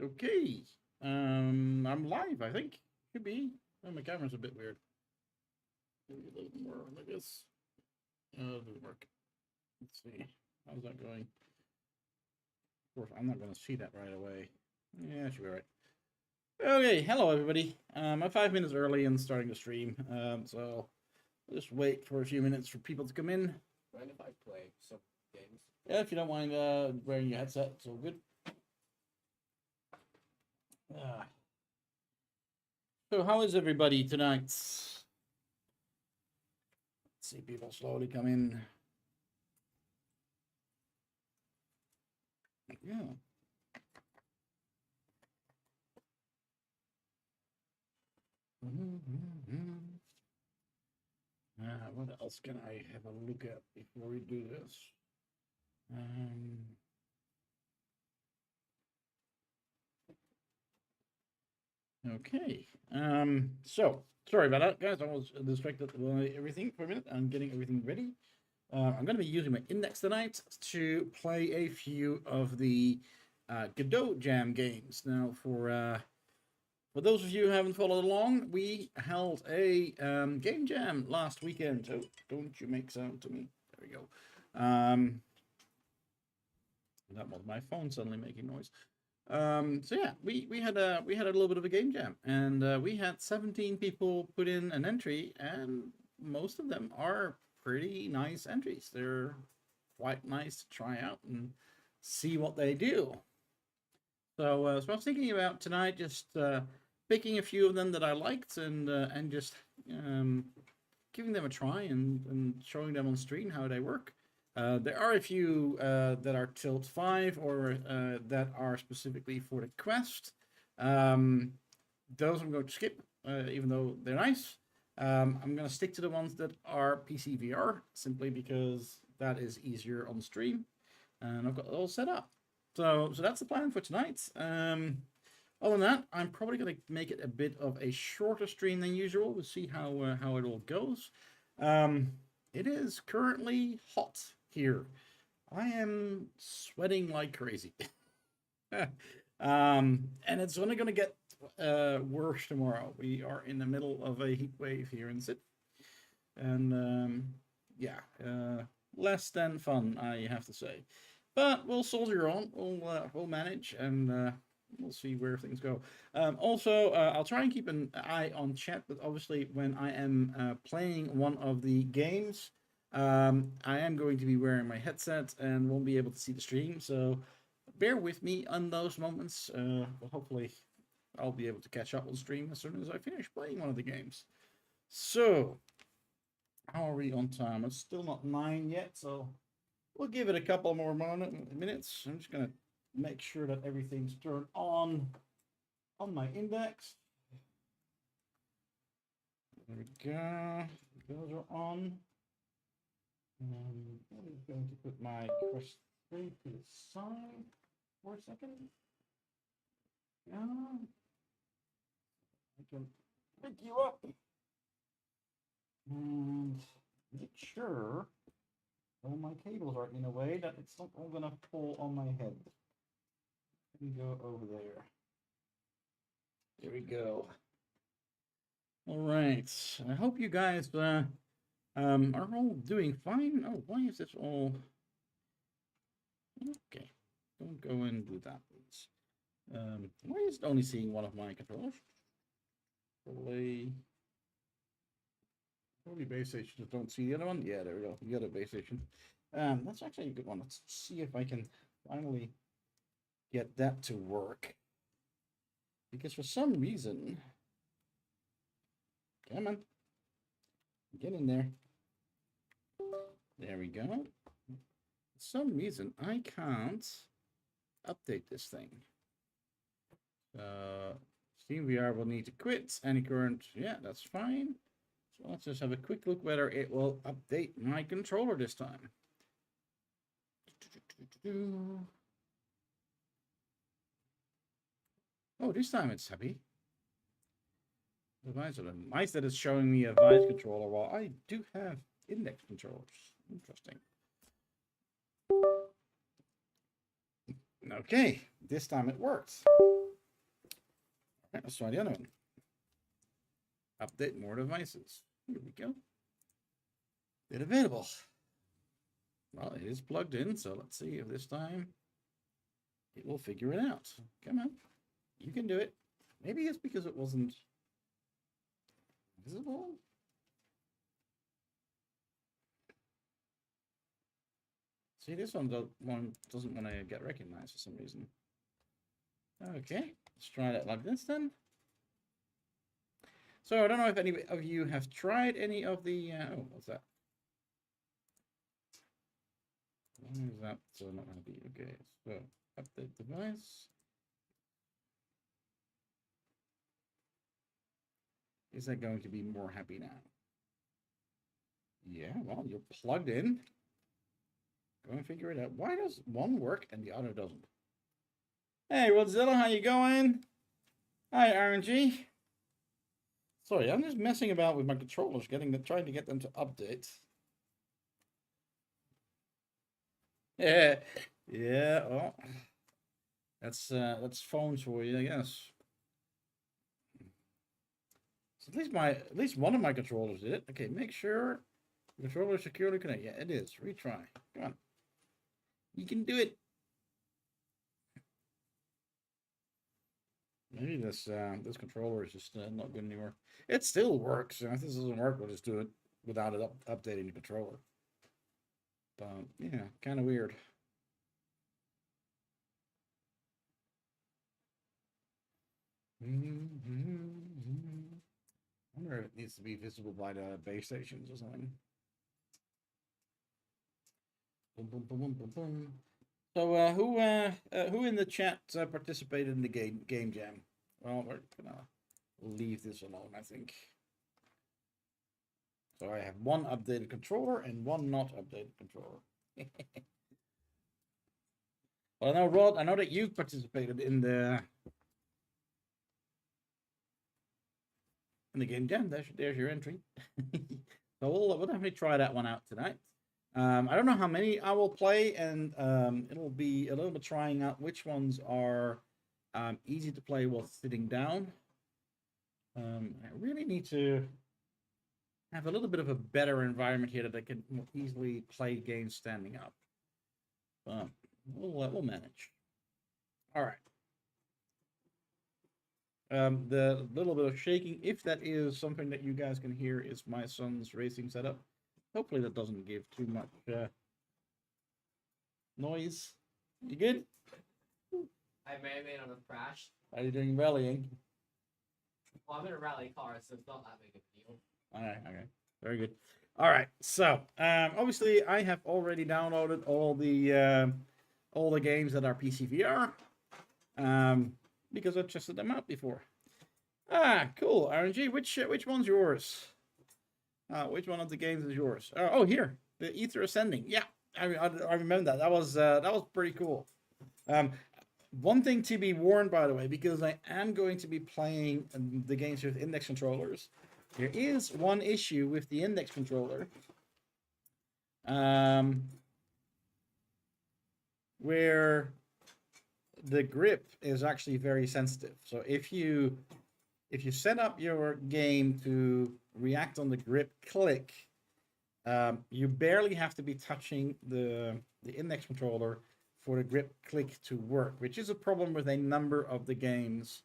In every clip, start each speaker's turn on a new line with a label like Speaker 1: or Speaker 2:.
Speaker 1: Okay. I'm live, I think. Should be. Oh, my camera's a bit weird. Maybe a little more like this. It doesn't work. Let's see. How's that going? Of course, I'm not going to see that right away. Yeah, it should be right. Okay, hello everybody. I'm 5 minutes early in starting the stream, so I'll just wait for a few minutes for people to come in.
Speaker 2: Mind if I play some games?
Speaker 1: Yeah, if you don't mind wearing your headset, it's all good. So how is everybody tonight? Let's see people slowly come in. Yeah. What else can I have a look at before we do this? Okay. So sorry about that, guys. I was distracted by everything for a minute. I'm getting everything ready. I'm going to be using my index tonight to play a few of the Godot Jam games. Now, for those of you who haven't followed along, we held a game jam last weekend. Oh, don't you make sound to me. There we go. That was my phone suddenly making noise. So yeah, we had a little bit of a game jam, and we had 17 people put in an entry, and most of them are pretty nice entries. They're quite nice to try out and see what they do. So, so I was thinking about tonight just picking a few of them that I liked and just giving them a try and showing them on screen how they work. There are a few that are Tilt 5 or that are specifically for the Quest. Those I'm going to skip, even though they're nice. I'm going to stick to the ones that are PC VR, simply because that is easier on stream. And I've got it all set up. So that's the plan for tonight. Other than that, I'm probably going to make it a bit of a shorter stream than usual. We'll see how it all goes. It is currently hot here. I am sweating like crazy. And it's only going to get worse tomorrow. We are in the middle of a heat wave here in Sydney. And yeah, less than fun, I have to say. But we'll soldier on. We'll manage, and we'll see where things go. Also, I'll try and keep an eye on chat, but obviously when I am playing one of the games, I am going to be wearing my headset and won't be able to see the stream, so bear with me on those moments. But hopefully I'll be able to catch up on stream as soon as I finish playing one of the games. So, how are we on time? It's still not 9 yet, so we'll give it a couple more minutes. I'm just going to make sure that everything's turned on my index. There we go. Those are on. I'm just going to put my Quest 3 to the side for a second. Yeah. I can pick you up and make sure all my cables are in a way that it's not all gonna fall on my head. Let me go over there. There we go. All right. I hope you guys are all doing fine. Oh, why is this all? Okay, don't go and do that, please. Why is it only seeing one of my controllers? Probably base stations don't see the other one. Yeah, there we go. The other base station. That's actually a good one. Let's see if I can finally get that to work. Because for some reason, come on, get in there. There we go. For some reason, I can't update this thing. SteamVR will need to quit. Any current, yeah, that's fine. So let's just have a quick look whether it will update my controller this time. Oh, this time it's happy. Why is it nice that it's showing me a Vice controller while I do have index controllers? Interesting. Okay, this time it worked. Right, let's try the other one. Update more devices. Here we go. It's available. Well, it is plugged in, so let's see if this time it will figure it out. Come on. You can do it. Maybe it's because it wasn't visible. See, this one doesn't want to get recognized for some reason. Okay, let's try that like this then. So I don't know if any of you have tried any of the. Oh, what's that? Why is that not going to be okay? So update device. Is that going to be more happy now? Yeah, well, you're plugged in. Go and figure it out. Why does one work and the other doesn't? Hey, Rodzilla, how you going? Hi, RNG. Sorry, I'm just messing about with my controllers, trying to get them to update. Yeah, yeah. Well, that's phones for you, I guess. So at least one of my controllers did it. Okay, make sure the controller is securely connected. Yeah, it is. Retry. Come on, you can do it. Maybe this controller is just not good anymore. It still works. If this doesn't work, we'll just do it without it updating the controller. But yeah, kind of weird. I wonder if it needs to be visible by the base stations or something. Boom, boom, boom, boom, boom, boom. So who in the chat participated in the game jam? Well, we're gonna leave this alone, I think. So I have one updated controller and one not updated controller. Well, I know, Rod, I know that you've participated in the game jam. There's your entry. So we'll definitely try that one out tonight. I don't know how many I will play, and it'll be a little bit trying out which ones are easy to play while sitting down. I really need to have a little bit of a better environment here that I can more easily play games standing up. But we'll manage. All right. The little bit of shaking, if that is something that you guys can hear, is my son's racing setup. Hopefully that doesn't give too much noise. You good?
Speaker 2: I may have made on a crash.
Speaker 1: Are you doing rallying?
Speaker 2: Well, I'm in a rally car, so it's not that big of a deal.
Speaker 1: Okay. Very good. All right. So, obviously, I have already downloaded all the games that are PCVR, because I tested them out before. Ah, cool. RNG. Which one's yours? Which one of the games is yours? Oh, here, the Ether Ascending. Yeah, I remember that. That was pretty cool. One thing to be warned, by the way, because I am going to be playing the games with index controllers, there is one issue with the index controller, where the grip is actually very sensitive. So if you set up your game to react on the grip click, you barely have to be touching the index controller for the grip click to work, which is a problem with a number of the games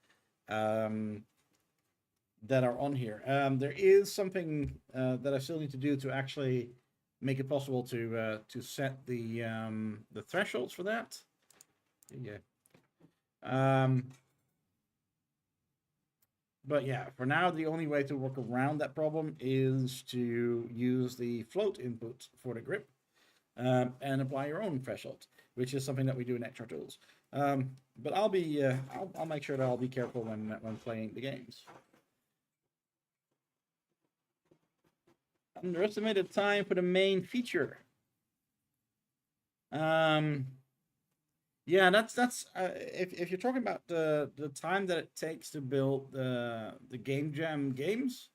Speaker 1: that are on here. There is something that I still need to do to actually make it possible to set the thresholds for that. Yeah. But yeah, for now, the only way to work around that problem is to use the float input for the grip and apply your own threshold, which is something that we do in XR Tools. But I'll make sure that I'll be careful when playing the games. Underestimated time for the main feature. Yeah, that's if you're talking about the time that it takes to build the Game Jam games,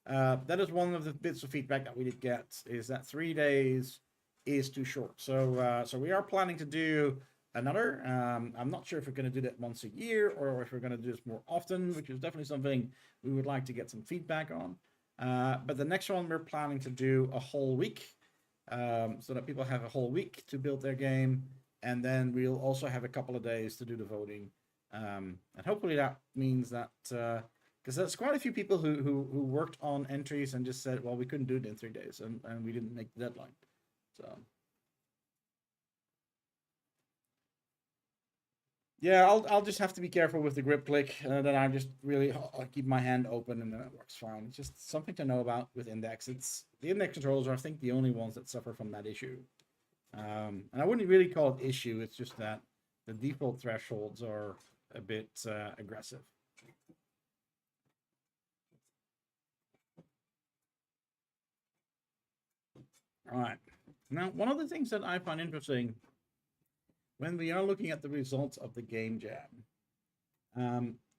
Speaker 1: that is one of the bits of feedback that we did get, is that 3 days is too short. So we are planning to do another. I'm not sure if we're going to do that once a year or if we're going to do this more often, which is definitely something we would like to get some feedback on. But the next one we're planning to do a whole week, so that people have a whole week to build their game, and then we'll also have a couple of days to do the voting. And hopefully that means that because there's quite a few people who worked on entries and just said, well, we couldn't do it in 3 days, and we didn't make the deadline. So yeah, I'll just have to be careful with the grip click. That I just really I'll keep my hand open and then it works fine. It's just something to know about with index. It's the index controllers are, I think, the only ones that suffer from that issue. And I wouldn't really call it issue. It's just that the default thresholds are a bit aggressive. All right. Now, one of the things that I find interesting when we are looking at the results of the game jam,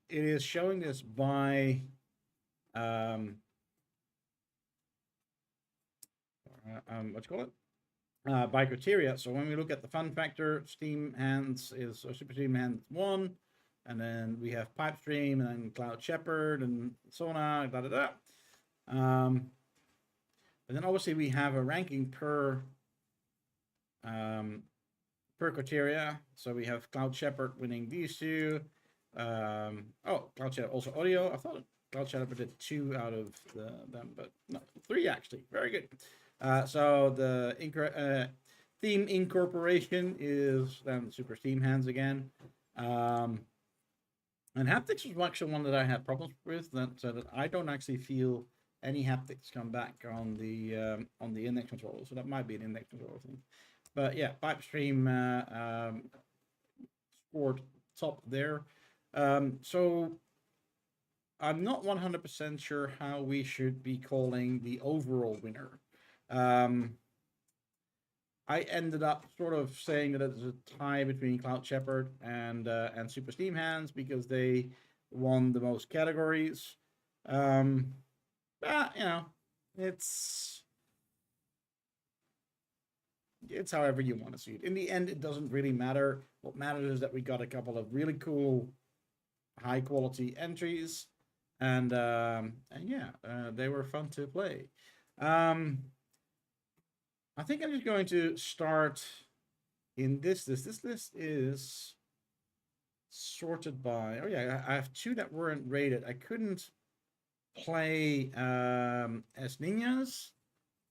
Speaker 1: it is showing this by what you call it? By criteria. So when we look at the fun factor, Steam Hands is, or Super Steam Hands 1, and then we have Pipestream, and then Cloud Shepherd, and Sona, da da da. And then obviously we have a ranking per criteria. So we have Cloud Shepherd winning these two. Oh, Cloud Shepherd also audio. I thought Cloud Shepherd did 2 out of them, but no, 3 actually. Very good. So the theme incorporation is then Super Steam Hands again. And haptics was actually one that I had problems with. That I don't actually feel any haptics come back on the index controller. So that might be an index controller thing. But yeah, Pipestream scored top there. So I'm not 100% sure how we should be calling the overall winner. I ended up sort of saying that it's a tie between Cloud Shepherd and Super Steam Hands because they won the most categories. But you know, it's however you want to see it. In the end, it doesn't really matter. What matters is that we got a couple of really cool, high quality entries, and yeah, they were fun to play. I think I'm just going to start in this list. This list is sorted by, oh yeah, I have 2 that weren't rated. I couldn't play as ninjas,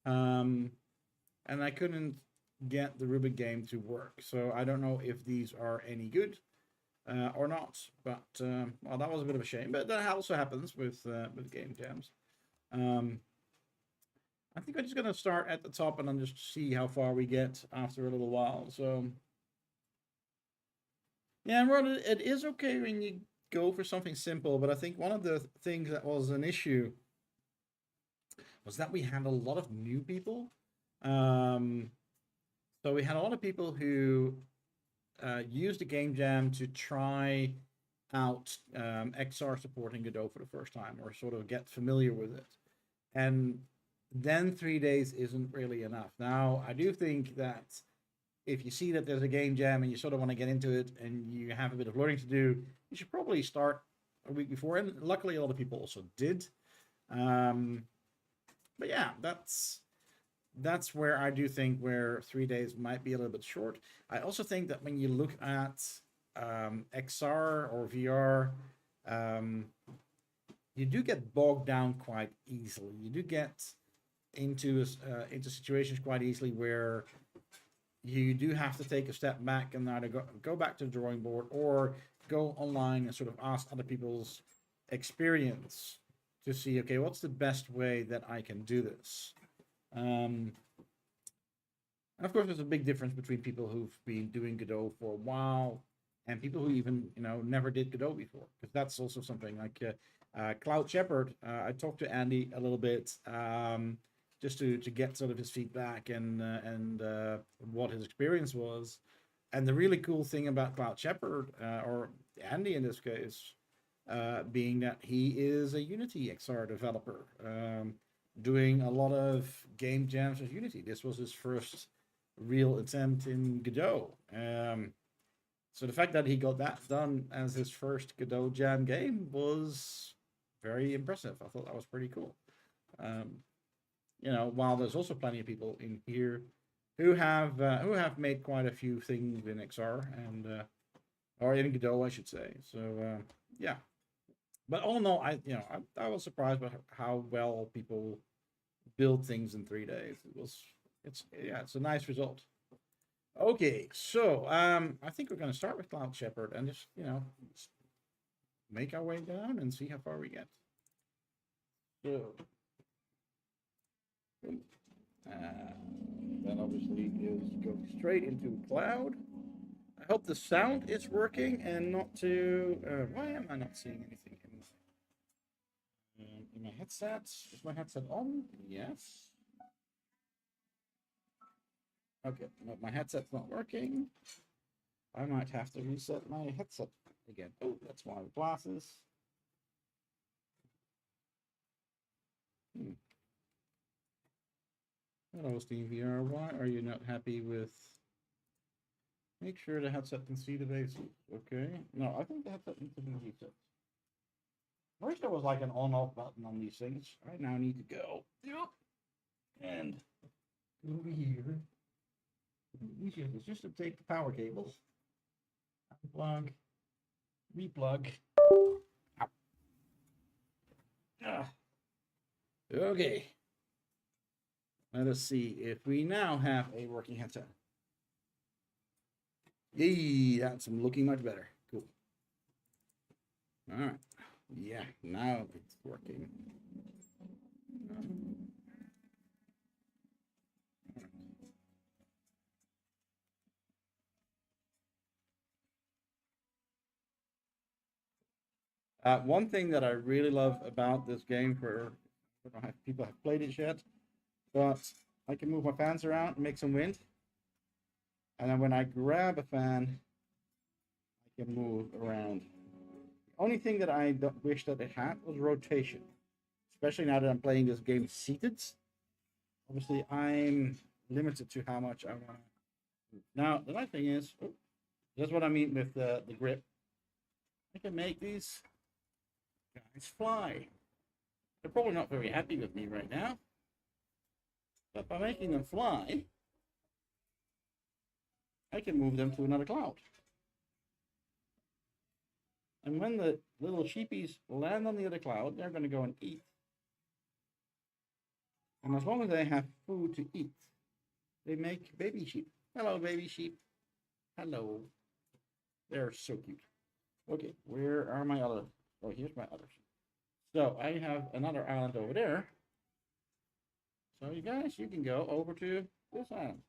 Speaker 1: and I couldn't get the Rubik game to work. So I don't know if these are any good or not. But well, that was a bit of a shame. But that also happens with game jams. I think I'm just gonna start at the top and then just see how far we get after a little while. So yeah, Ron, it is okay when you go for something simple, but I think one of the things that was an issue was that we had a lot of new people. So we had a lot of people who used the game jam to try out XR supporting Godot for the first time, or sort of get familiar with it. And then 3 days isn't really enough. Now, I do think that if you see that there's a game jam and you sort of want to get into it and you have a bit of learning to do, you should probably start a week before. And luckily, a lot of people also did. But yeah, that's where I do think where 3 days might be a little bit short. I also think that when you look at XR or VR, you do get bogged down quite easily. You do get into situations quite easily where you do have to take a step back and either go back to the drawing board or go online and sort of ask other people's experience to see, okay, what's the best way that I can do this? And of course, there's a big difference between people who've been doing Godot for a while and people who even, never did Godot before, because that's also something like Cloud Shepherd. I talked to Andy a little bit just to get sort of his feedback and what his experience was. And the really cool thing about Cloud Shepherd, or Andy in this case, being that he is a Unity XR developer, doing a lot of game jams with Unity. This was his first real attempt in Godot. So the fact that he got that done as his first Godot Jam game was very impressive. I thought that was pretty cool. Um, while there's also plenty of people in here who have made quite a few things in XR and or in Godot, I should say. So yeah, but all in all, I was surprised by how well people build things in 3 days. It's a nice result. Okay, so I think we're gonna start with Cloud Shepherd and just make our way down and see how far we get. So then obviously is go straight into Cloud. I hope the sound is working and not too. Why am I not seeing anything in my headset? Is my headset on? Yes. Okay, no, my headset's not working. I might have to reset my headset again. Oh, that's my glasses. Hello, Steve VR. Why are you not happy with? Make sure the headset can see the basics. Okay. No, I think the headset needs to be reset. First, there was like an on-off button on these things. I now need to go. Yep. And go over here. The easiest is just to take the power cables, unplug, replug. Ow. Okay. Let us see if we now have a working headset. Yay, that's looking much better. Cool. All right. Yeah, now it's working. One thing that I really love about this game, for I don't know if people have played it yet, but I can move my fans around and make some wind. And then when I grab a fan, I can move around. The only thing that I wish that it had was rotation, especially now that I'm playing this game seated. Obviously, I'm limited to how much I want to. Now, the nice thing is, that's what I mean with the grip. I can make these guys fly. They're probably not very happy with me right now, but by making them fly, I can move them to another cloud. And when the little sheepies land on the other cloud, they're going to go and eat. And as long as they have food to eat, they make baby sheep. Hello, baby sheep. Hello. They're so cute. Okay, where are my other? Oh, here's my others. So I have another island over there. So you guys, you can go over to this island.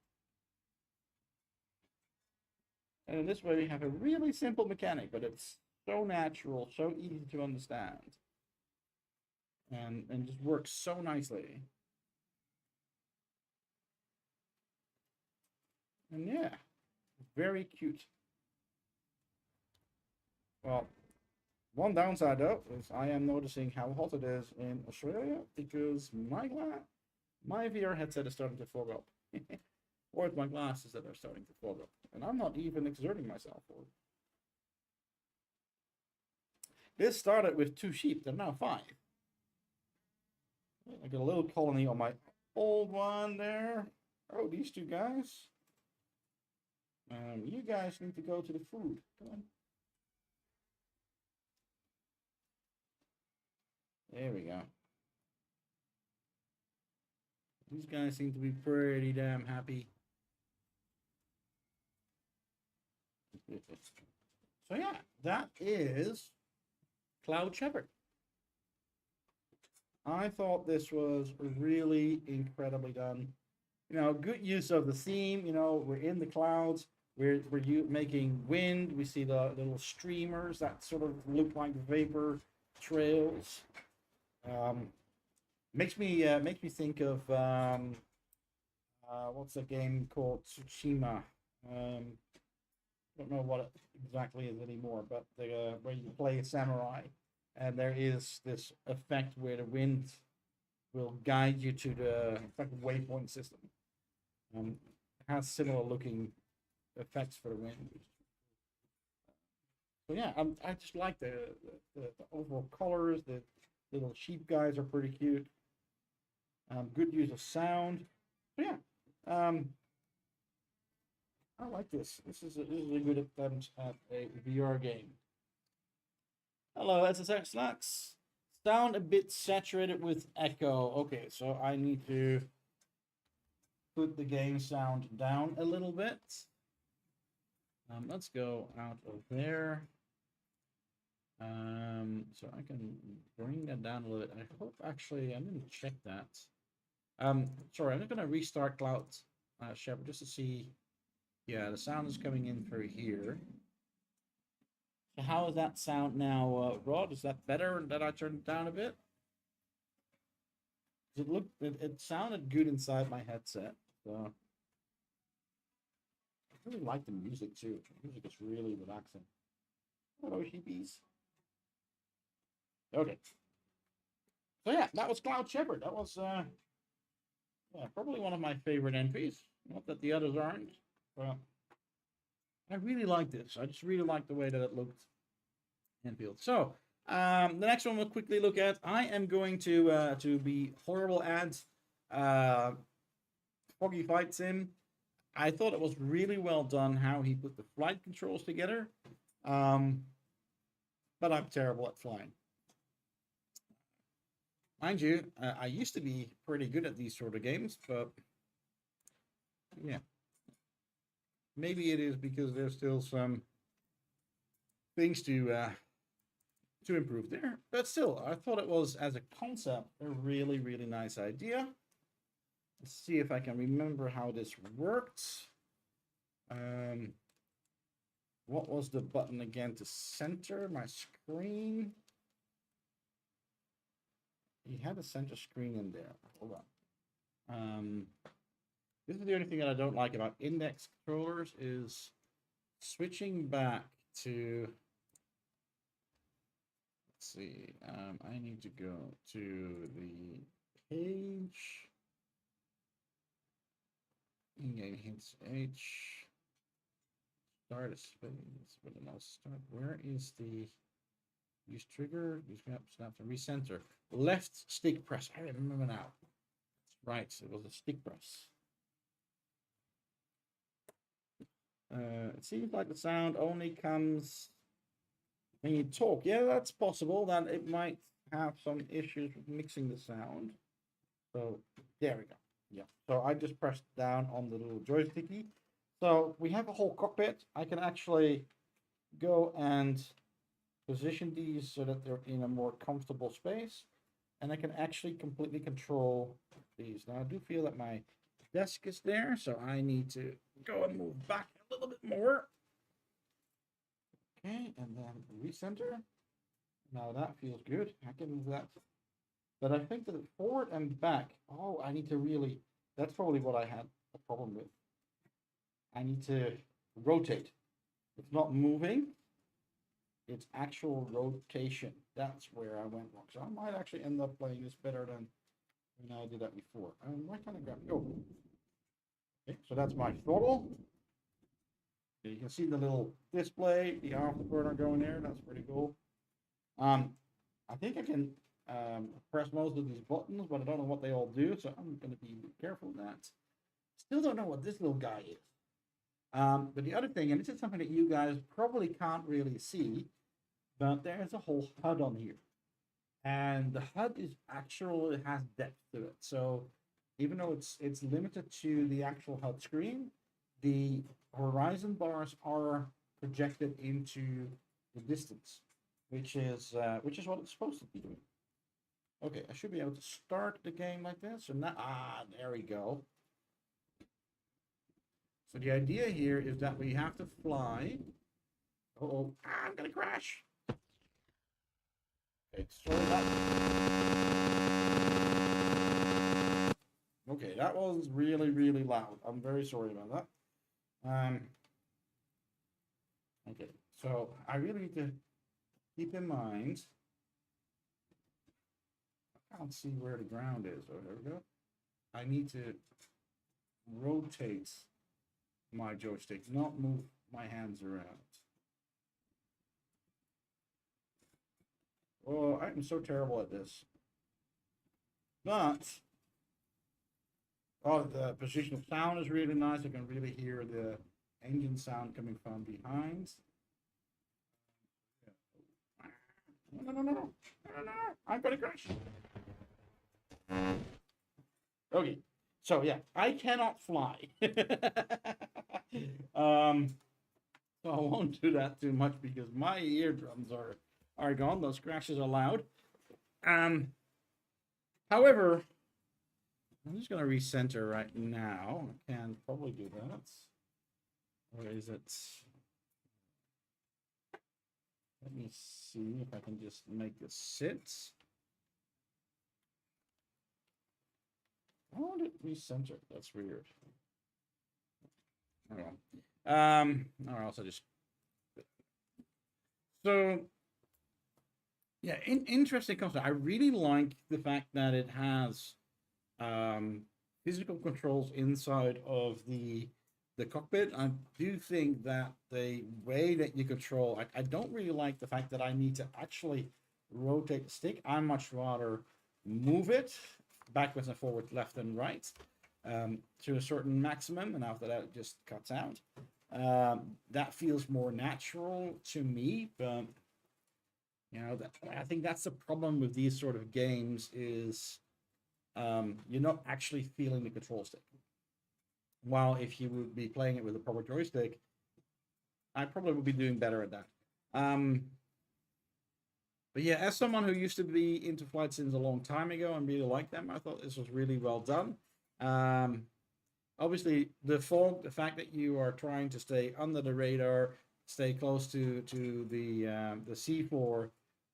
Speaker 1: And in this way, we have a really simple mechanic, but it's so natural, so easy to understand. And just works so nicely. And yeah, very cute. Well, one downside though is I am noticing how hot it is in Australia because my VR headset is starting to fog up. Or it's my glasses that are starting to fog up. And I'm not even exerting myself for it. This started with 2 sheep, they're now 5. I got a little colony on my old one there. Oh, these 2 guys. You guys need to go to the food. Come on. There we go. These guys seem to be pretty damn happy. So yeah, that is Cloud Shepherd. I thought this was really incredibly done. Good use of the theme. We're in the clouds. We're making wind. We see the little streamers that sort of look like vapor trails. Makes me think of what's the game called? Tsushima. Don't know what it exactly is anymore, but where you play a samurai, and there is this effect where the wind will guide you to the waypoint system. It has similar looking effects for the wind. So yeah, I just like the overall colors. The little sheep guys are pretty cute. Good use of sound. So yeah, I like this. This is a good attempt at a VR game. Hello, SSX Slacks. Sound a bit saturated with echo. Okay, so I need to put the game sound down a little bit. Let's go out of there. So I can bring that down a little bit. I hope actually I didn't check that. Sorry, I'm just gonna restart Cloud Shepherd just to see. Yeah, the sound is coming in through here. So how is that sound now, Rod? Is that better that I turned it down a bit? It sounded good inside my headset. So I really like the music too. The music is really relaxing. Hello, sheepies. Okay. So yeah, that was Cloud Shepherd. That was yeah, probably one of my favorite entries. Not that the others aren't, but I really like this. I just really like the way that it looked and feels. So the next one we'll quickly look at. I am going to be horrible at Foggy Fight Sim. I thought it was really well done how he put the flight controls together, but I'm terrible at flying. Mind you, I used to be pretty good at these sort of games, but yeah. Maybe it is because there's still some things to improve there. But still, I thought it was, as a concept, a really, really nice idea. Let's see if I can remember how this worked. What was the button again to center my screen? He had a center screen in there. Hold on. This is the only thing that I don't like about index controllers is switching back to. Let's see. I need to go to the page. In-game hints H. Start a space. But then I'll start. Where is the use trigger? Use map snap to recenter. Left stick press. I remember now. Right, it was a stick press. It seems like the sound only comes when you talk. Yeah, that's possible. That it might have some issues with mixing the sound. So there we go. Yeah. So I just pressed down on the little joysticky. So we have a whole cockpit. I can actually go and position these so that they're in a more comfortable space. And I can actually completely control these. Now I do feel that my desk is there, so I need to go and move back a little bit more. Okay, and then recenter. Now that feels good. I can move that. But I think that forward and back, oh, I need to really, that's probably what I had a problem with. I need to rotate. It's not moving, it's actual rotation. That's where I went wrong. So I might actually end up playing this better than when I did that before. Why can't I grab it? Oh. Okay, so that's my throttle. You can see the little display, the afterburner going there. That's pretty cool. I think I can press most of these buttons, but I don't know what they all do, so I'm going to be careful with that. Still don't know what this little guy is. But the other thing, and this is something that you guys probably can't really see, but there's a whole HUD on here. And the HUD is actually has depth to it. So even though it's limited to the actual HUD screen, the horizon bars are projected into the distance, which is what it's supposed to be doing. Okay, I should be able to start the game like this. So now, there we go. So the idea here is that we have to fly. Oh, I'm gonna crash. Okay, sorry that. Okay, that was really, really loud. I'm very sorry about that. Okay, so I really need to keep in mind. I can't see where the ground is. Oh, there we go. I need to rotate my joystick, not move my hands around. Oh, I'm so terrible at this. But oh, the position of sound is really nice. I can really hear the engine sound coming from behind. No, no, no, no, no, no, no, no. I'm gonna crash. Okay, so yeah, I cannot fly. So I won't do that too much because my eardrums are gone. Those crashes are loud. Um, However, I'm just gonna recenter right now. I can probably do that. Or is it? Let me see if I can just make this sit. Why won't it recenter? That's weird. I don't know. Or else I just. So yeah, interesting concept. I really like the fact that it has physical controls inside of the cockpit. I do think that the way that you control, I don't really like the fact that I need to actually rotate the stick. I much rather move it backwards and forward, left and right, to a certain maximum, and after that it just cuts out. That feels more natural to me, but you know, I think that's the problem with these sort of games is you're not actually feeling the control stick. While if you would be playing it with a proper joystick, I probably would be doing better at that. But yeah, as someone who used to be into flight sims a long time ago and really liked them, I thought this was really well done. Obviously, the fog, the fact that you are trying to stay under the radar, stay close to the seafloor,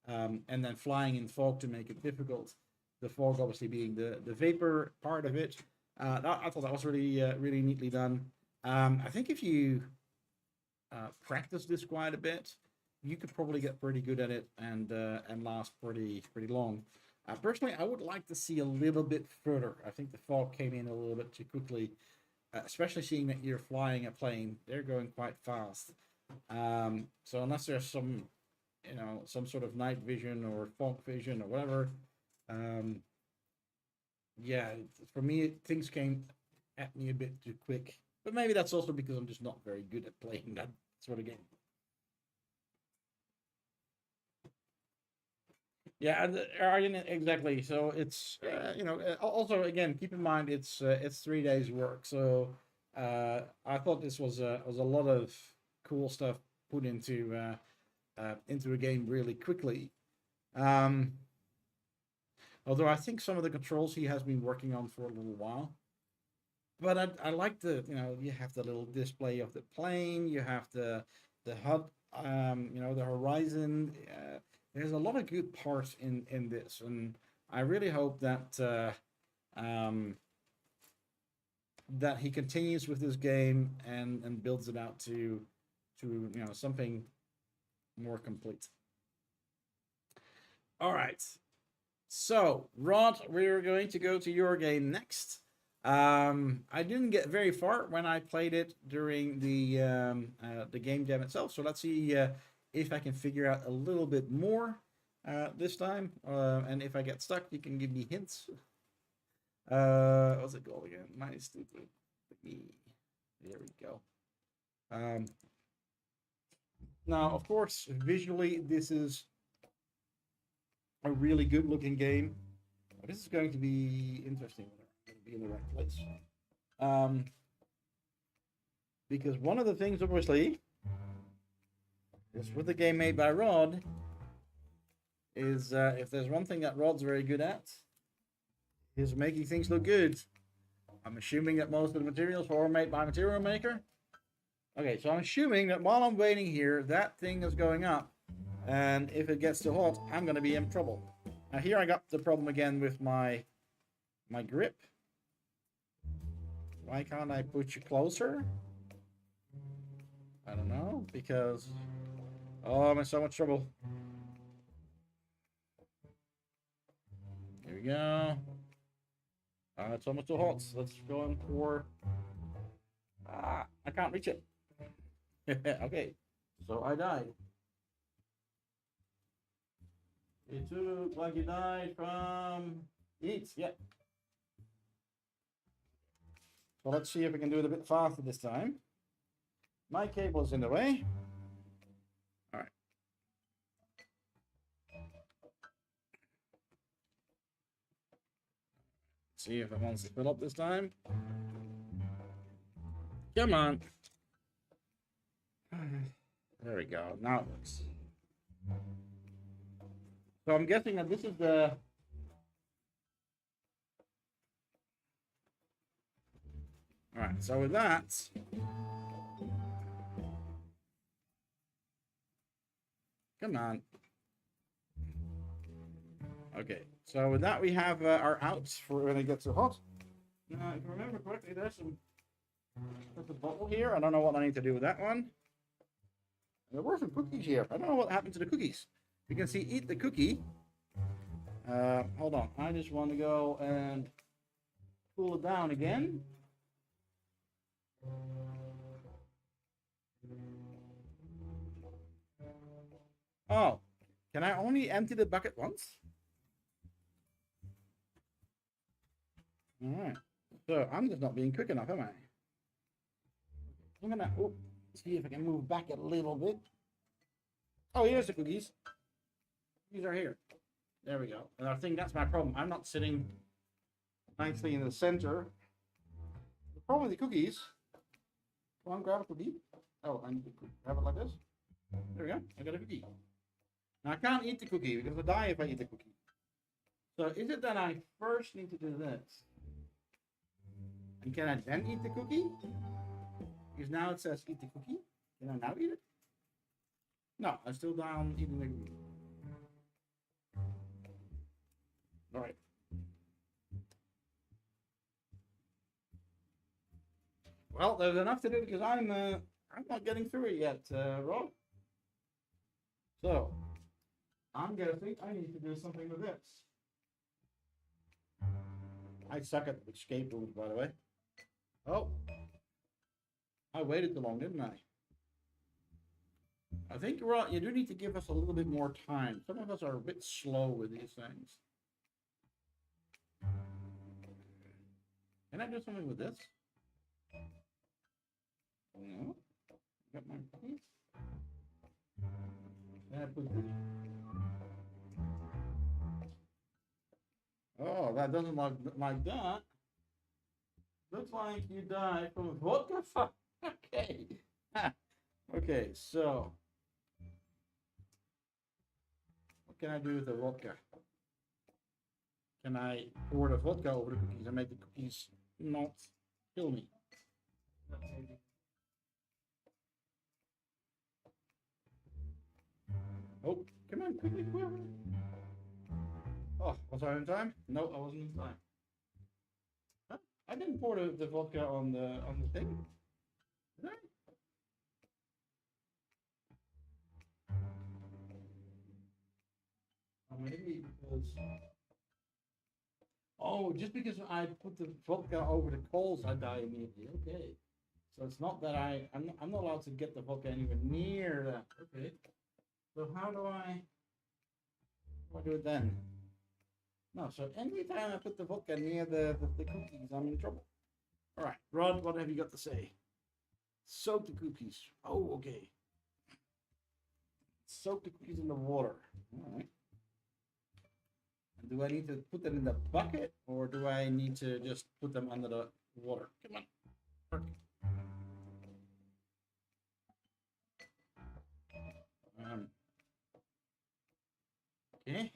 Speaker 1: and then flying in fog to make it difficult. The fog, obviously, being the vapor part of it. I thought that was really neatly done. I think if you practice this quite a bit, you could probably get pretty good at it and last pretty long. Personally, I would like to see a little bit further. I think the fog came in a little bit too quickly, especially seeing that you're flying a plane. They're going quite fast. So unless there's some, you know, some sort of night vision or fog vision or whatever, yeah, for me things came at me a bit too quick. But maybe that's also because I'm just not very good at playing that sort of game. Yeah, exactly. So it's you know, also again keep in mind it's 3 days work. So I thought this was a lot of cool stuff put into a game really quickly. Um, Although I think some of the controls he has been working on for a little while. But I like the, you know, you have the little display of the plane, you have the HUD, you know, the horizon. There's a lot of good parts in this, and I really hope that he continues with this game and builds it out to you know something more complete. All right. So, Rod, we're going to go to your game next. I didn't get very far when I played it during the game jam itself. So let's see if I can figure out a little bit more this time. And if I get stuck, you can give me hints. What's it called again? My stupid me. There we go. Now, of course, visually, this is a really good looking game. This is going to be interesting. I'm going to be in the right place. Because one of the things, obviously, is with the game made by Rod, is if there's one thing that Rod's very good at, is making things look good. I'm assuming that most of the materials are made by Material Maker. Okay, so I'm assuming that while I'm waiting here, that thing is going up. And if it gets too hot, I'm going to be in trouble. Now here I got the problem again with my grip. Why can't I put you closer? I don't know, because... Oh, I'm in so much trouble. Here we go. It's almost too hot. So let's go in for... I can't reach it. Okay, so I died. It took like you died from heat. Yeah. So let's see if we can do it a bit faster this time. My cable is in the way. All right. See if it wants to fill up this time. Come on. There we go. Now it works. So I'm guessing that this is the... All right, so with that... Come on. Okay, so with that we have our outs for when it gets too hot. Now, if I remember correctly, there's a bottle here. I don't know what I need to do with that one. There were some cookies here. I don't know what happened to the cookies. You can see eat the cookie. Hold on. I just want to go and cool it down again. Oh, can I only empty the bucket once? All right. So I'm just not being quick enough, am I? I'm gonna see if I can move back a little bit. Oh, here's the cookies. These are here. There we go. And I think that's my problem. I'm not sitting nicely in the center. The problem with the cookies. Come on, grab a cookie. Oh, I need to grab it like this. There we go. I got a cookie. Now I can't eat the cookie because I die if I eat the cookie. So is it that I first need to do this? And can I then eat the cookie? Because now it says eat the cookie. Can I now eat it? No, I'm still down eating the cookie. All right. Well, there's enough to do because I'm not getting through it yet, Rob. So I'm guessing I need to do something with this. I suck at escape rooms, by the way. Oh, I waited too long, didn't I? I think you do need to give us a little bit more time. Some of us are a bit slow with these things. Can I do something with this? No. Got my keys. Can I put this? Oh, that doesn't look like that. Looks like you died from vodka. Okay. Okay, so what can I do with the vodka? Can I pour the vodka over the cookies and make the cookies not kill me? Oh, come on, quickly, quickly. Oh, was I in time? No, I wasn't in time. Huh? I didn't pour the vodka on the thing. Did I? Oh, maybe because... Oh, just because I put the vodka over the coals, I die immediately. Okay. So it's not that I'm not allowed to get the vodka anywhere near that. Okay. So how do I do it then? No, so anytime I put the vodka near the cookies, I'm in trouble. All right, Rod, what have you got to say? Soak the cookies. Oh, okay. Soak the cookies in the water. All right. And do I need to put them in the bucket or do I need to just put them under the water? Come on. Perfect. Okay.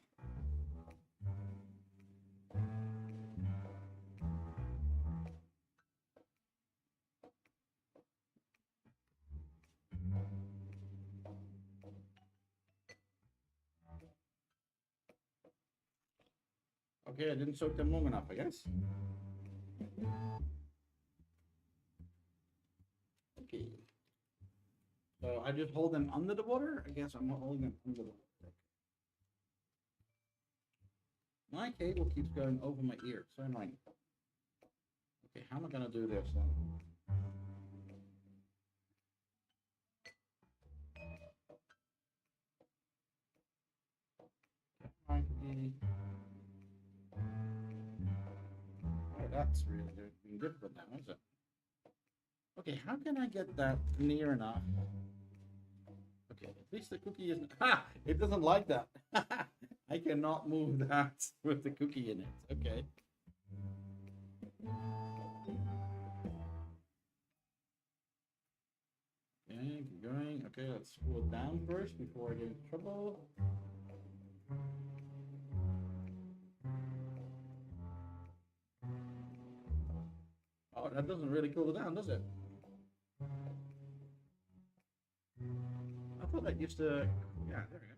Speaker 1: Okay, I didn't soak them long enough, I guess. Okay. So I just hold them under the water? I guess I'm not holding them under the water. My cable keeps going over my ear. So annoying. Okay, how am I gonna do this then? difficult now, is it? Okay, how can I get that near enough? Okay, at least the cookie isn't... Ha! It doesn't like that. I cannot move that with the cookie in it. Okay. Okay, keep going. Okay, let's pull it down first before I get into trouble. Oh, that doesn't really cool it down, does it? I thought that used to... Yeah, there we go.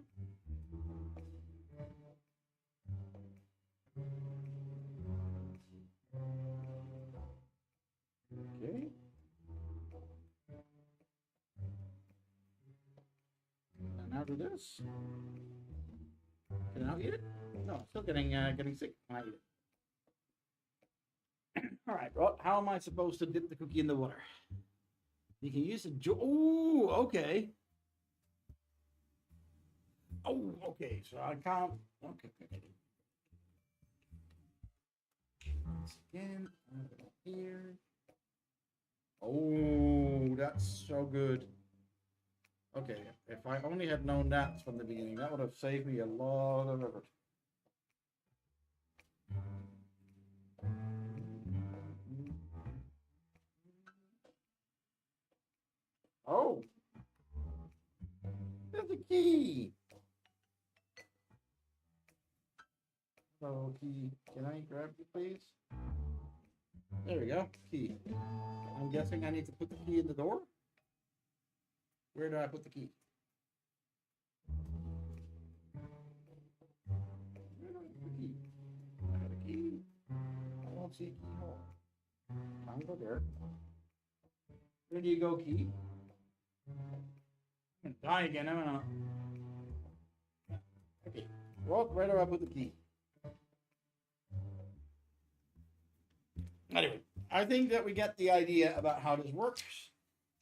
Speaker 1: Okay. And now do this. Can I now eat it? No, I'm still getting sick when I eat it. All right, Rod, how am I supposed to dip the cookie in the water? You can use a ooh, okay. Oh, okay, so I can't. Okay. Once again, here. Oh, that's so good. Okay, if I only had known that from the beginning, that would have saved me a lot of effort. Oh, there's a key. Hello, key. Can I grab you, please? There we go, key. I'm guessing I need to put the key in the door. Where do I put the key? Where do I put the key? I got a key. I don't see a keyhole. I'll go there. Where do you go, key? I'm gonna die again, am I not? Okay. Well, where do I put the key? Anyway, I think that we get the idea about how this works.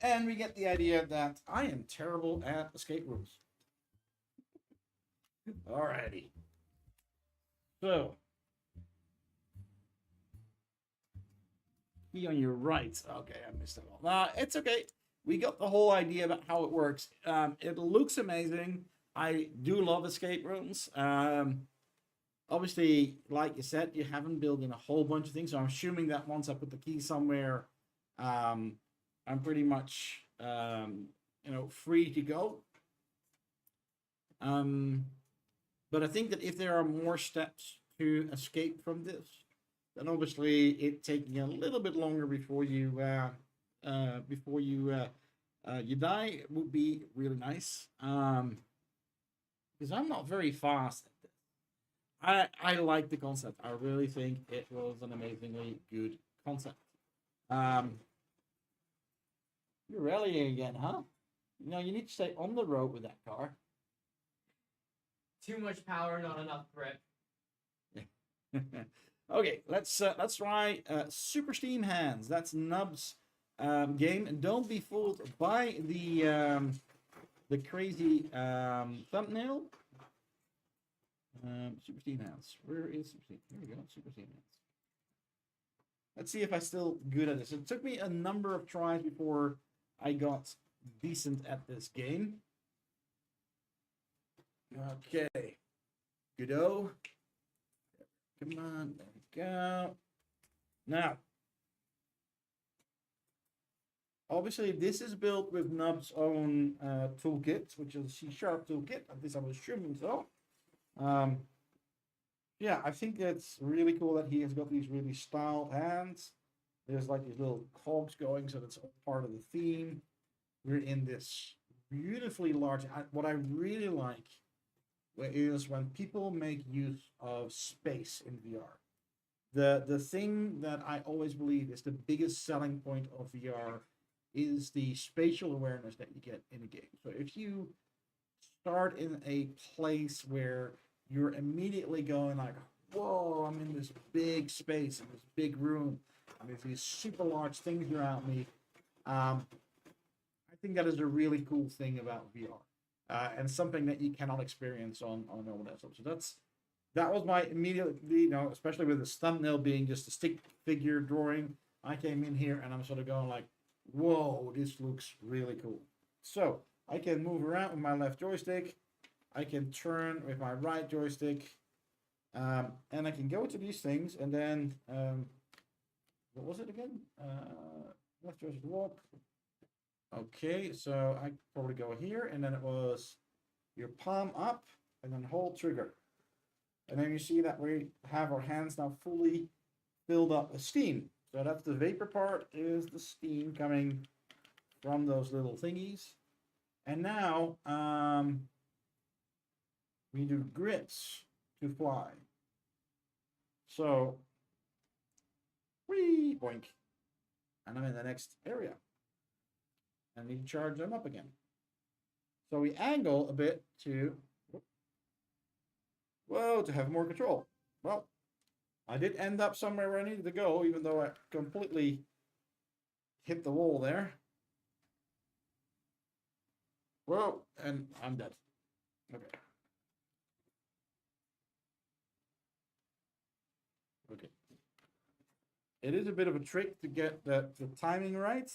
Speaker 1: And we get the idea that I am terrible at escape rooms. Alrighty. So. Be on your right. Okay, I missed it all. It's okay. We got the whole idea about how it works. It looks amazing. I do love escape rooms. Obviously, like you said, you haven't built in a whole bunch of things. So I'm assuming that once I put the key somewhere, I'm pretty much, free to go. But I think that if there are more steps to escape from this, then obviously it taking a little bit longer before you you die would be really nice. Because I'm not very fast at this. I like the concept. I really think it was an amazingly good concept. You're rallying again, huh? You need to stay on the road with that car.
Speaker 2: Too much power, not enough grip.
Speaker 1: Okay, let's try Super Steam Hands. That's Nub's game, and don't be fooled by the crazy thumbnail. Super Steam Hands. Where is Super Steam? Here we go. Super Steam Hands. Let's see if I'm still good at this. It took me a number of tries before I got decent at this game. Okay. Godot. Come on. There we go. Now, obviously, this is built with Nub's own toolkit, which is a C# toolkit. At least I'm assuming so. Yeah, I think it's really cool that he has got these really styled hands. There's like these little cogs going, so that's all part of the theme. We're in this beautifully large. What I really like is when people make use of space in VR. The thing that I always believe is the biggest selling point of VR is the spatial awareness that you get in a game. So if you start in a place where you're immediately going like, whoa, I'm in this big space, in this big room, and there's these super large things around me. I think that is a really cool thing about VR, and something that you cannot experience on normal desktop. So that was my immediate, especially with this thumbnail being just a stick figure drawing. I came in here and I'm sort of going like, whoa, this looks really cool. So I can move around with my left joystick. I can turn with my right joystick. And I can go to these things and then, what was it again? Left joystick walk. Okay, so I probably go here and then it was your palm up and then hold trigger. And then you see that we have our hands now fully filled up with steam. So that's the vapor part, is the steam coming from those little thingies. And now we do grips to fly. So, whee, boink. And I'm in the next area. I need to charge them up again. So we angle a bit to, whoa, to have more control. Well, I did end up somewhere where I needed to go, even though I completely hit the wall there. Whoa, and I'm dead. Okay. Okay. It is a bit of a trick to get the timing right.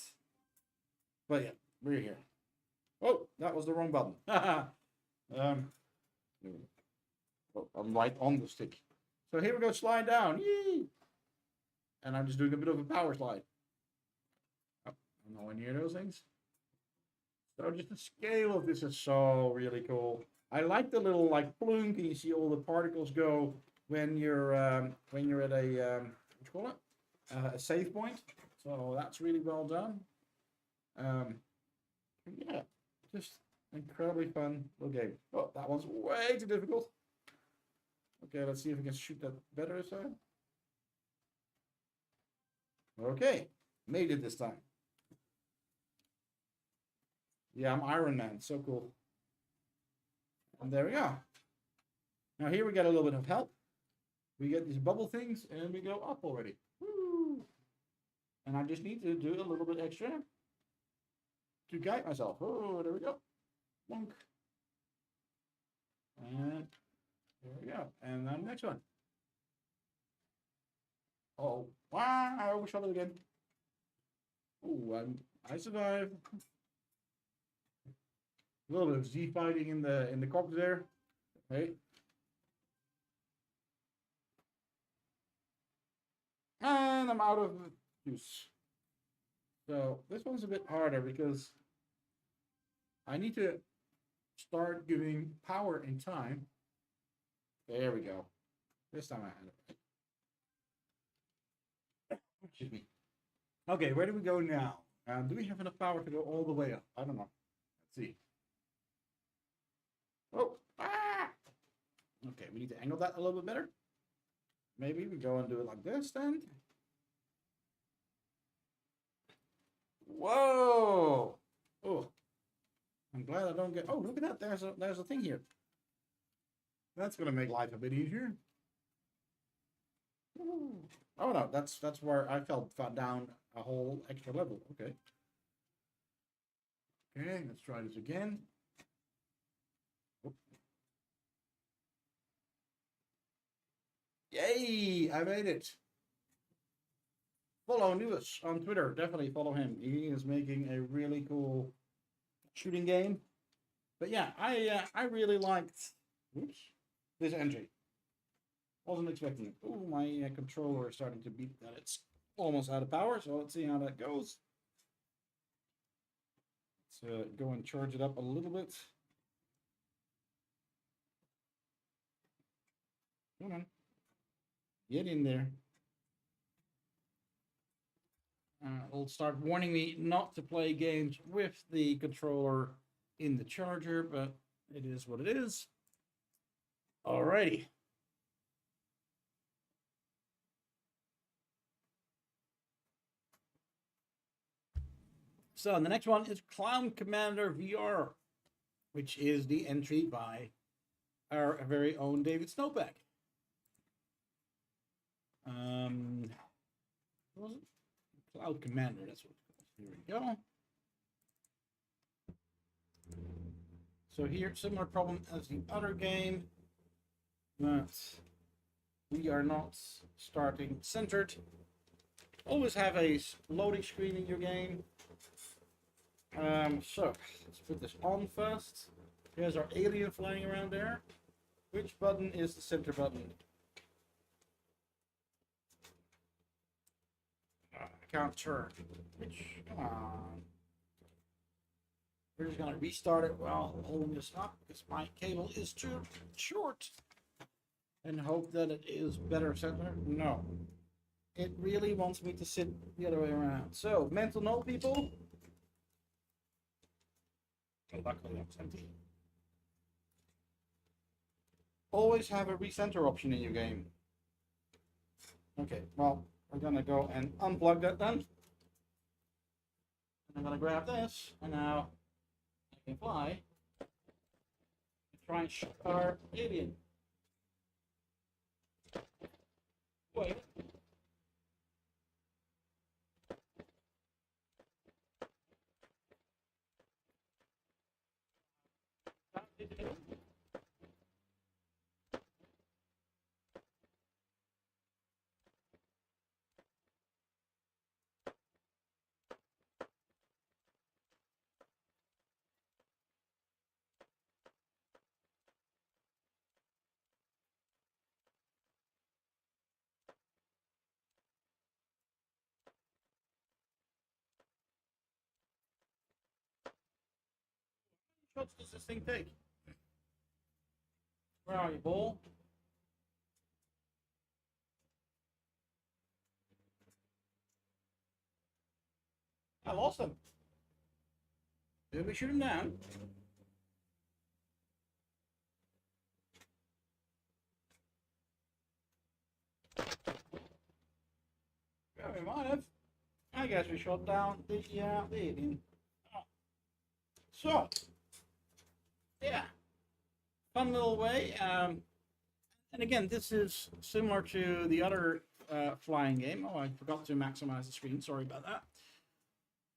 Speaker 1: But yeah, we're here. Oh, that was the wrong button. Oh, I'm right on the stick. So here we go, slide down. Yee! And I'm just doing a bit of a power slide. Oh, I'm nowhere near those things. So just the scale of this is so really cool. I like the little like plunk, and you see all the particles go when you're at a what you call it, a save point. So that's really well done. Yeah, just incredibly fun little game. Oh, that one's way too difficult. Okay, let's see if we can shoot that better this time. Okay, made it this time. Yeah, I'm Iron Man, so cool. And there we go. Now here we get a little bit of help. We get these bubble things and we go up already. Woo! And I just need to do a little bit extra to guide myself. Oh, there we go. Bonk. And there we go. And now the next one. Oh, wow, we shot it again. Oh, I survived. A little bit of Z fighting in the cockpit there. Okay. And I'm out of juice. So this one's a bit harder because I need to start giving power in time. There we go. This time I had it. Excuse me. Okay, where do we go now? Do we have enough power to go all the way up? I don't know. Let's see. Oh, ah! Okay, we need to angle that a little bit better. Maybe we go and do it like this then. Whoa! Oh, I'm glad I don't get. Oh, look at that! There's a thing here. That's gonna make life a bit easier. Ooh. Oh no, that's where I fell down a whole extra level. Okay. Okay, let's try this again. Oh. Yay! I made it. Follow Lewis on Twitter. Definitely follow him. He is making a really cool shooting game. But yeah, I really liked this entry. Wasn't expecting it. Oh, my controller is starting to beep that it's almost out of power. So let's see how that goes. Let's go and charge it up a little bit. Come on. Get in there. It'll start warning me not to play games with the controller in the charger, but it is what it is. Alrighty. So the next one is Clown Commander VR, which is the entry by our very own David Snowpack. What was it? Cloud Commander, that's what it's called. Here we go. So here, similar problem as the other game, but we are not starting centered. always have a loading screen in your game. So let's put this on first. Here's our alien flying around there. Which button is the center button? I can't turn. Come on. We're just gonna restart it while holding this up because my cable is too short. And hope that it is better center. No. It really wants me to sit the other way around. So, mental note, people. Luckily, that's empty. Always have a recenter option in your game. Okay, well, we're gonna go and unplug that then. And I'm gonna grab this, and now I can fly and try and shoot our alien. Wait. Shots does this thing take? Where are you, ball? I lost him. Did we shoot him down? Yeah, we might have. I guess we shot down the alien. Oh. So, yeah, fun little way. And again, this is similar to the other flying game. Oh, I forgot to maximize the screen. Sorry about that.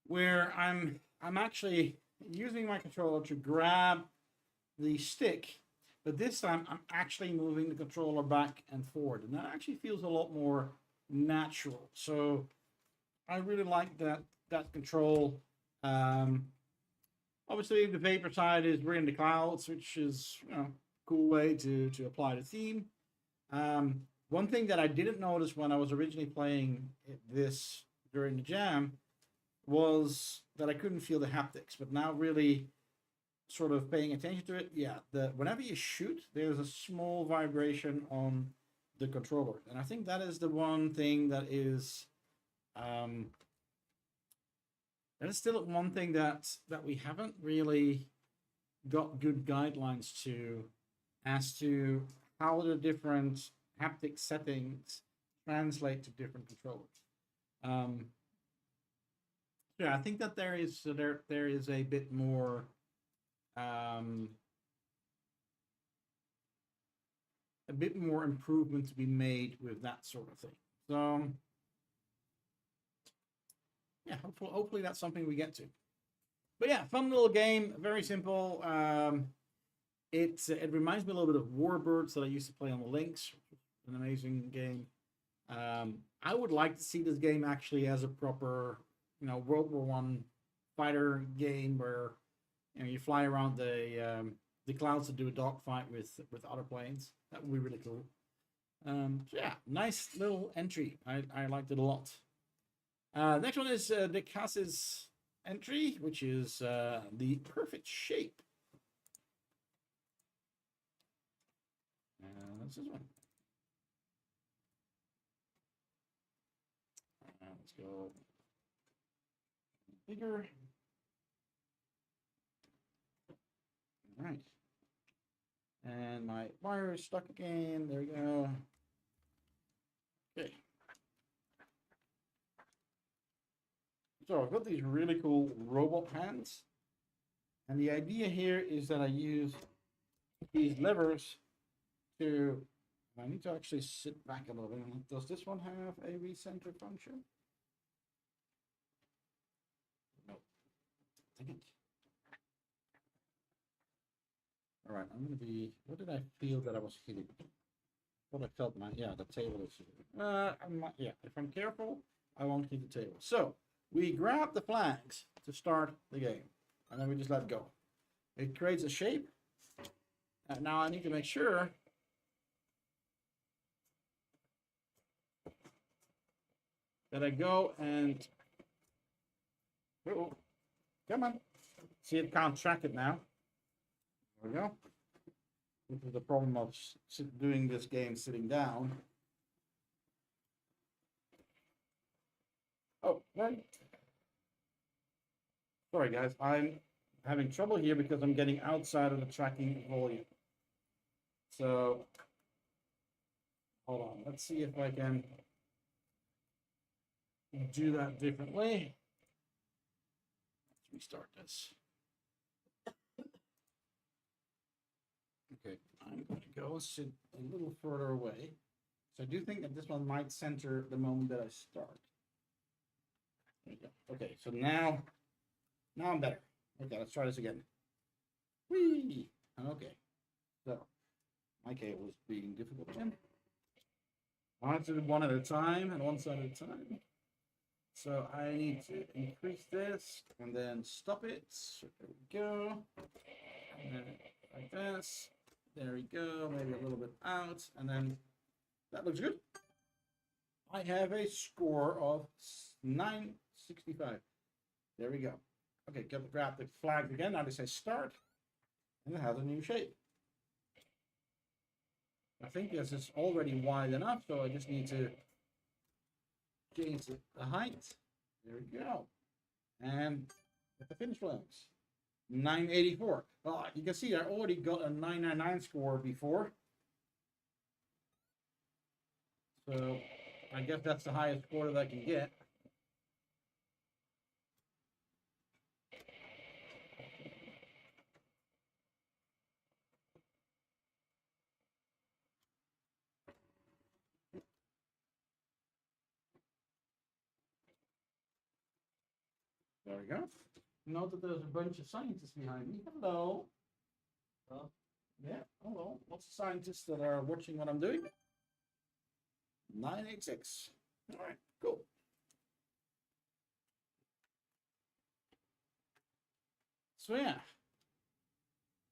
Speaker 1: Where I'm actually using my controller to grab the stick, but this time I'm actually moving the controller back and forward, and that actually feels a lot more natural. So I really like that control. Obviously, the paper side is we're in the clouds, which is a cool way to apply the theme. One thing that I didn't notice when I was originally playing this during the jam was that I couldn't feel the haptics, but now really sort of paying attention to it, yeah, whenever you shoot, there's a small vibration on the controller, and I think that is the one thing that is still one thing that we haven't really got good guidelines to as to how the different haptic settings translate to different controllers. Yeah, I think that there is a bit more improvement to be made with that sort of thing. So yeah, hopefully that's something we get to. But yeah, fun little game, very simple. It reminds me a little bit of Warbirds that I used to play on the Lynx. An amazing game. I would like to see this game actually as a proper, World War One fighter game where you fly around the clouds to do a dogfight with other planes. That would be really cool. So yeah, nice little entry. I liked it a lot. Next one is Dick Haas's entry, which is the perfect shape. That's this one. Let's go bigger. All right. And my wire is stuck again. There we go. Okay. So I've got these really cool robot hands. And the idea here is that I use these levers to, I need to actually sit back a little bit. Does this one have a recenter function? No. Dang it. All right, I'm going to be, what did I feel that I was hitting? What I felt, yeah, the table is, yeah, if I'm careful, I won't keep the table. So we grab the flags to start the game, and then we just let go. It creates a shape. And now I need to make sure that I go and come on. See, it can't track it now. There we go. This is the problem of doing this game sitting down. Oh, right. Sorry, guys. I'm having trouble here because I'm getting outside of the tracking volume. So, hold on. Let's see if I can do that differently. Let's restart this. Okay, I'm going to go sit a little further away. So I do think that this one might center the moment that I start. There you go. Okay, so now I'm better. Okay, let's try this again. Whee! Okay, so my cable is being difficult again. I want to do one at a time and one side at a time. So I need to increase this and then stop it. So there we go. And then like this. There we go. Maybe a little bit out. And then that looks good. I have a score of 965. There we go. Okay, grab the flag again. Now they say start. And it has a new shape. I think this is already wide enough, so I just need to change the height. There we go. And at the finish flags. 984. Well, you can see I already got a 999 score before. So I guess that's the highest score that I can get. There we go. Note that there's a bunch of scientists behind me. Hello.
Speaker 2: Huh?
Speaker 1: Yeah, hello. Lots of scientists that are watching what I'm doing. 986. All right, cool. So yeah,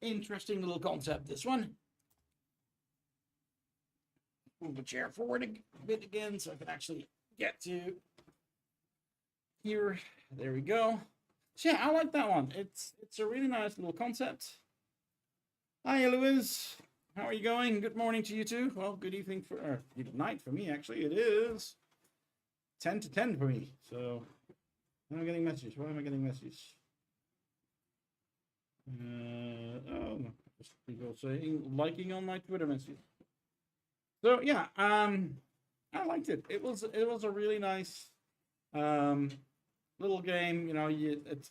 Speaker 1: interesting little concept, this one. Move the chair forward a bit again so I can actually get to here. There we go. So yeah, I like that one. It's a really nice little concept. Hi, Eloise. How are you going? Good morning to you too. Well, good evening or good night for me, actually. It is 10 to 10 for me. So I'm getting messages. Why am I getting messages? Oh, just people saying liking on my Twitter message. So yeah, I liked it. It was a really nice little game. You know,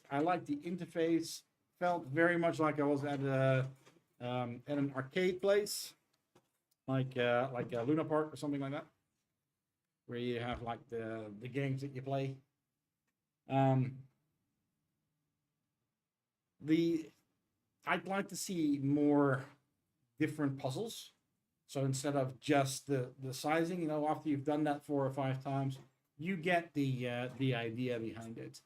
Speaker 1: I liked the interface. Felt very much like I was at an arcade place, like a Luna Park or something like that, where you have like the games that you play. I'd like to see more different puzzles. So instead of just the sizing, you know, after you've done that 4 or 5 times, you get the idea behind it.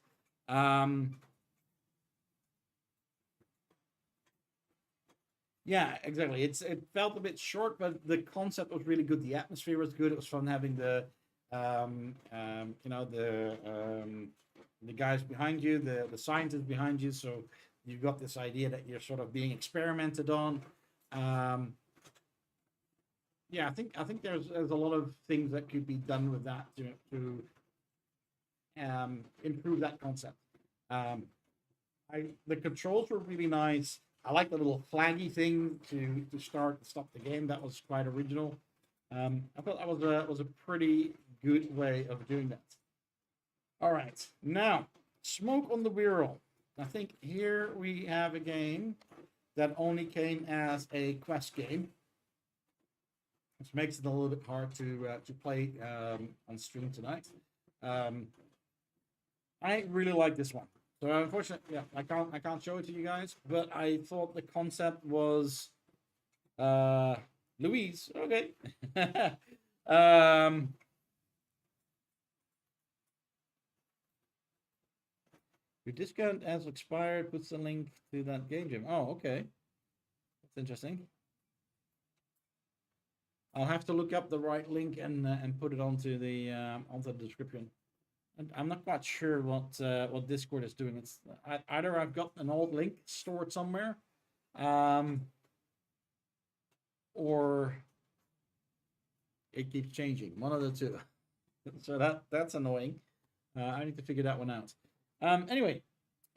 Speaker 1: Yeah, exactly. It felt a bit short, but the concept was really good. The atmosphere was good. It was fun having the you know, the guys behind you, the scientists behind you. So you've got this idea that you're sort of being experimented on. Yeah, I think there's a lot of things that could be done with that to improve that concept. The controls were really nice. I like the little flaggy thing to start and stop the game. That was quite original. I thought that was a pretty good way of doing that. All right, now Smoke on the Barrel. I think here we have a game that only came as a quest game, which makes it a little bit hard to play on stream tonight. I really like this one. So unfortunately, yeah, I can't show it to you guys, but I thought the concept was Louise. Okay. Your discount has expired. Puts the link to that game jam. Oh, okay. That's interesting. I'll have to look up the right link and put it onto the description. And I'm not quite sure what Discord is doing. It's either I've got an old link stored somewhere, or it keeps changing. One of the two. So that's annoying. I need to figure that one out. Anyway,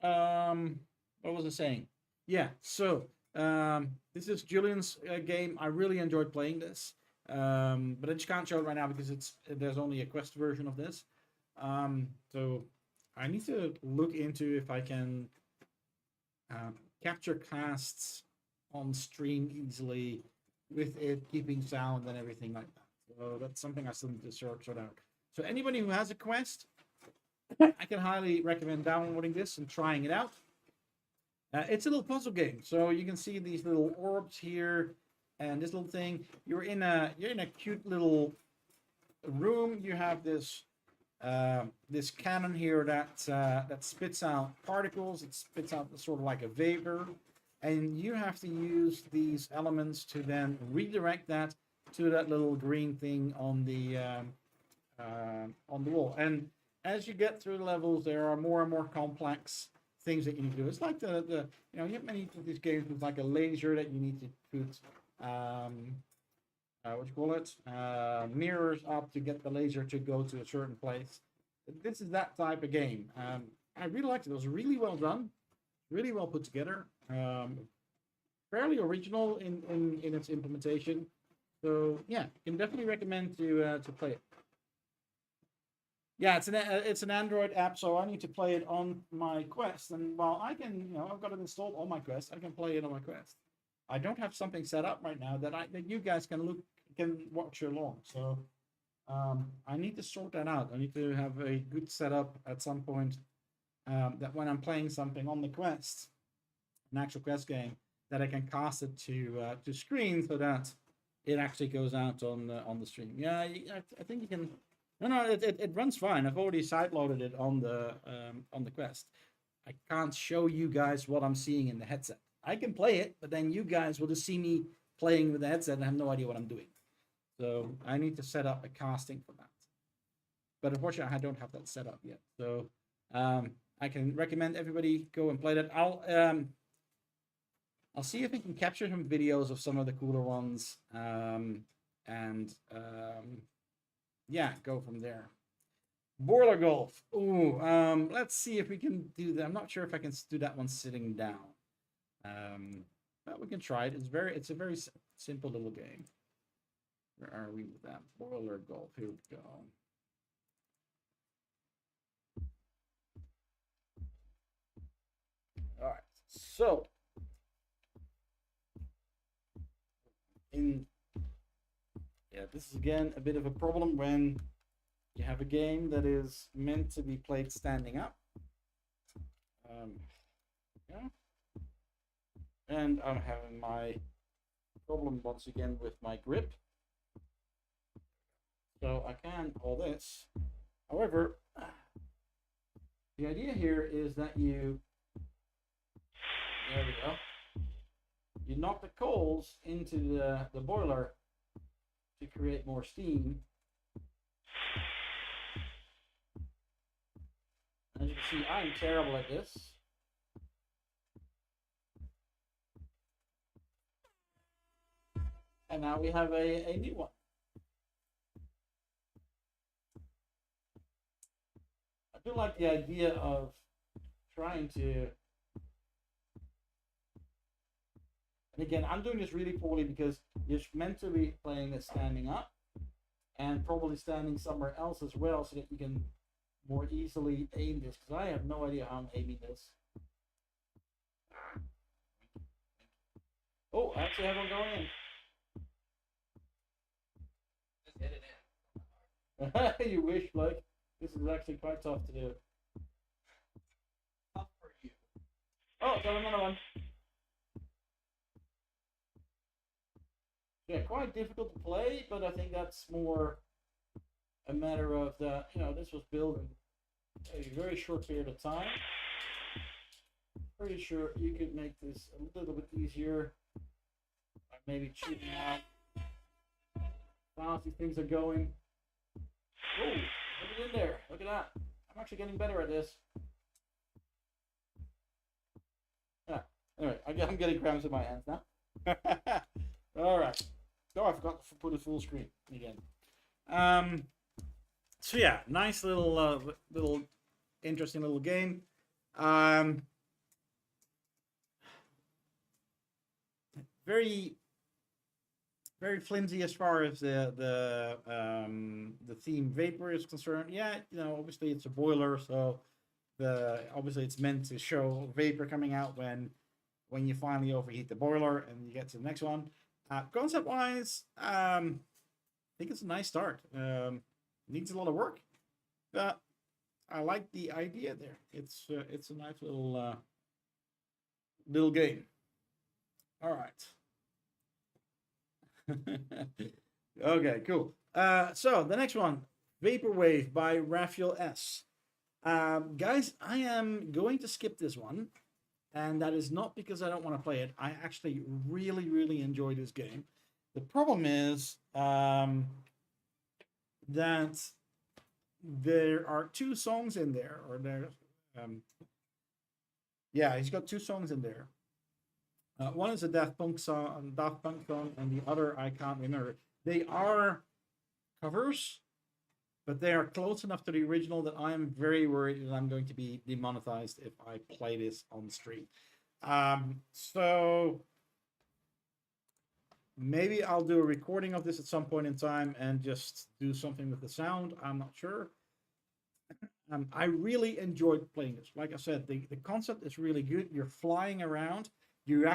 Speaker 1: what was I saying? Yeah. So this is Julian's game. I really enjoyed playing this. But I just can't show it right now because there's only a quest version of this. So I need to look into if I can capture casts on stream easily with it keeping sound and everything like that. So that's something I still need to sort out. So anybody who has a quest, I can highly recommend downloading this and trying it out. It's a little puzzle game, so you can see these little orbs here. And this little thing, you're in a cute little room. You have this this cannon here that spits out particles. It spits out sort of like a vapor, and you have to use these elements to then redirect that to that little green thing on the wall. And as you get through the levels, there are more and more complex things that you need to do. It's like you have many of these games with like a laser that you need to put what you call it, mirrors up to get the laser to go to a certain place. This is that type of game. I really liked it. It was really well done, really well put together, fairly original in its implementation. So yeah, can definitely recommend to play it. Yeah, it's an Android app, so I need to play it on my Quest. And while I can, I've got it installed on my Quest, I can play it on my Quest. I don't have something set up right now that you guys can watch along. So I need to sort that out. I need to have a good setup at some point that when I'm playing something on the Quest, an actual Quest game, that I can cast it to screen so that it actually goes out on the stream. Yeah, I think you can. No, it runs fine. I've already sideloaded it on the Quest. I can't show you guys what I'm seeing in the headset. I can play it, but then you guys will just see me playing with the headset and have no idea what I'm doing. So I need to set up a casting for that. But unfortunately, I don't have that set up yet. So I can recommend everybody go and play that. I'll see if I can capture some videos of some of the cooler ones, yeah, go from there. Boiler golf. Ooh, let's see if we can do that. I'm not sure if I can do that one sitting down. But we can try it. It's a very simple little game. Where are we with that? Boiler golf. Here we go. All right. So this is again a bit of a problem when you have a game that is meant to be played standing up. Yeah. And I'm having my problem once again with my grip. So I can hold this. However, the idea here is that there we go. You knock the coals into the boiler to create more steam. As you can see, I'm terrible at this. And now we have a new one. I do like the idea of trying to... And again, I'm doing this really poorly because you're meant to be playing it standing up and probably standing somewhere else as well so that you can more easily aim this, because I have no idea how I'm aiming this. Oh, I actually have one going in.
Speaker 2: Just hit it in.
Speaker 1: You wish, like, this is actually quite tough to do.
Speaker 2: Tough for you.
Speaker 1: Oh, got another one. Yeah, quite difficult to play, but I think that's more a matter of that, this was built in a very short period of time. pretty sure you could make this a little bit easier by maybe tuning out how these things are going. Oh, look it in there. Look at that. I'm actually getting better at this. Yeah. Anyway, I'm getting cramps in my hands now. All right. Oh, I forgot to put a full screen again. So yeah, nice little interesting little game. Very flimsy as far as the theme vapor is concerned. Yeah, you know, obviously it's a boiler, so obviously it's meant to show vapor coming out when you finally overheat the boiler and you get to the next one. Concept wise, I think it's a nice start. Needs a lot of work, but I like the idea there. It's a nice little game. All right. Okay, cool. So the next one, Vaporwave by Raphael S. Guys, I am going to skip this one, and that is not because I don't want to play it. I actually really enjoy this game. The problem is that there are two songs in there, or there, yeah, he's got two songs in there. One is a Daft Punk song, and the other I can't remember. They are covers, but they are close enough to the original that I am very worried that I'm going to be demonetized if I play this on stream. So maybe I'll do a recording of this at some point in time and just do something with the sound. I'm not sure. I really enjoyed playing this. Like I said, the concept is really good. You're flying around. You're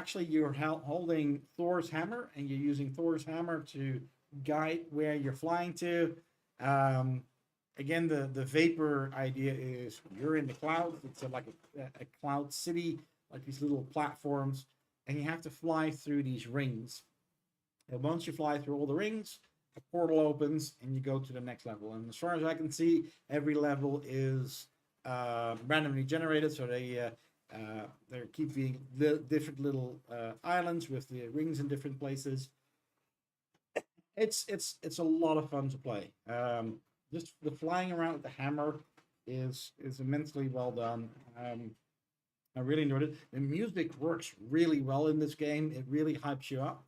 Speaker 1: holding Thor's hammer, and you're using Thor's hammer to guide where you're flying to. Again, the vapor idea is you're in the clouds. It's like a cloud city, like these little platforms, and you have to fly through these rings. And once you fly through all the rings, a portal opens and you go to the next level. And as far as I can see, every level is randomly generated, so they keep being different little islands with the rings in different places. It's a lot of fun to play. Just the flying around with the hammer is immensely well done. I really enjoyed it. The music works really well in this game. It really hypes you up.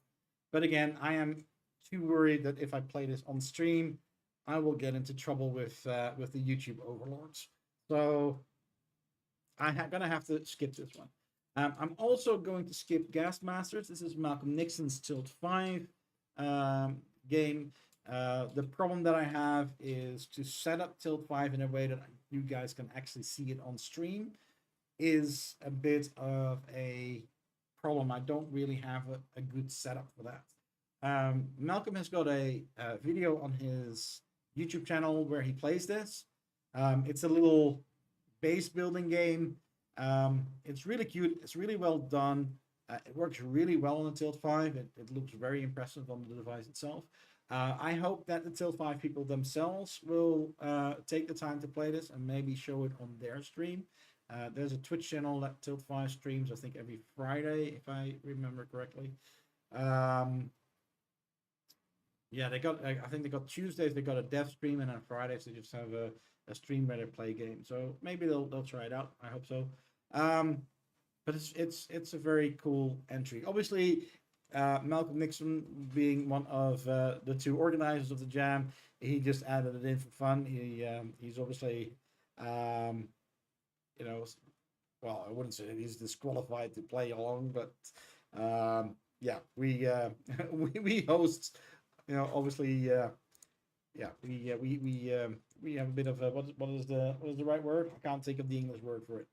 Speaker 1: But again, I am too worried that if I play this on stream, I will get into trouble with the YouTube overlords. So I'm gonna have to skip this one. I'm also going to skip Gas Masters. This is Malcolm Nixon's Tilt 5 game. The problem that I have is to set up Tilt 5 in a way that you guys can actually see it on stream is a bit of a problem. I don't really have a good setup for that. Malcolm has got a video on his YouTube channel where he plays this. It's a little base building game. It's really cute. It's really well done. It works really well on the Tilt 5. It looks very impressive on the device itself. I hope that the Tilt 5 people themselves will take the time to play this and maybe show it on their stream. There's a Twitch channel that Tilt 5 streams, I think, every Friday, if I remember correctly. Yeah, I think they got Tuesdays, they got a dev stream, and on Fridays they just have a stream where they play games. So maybe they'll try it out. I hope so. But it's a very cool entry. Obviously, Malcolm Nixon being one of the two organizers of the jam, he just added it in for fun. He's obviously you know, well, I wouldn't say he's disqualified to play along, but yeah, we host, you know, obviously, yeah, we have a bit of what is the right word? I can't think of the English word for it.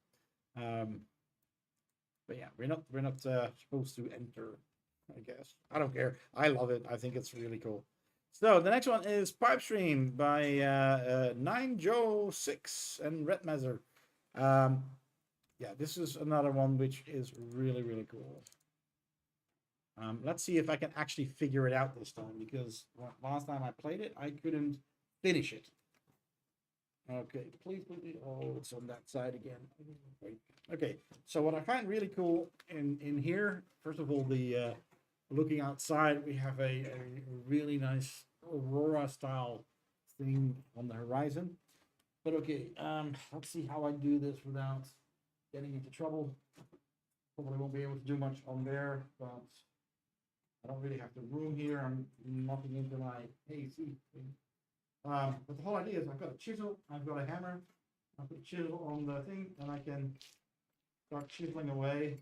Speaker 1: But yeah, we're not supposed to enter, I guess. I don't care. I love it. I think it's really cool. So the next one is Pipe Stream by 9Joe6 and Red Mazer. Yeah, this is another one which is really cool. Let's see if I can actually figure it out this time, because last time I played it, I couldn't finish it. Okay, please, please. Oh, it's on that side again. Wait. Okay, so what I find really cool in here, first of all, the looking outside, we have a really nice aurora style thing on the horizon. But okay, let's see how I do this without getting into trouble. Probably won't be able to do much on there, but I don't really have the room here. I'm knocking into my AC thing. But the whole idea is I've got a chisel, I've got a hammer, I put a chisel on the thing, and I can start chiseling away.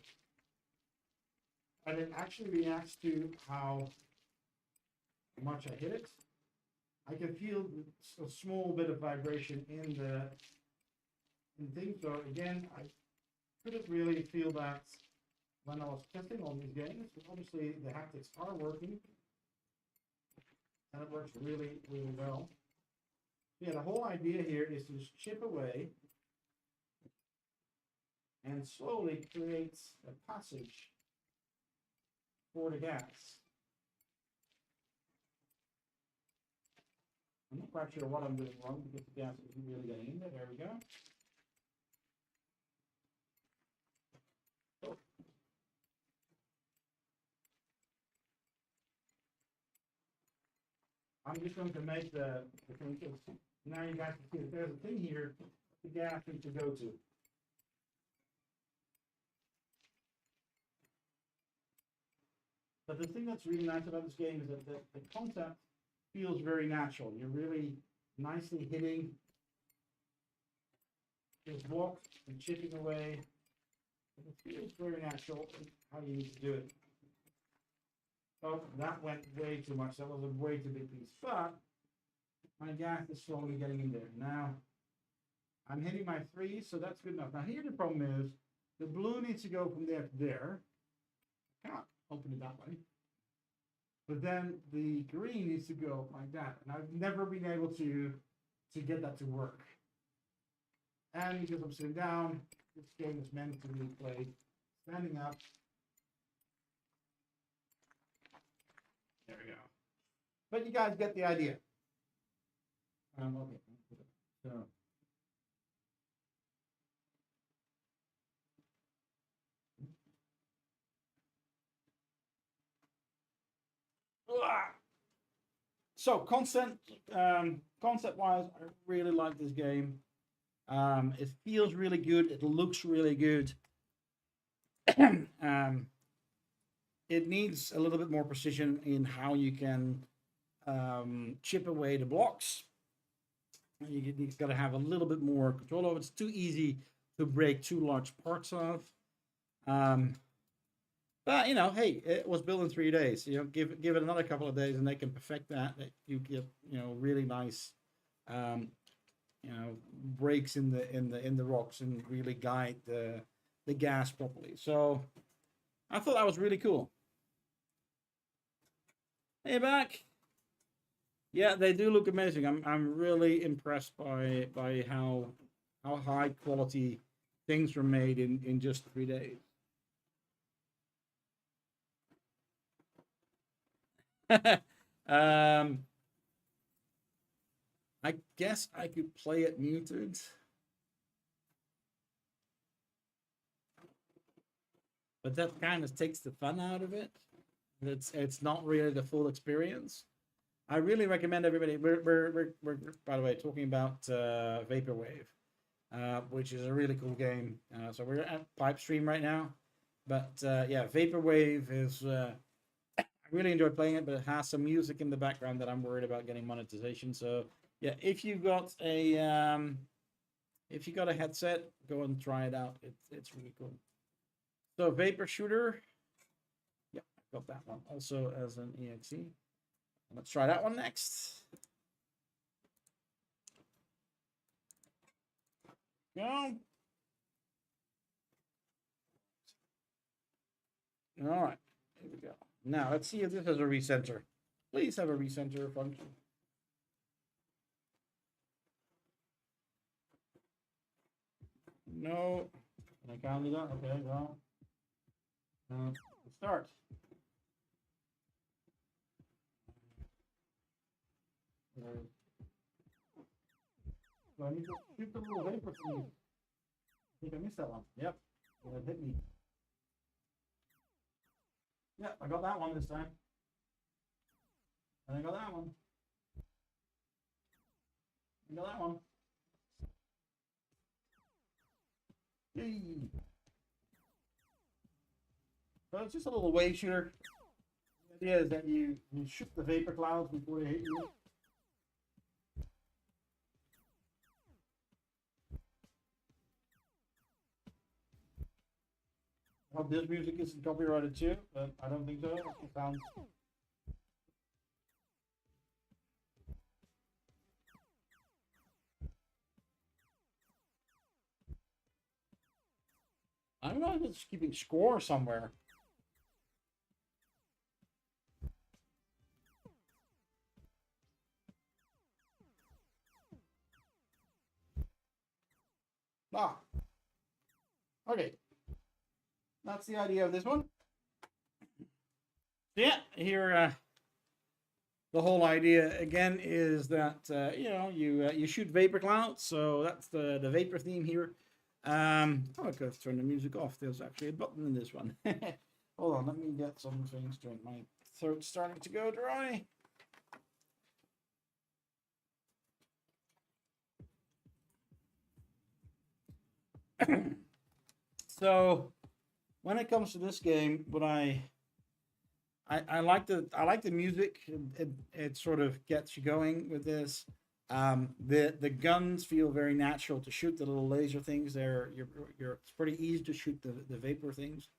Speaker 1: And it actually reacts to how much I hit it. I can feel a small bit of vibration in the thing. So again, I couldn't really feel that when I was testing all these games. But obviously the haptics are working, and it works really, really well. Yeah, the whole idea here is to just chip away and slowly create a passage for the gas. I'm not quite sure what I'm doing wrong because the gas isn't really getting in there. There we go. Oh. I'm just going to make the thing, because now you guys can see if there's a thing here, the gas needs to go to. But the thing that's really nice about this game is that the concept feels very natural. You're really nicely hitting this block and chipping away. It feels very natural how you need to do it. Oh, that went way too much. That was a way too big piece. But my gas is slowly getting in there. Now, I'm hitting my 3, so that's good enough. Now, here the problem is, the blue needs to go from there to there. I can't open it that way. But then the green needs to go like that. And I've never been able to get that to work. And because I'm sitting down, this game is meant to be played standing up. There we go. But you guys get the idea. Okay. So. So concept-wise, I really like this game. It feels really good. It looks really good. It needs a little bit more precision in how you can chip away the blocks. You've got to have a little bit more control over it. It's too easy to break too large parts of. But you know, hey, it was built in 3 days. You know, give it another couple of days, and they can perfect that. You get really nice, breaks in the rocks and really guide the gas properly. So I thought that was really cool. Hey, back. Yeah, they do look amazing. I'm really impressed by how high quality things were made in just 3 days. I guess I could play it muted. But that kind of takes the fun out of it. It's not really the full experience. I really recommend everybody. We're by the way talking about Vaporwave, which is a really cool game. So we're at Pipe Stream right now, but yeah, Vaporwave is. I really enjoy playing it, but it has some music in the background that I'm worried about getting monetization. So yeah, if you got a headset, go and try it out. It's really cool. So Vapor Shooter. Yeah, I got that one also as an EXE. Let's try that one next. Go. All right, here we go. Now let's see if this has a recenter. Please have a recenter function. No. Can I count it up? Okay, well. Start. So I need to shoot the little vapor thing. I think I missed that one. Yep. It hit me. Yep, I got that one this time. And I got that one. I got that one. Yay! So it's just a little wave shooter. The idea is that you shoot the vapor clouds before they hit you. I hope this music isn't copyrighted too, but I don't think so. It sounds. I don't know if it's keeping score somewhere. Ah. Okay. That's the idea of this one. Yeah, here the whole idea again is that you know you shoot vapor clouds, so that's the vapor theme here. Oh, I could have turned the music off. There's actually a button in this one. Hold on, let me get some things straight. My throat's starting to go dry. So when it comes to this game, what I like the music. It sort of gets you going with this. The guns feel very natural to shoot. The little laser things there. It's pretty easy to shoot the vapor things.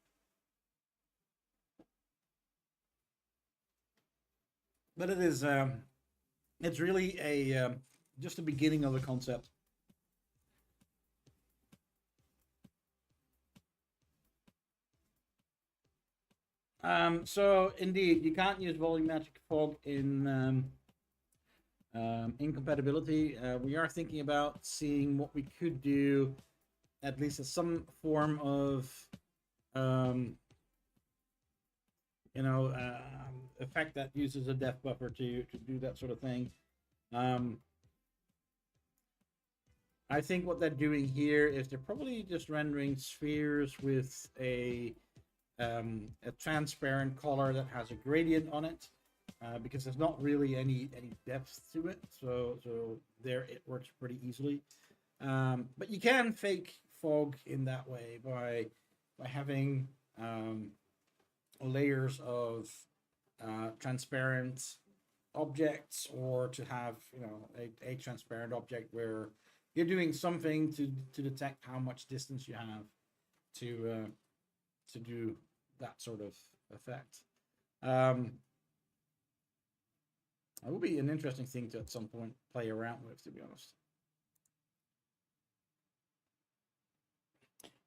Speaker 1: But it is it's really a just the beginning of the concept. So indeed, you can't use volumetric fog in incompatibility. We are thinking about seeing what we could do, at least as some form of, you know, effect that uses a depth buffer to do that sort of thing. I think what they're doing here is they're probably just rendering spheres with a transparent color that has a gradient on it, because there's not really any depth to it. So there it works pretty easily. But you can fake fog in that way by having layers of transparent objects, or to have, you know, a transparent object where you're doing something to detect how much distance you have to do that sort of effect. It would be an interesting thing to at some point play around with, to be honest.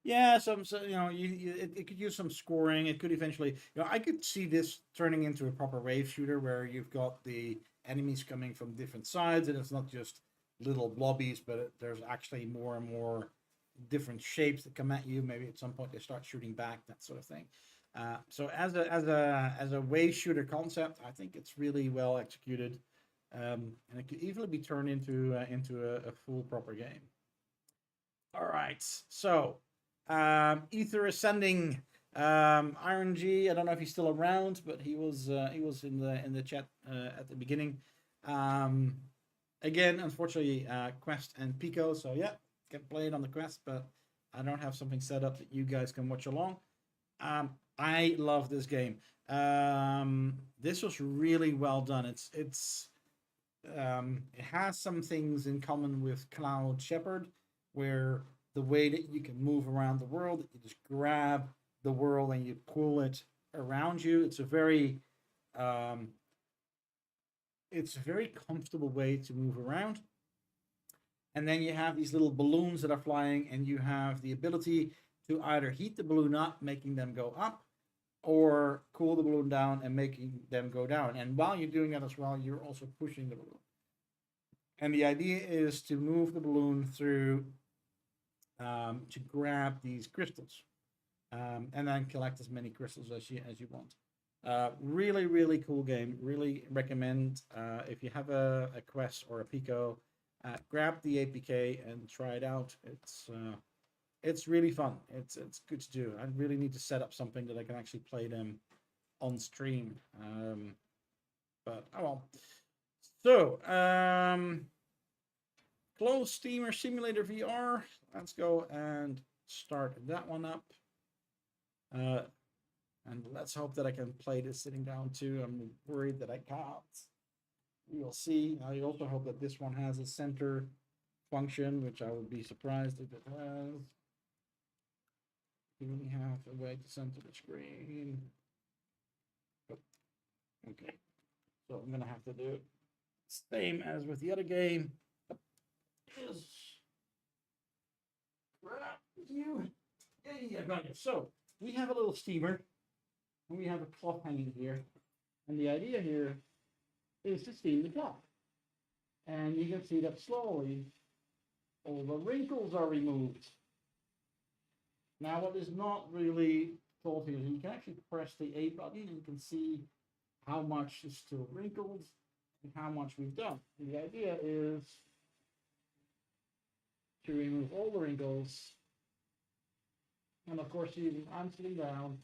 Speaker 1: Yeah, so you know, it could use some scoring. It could eventually, you know, I could see this turning into a proper wave shooter where you've got the enemies coming from different sides, and it's not just little blobbies, but there's actually more and more different shapes that come at you. Maybe at some point they start shooting back, that sort of thing. So as a wave shooter concept, I think it's really well executed, and it could easily be turned into a full proper game. All right, so Ether Ascending, Iron G. I don't know if he's still around, but he was in the chat at the beginning. Again, unfortunately, Quest and Pico. So yeah, can play it on the Quest, but I don't have something set up that you guys can watch along. I love this game. This was really well done. It has some things in common with Cloud Shepherd, where the way that you can move around the world, you just grab the world and you pull it around you. It's a very comfortable way to move around. And then you have these little balloons that are flying, and you have the ability to either heat the balloon up, making them go up, or cool the balloon down and making them go down. And while you're doing that as well, you're also pushing the balloon. And the idea is to move the balloon through to grab these crystals, and then collect as many crystals as you want. Really, really cool game. Really recommend if you have a Quest or a Pico. grab the APK and try it out. It's really fun. It's good to do. I really need to set up something that I can actually play them on stream. But oh well. So close Steamer Simulator VR. Let's go and start that one up. And let's hope that I can play this sitting down too. I'm worried that I can't. We'll see. I also hope that this one has a center function, which I would be surprised if it has. Do we have a way to center the screen? Oh, okay. So I'm gonna have to do it same as with the other game. Is you? Yeah, I got it. So we have a little steamer, and we have a cloth hanging here, and the idea here is to steam the cloth. And you can see that slowly all the wrinkles are removed. Now, what is not really told here is you can actually press the A button and you can see how much is still wrinkled and how much we've done. And the idea is to remove all the wrinkles. And of course, I'm sitting down.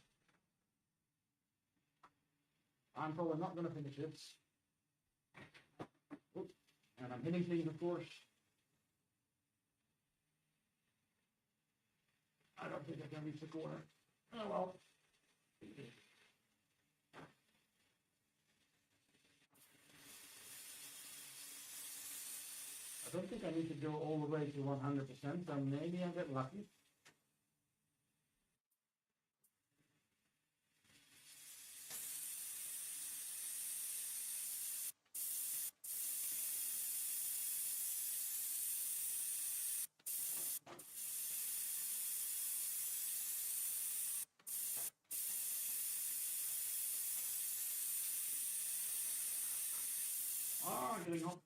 Speaker 1: I'm probably not going to finish it. Oops. And I'm hitting things, of course. I don't think I can reach the corner. Oh well. I don't think I need to go all the way to 100%, so maybe I'll get lucky. Getting home.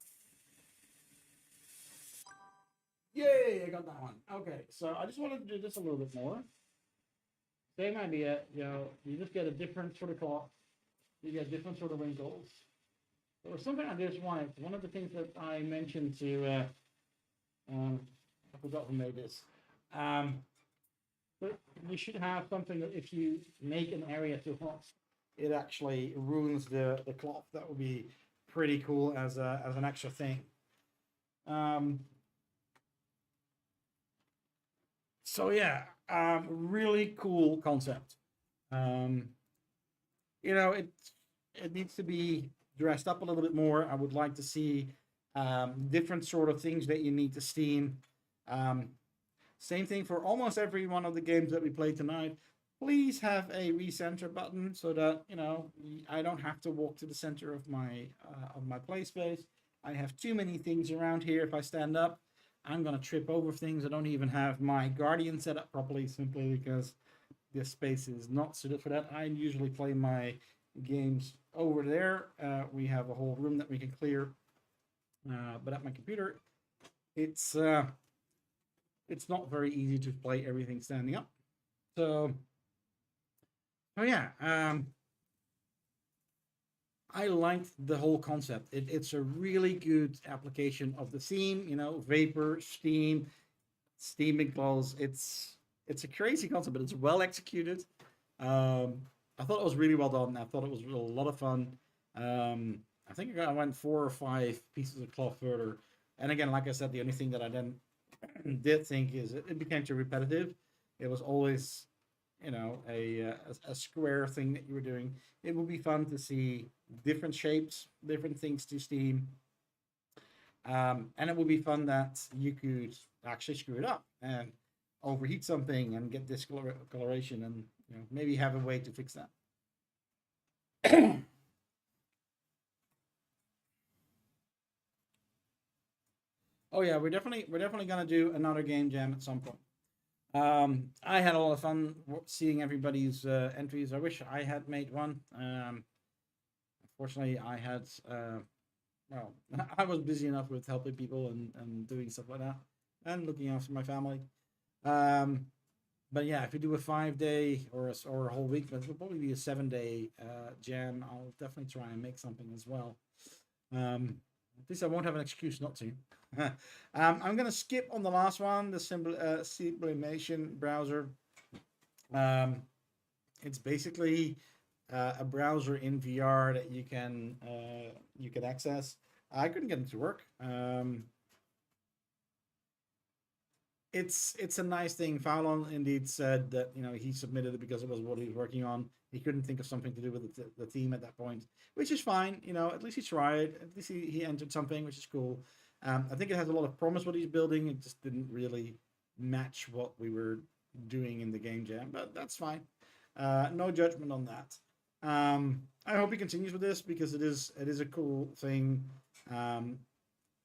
Speaker 1: Yay, I got that one. Okay, so I just wanted to do this a little bit more. Same idea, you just get a different sort of cloth. You get different sort of wrinkles. So something I just wanted, one of the things that I mentioned to, I forgot who made this. But you should have something that if you make an area too hot, it actually ruins the cloth. That would be pretty cool as an extra thing. So yeah, really cool concept. It needs to be dressed up a little bit more. I would like to see different sort of things that you need to steam. Same thing for almost every one of the games that we played tonight. Please have a recenter button so that I don't have to walk to the center of my play space. I have too many things around here. If I stand up, I'm gonna trip over things. I don't even have my Guardian set up properly simply because this space is not suited for that. I usually play my games over there. We have a whole room that we can clear, but at my computer, it's not very easy to play everything standing up. So. Oh yeah, I liked the whole concept. It's a really good application of the theme. Vapor, steam, steaming clothes. It's a crazy concept, but it's well executed. I thought it was really well done. I thought it was a lot of fun. I think I went 4 or 5 pieces of cloth further. And again, like I said, the only thing that I then did think is it became too repetitive. It was always a square thing that you were doing. It would be fun to see different shapes, different things to steam. And it would be fun that you could actually screw it up and overheat something and get discoloration and maybe have a way to fix that. Oh yeah, we're definitely gonna do another game jam at some point. I had a lot of fun seeing everybody's entries. I wish I had made one. Unfortunately, I had, I was busy enough with helping people and doing stuff like that and looking after my family. But yeah, if we do a 5-day or a whole week, but it'll probably be a 7-day jam. I'll definitely try and make something as well. At least I won't have an excuse not to. I'm going to skip on the last one, the Sublimation browser. It's basically a browser in VR that you can access. I couldn't get it to work. It's a nice thing. Fallon indeed said that he submitted it because it was what he was working on. He couldn't think of something to do with the theme at that point, which is fine. At least he tried. At least he entered something, which is cool. I think it has a lot of promise what he's building. It just didn't really match what we were doing in the game jam, but that's fine. No judgment on that. I hope he continues with this because it is a cool thing.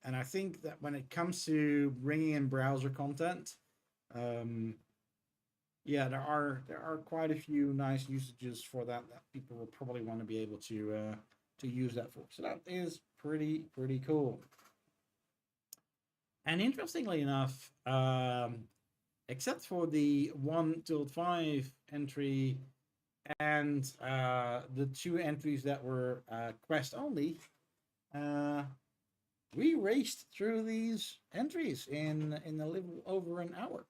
Speaker 1: And I think that when it comes to bringing in browser content, yeah, there are quite a few nice usages for that people will probably want to be able to use that for. So that is pretty cool. And interestingly enough, except for the 1 till 5 entry and the 2 entries that were quest only, we raced through these entries in a little over an hour.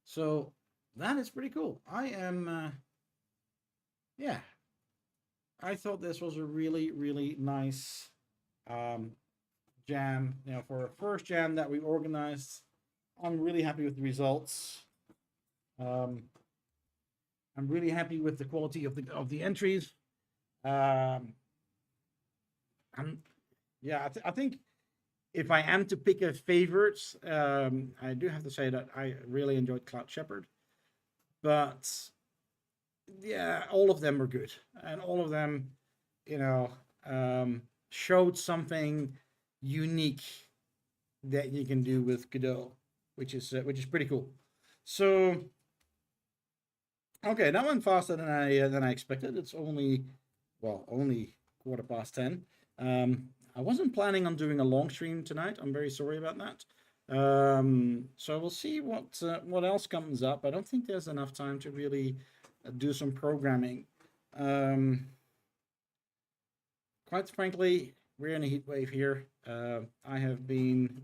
Speaker 1: So that is pretty cool. I am, yeah, I thought this was a really nice jam. For a first jam that we organized, I'm really happy with the results. I'm really happy with the quality of the entries. Yeah, I think if I am to pick a favorite, I do have to say that I really enjoyed Cloud Shepherd. But yeah, all of them were good, and all of them, showed something unique that you can do with Godot, which is pretty cool. So, okay, that went faster than I expected. It's only 10:15. I wasn't planning on doing a long stream tonight. I'm very sorry about that. So we'll see what else comes up. I don't think there's enough time to really do some programming. Quite frankly, we're in a heat wave here. I have been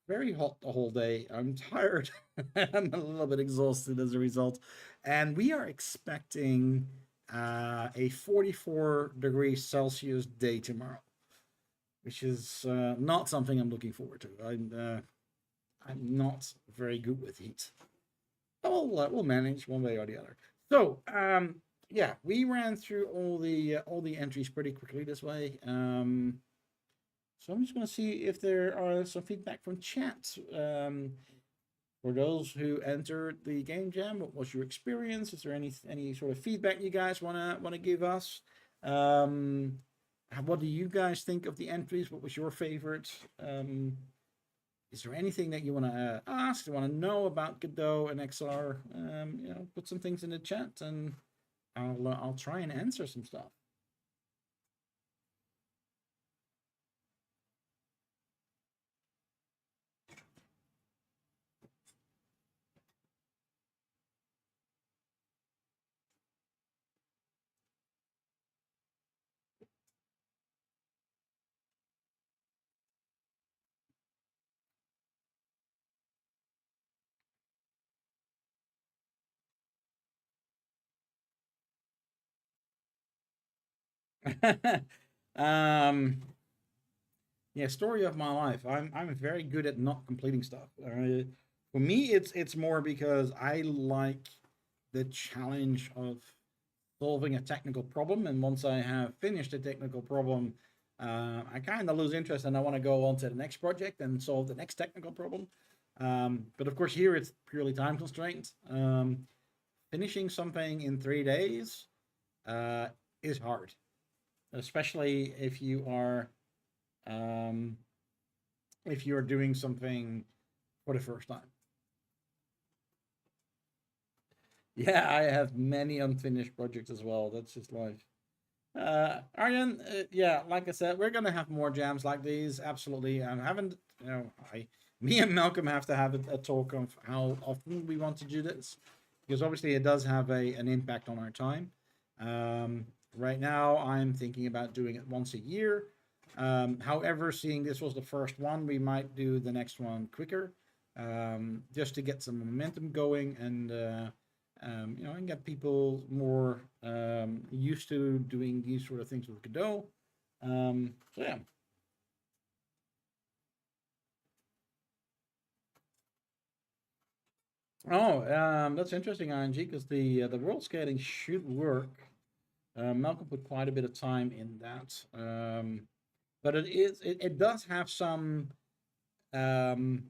Speaker 1: very hot the whole day. I'm tired. I'm a little bit exhausted as a result. And we are expecting a 44 degrees Celsius day tomorrow, which is not something I'm looking forward to. I'm not very good with heat. But we'll manage one way or the other. So yeah, we ran through all the entries pretty quickly this way. So I'm just going to see if there are some feedback from chat. For those who entered the game jam, what was your experience? Is there any sort of feedback you guys wanna give us? What do you guys think of the entries? What was your favorite? Is there anything that you want to ask? You want to know about Godot and XR? Put some things in the chat, and I'll try and answer some stuff. Yeah, story of my life. I'm very good at not completing stuff. For me, it's more because I like the challenge of solving a technical problem, and once I have finished a technical problem, I kind of lose interest and I want to go on to the next project and solve the next technical problem. But of course, here it's purely time constraint. Finishing something in 3 days is hard, especially if you are doing something for the first time. Yeah, I have many unfinished projects as well. That's just life. Aryan, yeah, like I said, we're gonna have more jams like these. Absolutely. I haven't, me and Malcolm have to have a talk of how often we want to do this, because obviously it does have an impact on our time. Right now, I'm thinking about doing it once a year. However, seeing this was the first one, we might do the next one quicker, just to get some momentum going and and get people more used to doing these sort of things with Godot. So yeah. Oh, that's interesting, ING, because the world scaling should work. Malcolm put quite a bit of time in that, but it does have um,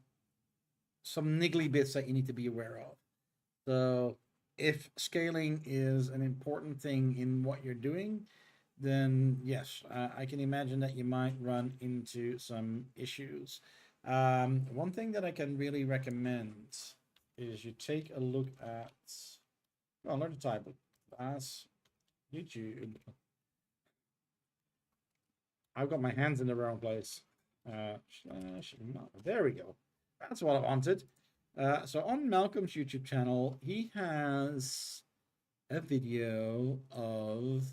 Speaker 1: some niggly bits that you need to be aware of. So if scaling is an important thing in what you're doing, then yes, I can imagine that you might run into some issues. One thing that I can really recommend is you take a look at, well, learn to type as YouTube. I've got my hands in the wrong place. There we go. That's what I wanted. So on Malcolm's YouTube channel, he has a video of,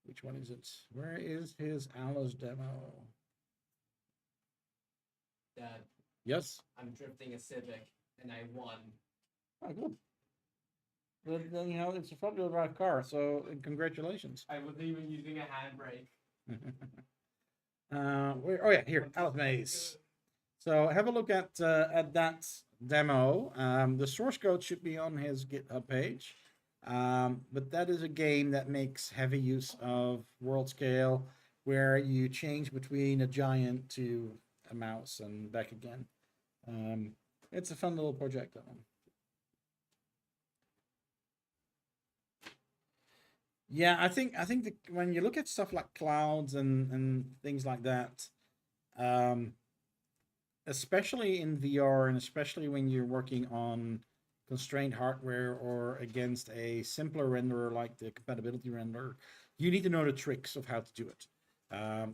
Speaker 1: which one is it? Where is his Alice demo?
Speaker 2: Dad,
Speaker 1: Yes.
Speaker 2: I'm drifting a Civic and I won.
Speaker 1: Oh, good. Then, it's probably the right car. So congratulations.
Speaker 2: I wasn't even using a handbrake.
Speaker 1: Oh yeah, here, Alice Maze. So have a look at that demo. The source code should be on his GitHub page. But that is a game that makes heavy use of world scale, where you change between a giant to a mouse and back again. It's a fun little project. That one. Yeah, I think when you look at stuff like clouds and things like that, um, especially in VR and especially when you're working on constrained hardware or against a simpler renderer like the compatibility renderer, you need to know the tricks of how to do it.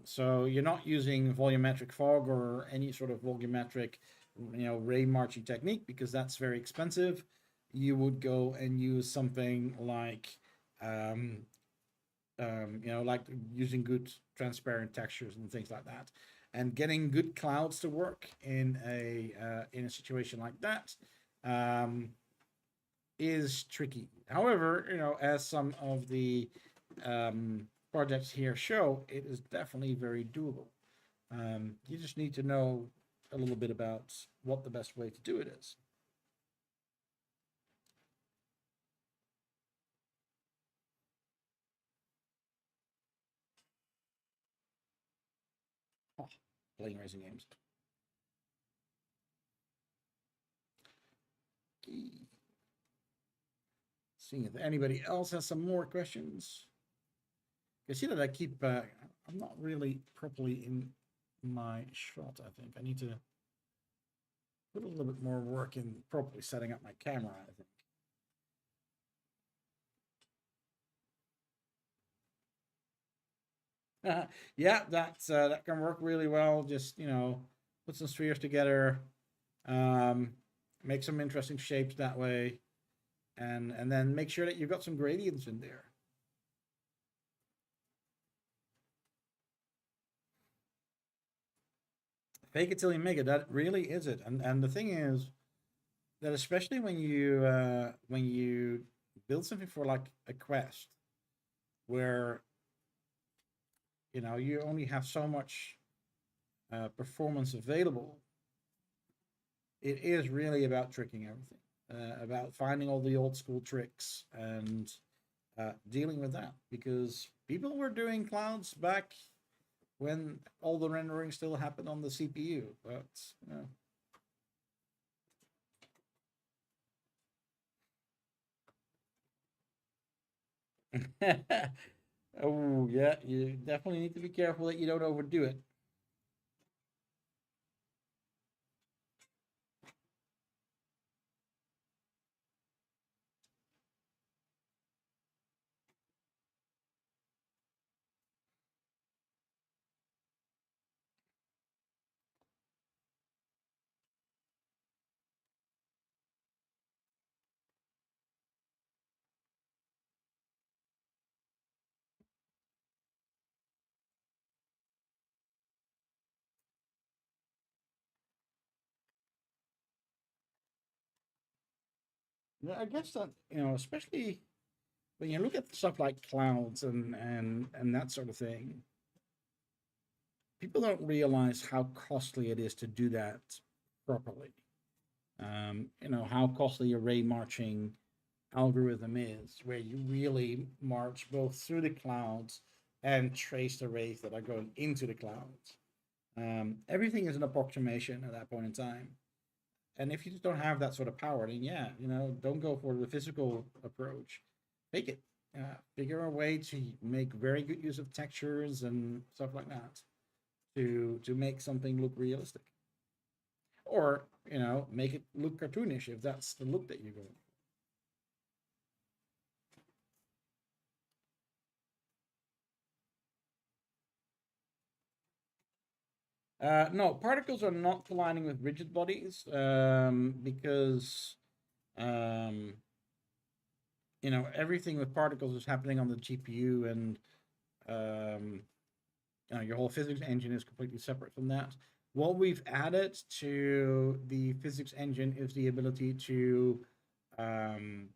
Speaker 1: So you're not using volumetric fog or any sort of volumetric, ray marching technique, because that's very expensive. You would go and use something like um, like using good transparent textures and things like that, and getting good clouds to work in a situation like that is tricky. However, as some of the projects here show, it is definitely very doable. You just need to know a little bit about what the best way to do it is. Oh, playing racing games. Seeing if anybody else has some more questions. You see that I keep, I'm not really properly in my shot, I think. I need to put a little bit more work in properly setting up my camera, I think. Yeah, that can work really well. Just, put some spheres together, um, make some interesting shapes that way, and then make sure that you've got some gradients in there. Fake it till you make it. That really is it. And the thing is that especially when you build something for like a quest, where you only have so much performance available, it is really about tricking everything, about finding all the old school tricks and dealing with that, because people were doing clouds back when all the rendering still happened on the CPU. But oh yeah, you definitely need to be careful that you don't overdo it. Yeah, I guess that, especially when you look at stuff like clouds and that sort of thing, people don't realize how costly it is to do that properly. How costly a ray marching algorithm is, where you really march both through the clouds and trace the rays that are going into the clouds. Everything is an approximation at that point in time. And if you just don't have that sort of power, then yeah, don't go for the physical approach. Make it. Figure a way to make very good use of textures and stuff like that to make something look realistic. Or, make it look cartoonish if that's the look that you're going. No, particles are not colliding with rigid bodies because um, everything with particles is happening on the GPU, and um, your whole physics engine is completely separate from that. What we've added to the physics engine is the ability um,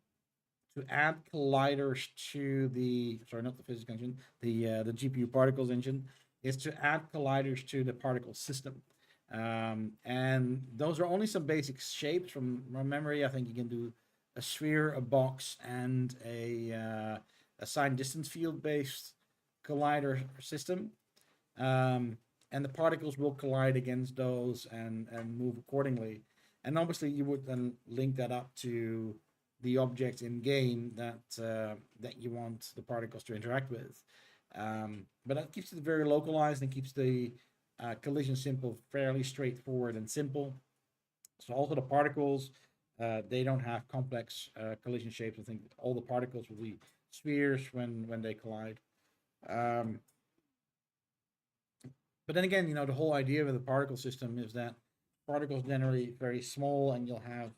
Speaker 1: to add colliders to the, sorry, not the physics engine, the GPU particles engine, is to add colliders to the particle system. And those are only some basic shapes from memory. I think you can do a sphere, a box, and a signed distance field based collider system. And the particles will collide against those and move accordingly. And obviously, you would then link that up to the object in game that you want the particles to interact with. But that keeps it very localized and keeps the collision simple fairly straightforward and simple. So also the particles, they don't have complex collision shapes. I think all the particles will be spheres when they collide. But then again, the whole idea of the particle system is that particles generally very small, and you'll have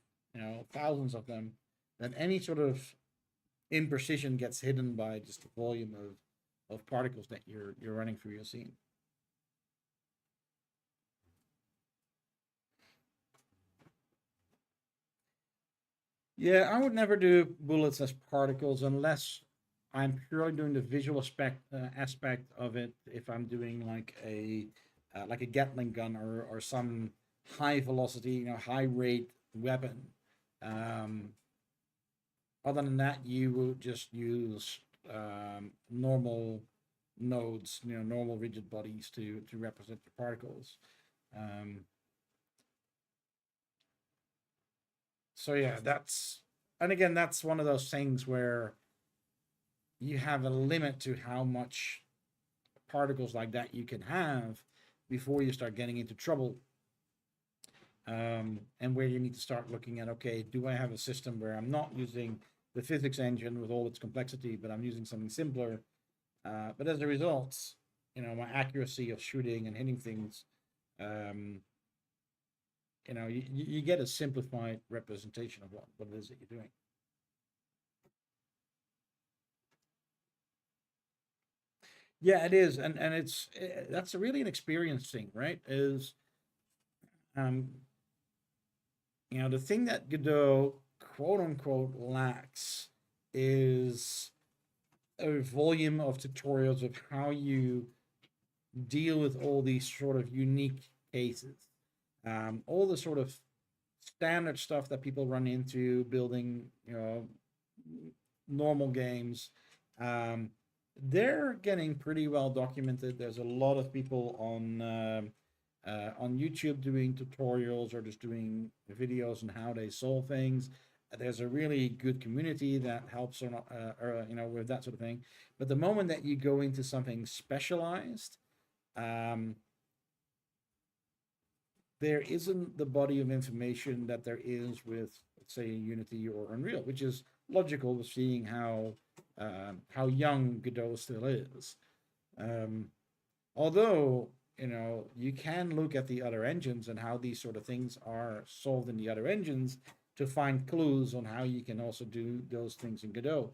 Speaker 1: thousands of them. That any sort of imprecision gets hidden by just the volume of particles that you're running through your scene. Yeah, I would never do bullets as particles unless I'm purely doing the visual aspect of it. If I'm doing like a Gatling gun or some high velocity, high rate weapon. Um, Other than that, you would just use normal nodes, normal rigid bodies to represent the particles. Um, so yeah, and again, that's one of those things where you have a limit to how much particles like that you can have before you start getting into trouble. And where you need to start looking at, okay, do I have a system where I'm not using the physics engine with all its complexity, but I'm using something simpler? But as a result, my accuracy of shooting and hitting things, um, you get a simplified representation of what it is that you're doing. Yeah, it is, and that's really an experience thing, right? Is um, the thing that Godot quote unquote lacks is a volume of tutorials of how you deal with all these sort of unique cases. All the sort of standard stuff that people run into building, normal games. They're getting pretty well documented. There's a lot of people on YouTube doing tutorials or just doing videos on how they solve things. There's a really good community that helps with that sort of thing. But the moment that you go into something specialized, there isn't the body of information that there is with, let's say, Unity or Unreal, which is logical with seeing how young Godot still is. Although you can look at the other engines and how these sort of things are solved in the other engines to find clues on how you can also do those things in Godot.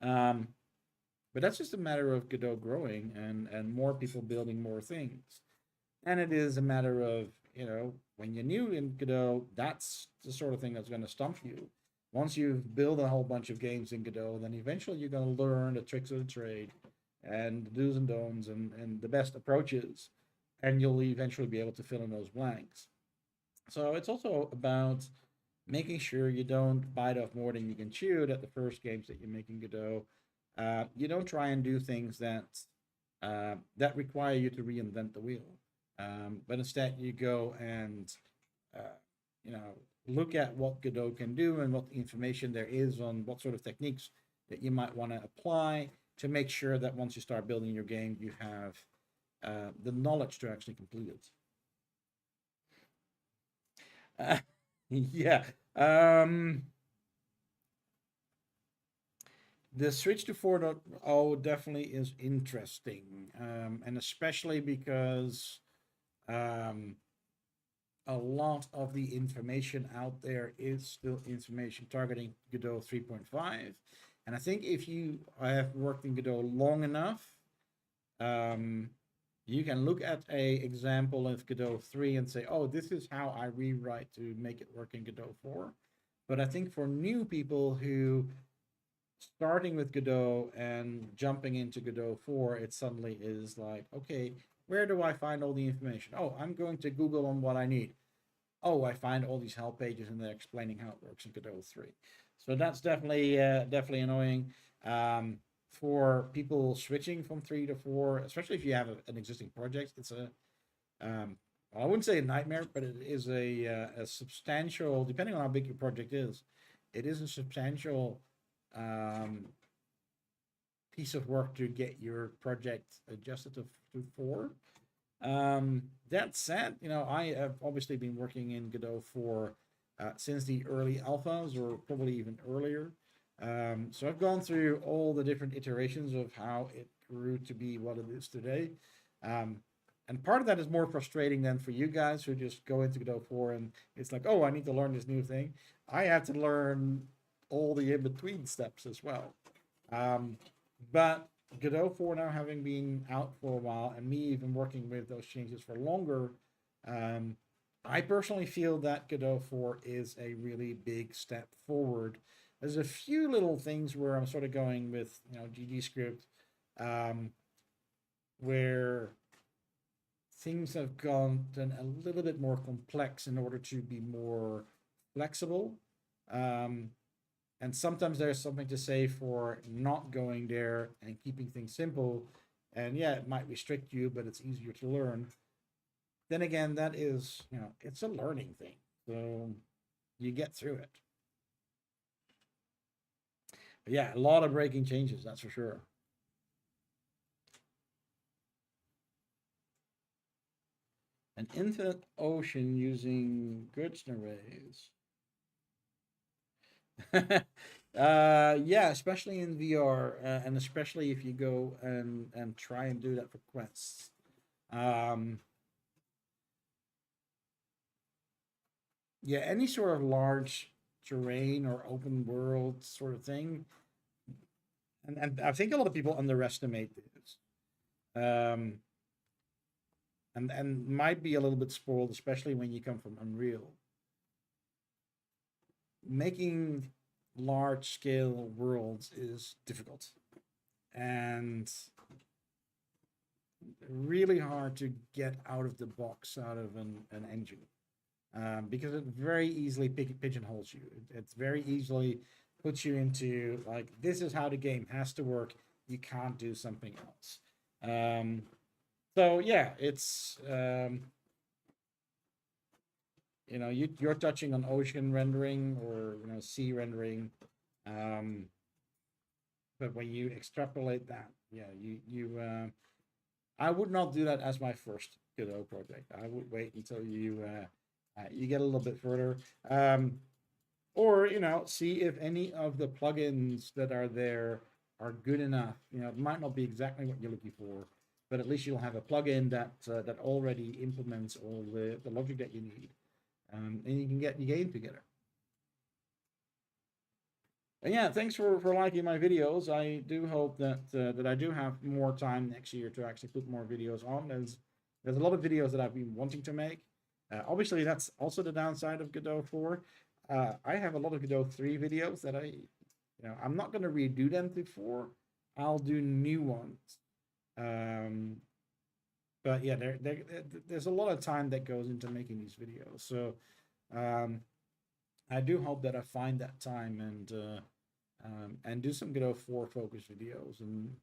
Speaker 1: But that's just a matter of Godot growing and more people building more things. And it is a matter of, when you're new in Godot, that's the sort of thing that's going to stump you. once you've built a whole bunch of games in Godot, then eventually you're going to learn the tricks of the trade and the do's and don'ts and the best approaches, and you'll eventually be able to fill in those blanks. So it's also about making sure you don't bite off more than you can chew. That the first games that you make in Godot, you don't try and do things that require you to reinvent the wheel, but instead you go and uh, you know look at what Godot can do and what information there is on what sort of techniques that you might want to apply to make sure that once you start building your game, you have the knowledge to actually complete it. Yeah. The switch to 4.0 definitely is interesting, and especially because um, a lot of the information out there is still information targeting Godot 3.5. And I think if you have worked in Godot long enough, um, you can look at a example of Godot 3 and say, oh, this is how I rewrite to make it work in Godot 4. But I think for new people who starting with Godot and jumping into Godot 4, it suddenly is like, okay, where do I find all the information? Oh, I'm going to Google on what I need. Oh, I find all these help pages and they're explaining how it works in Godot 3. So that's definitely annoying. For people switching from 3 to 4, especially if you have an existing project, it's I wouldn't say a nightmare, but it is a substantial, depending on how big your project is, it is a substantial um, piece of work to get your project adjusted to 4. That said, I have obviously been working in Godot for since the early alphas, or probably even earlier. So I've gone through all the different iterations of how it grew to be what it is today. And part of that is more frustrating than for you guys who just go into Godot 4 and it's like, oh, I need to learn this new thing. I had to learn all the in-between steps as well. But Godot 4 now having been out for a while and me even working with those changes for longer, I personally feel that Godot 4 is a really big step forward. There's a few little things where I'm sort of going with, GG script, where things have gotten a little bit more complex in order to be more flexible. And sometimes there's something to say for not going there and keeping things simple. And yeah, it might restrict you, but it's easier to learn. Then again, that is, it's a learning thing. So you get through it. But yeah, a lot of breaking changes, that's for sure. An infinite ocean using Gertz arrays. Yeah, especially in VR, and especially if you go and try and do that for quests. Yeah, any sort of large terrain or open world sort of thing, and I think a lot of people underestimate this, and might be a little bit spoiled, especially when you come from Unreal. Making large scale worlds is difficult and really hard to get out of the box out of an engine, because it very easily pigeonholes you. It's very easily puts you into like, this is how the game has to work, you can't do something else. So yeah, it's you're touching on ocean rendering or sea rendering, but when you extrapolate that, yeah, I would not do that as my first Godot project. I would wait until you get a little bit further, or see if any of the plugins that are there are good enough. It might not be exactly what you're looking for, but at least you'll have a plugin that already implements all the logic that you need. And you can get your game together. And yeah, thanks for liking my videos. I do hope that I do have more time next year to actually put more videos on. There's a lot of videos that I've been wanting to make. Obviously, that's also the downside of Godot 4. I have a lot of Godot 3 videos that I'm not going to redo them to 4. I'll do new ones. But yeah, there's a lot of time that goes into making these videos. So I do hope that I find that time and do some Godot 4 focus videos. And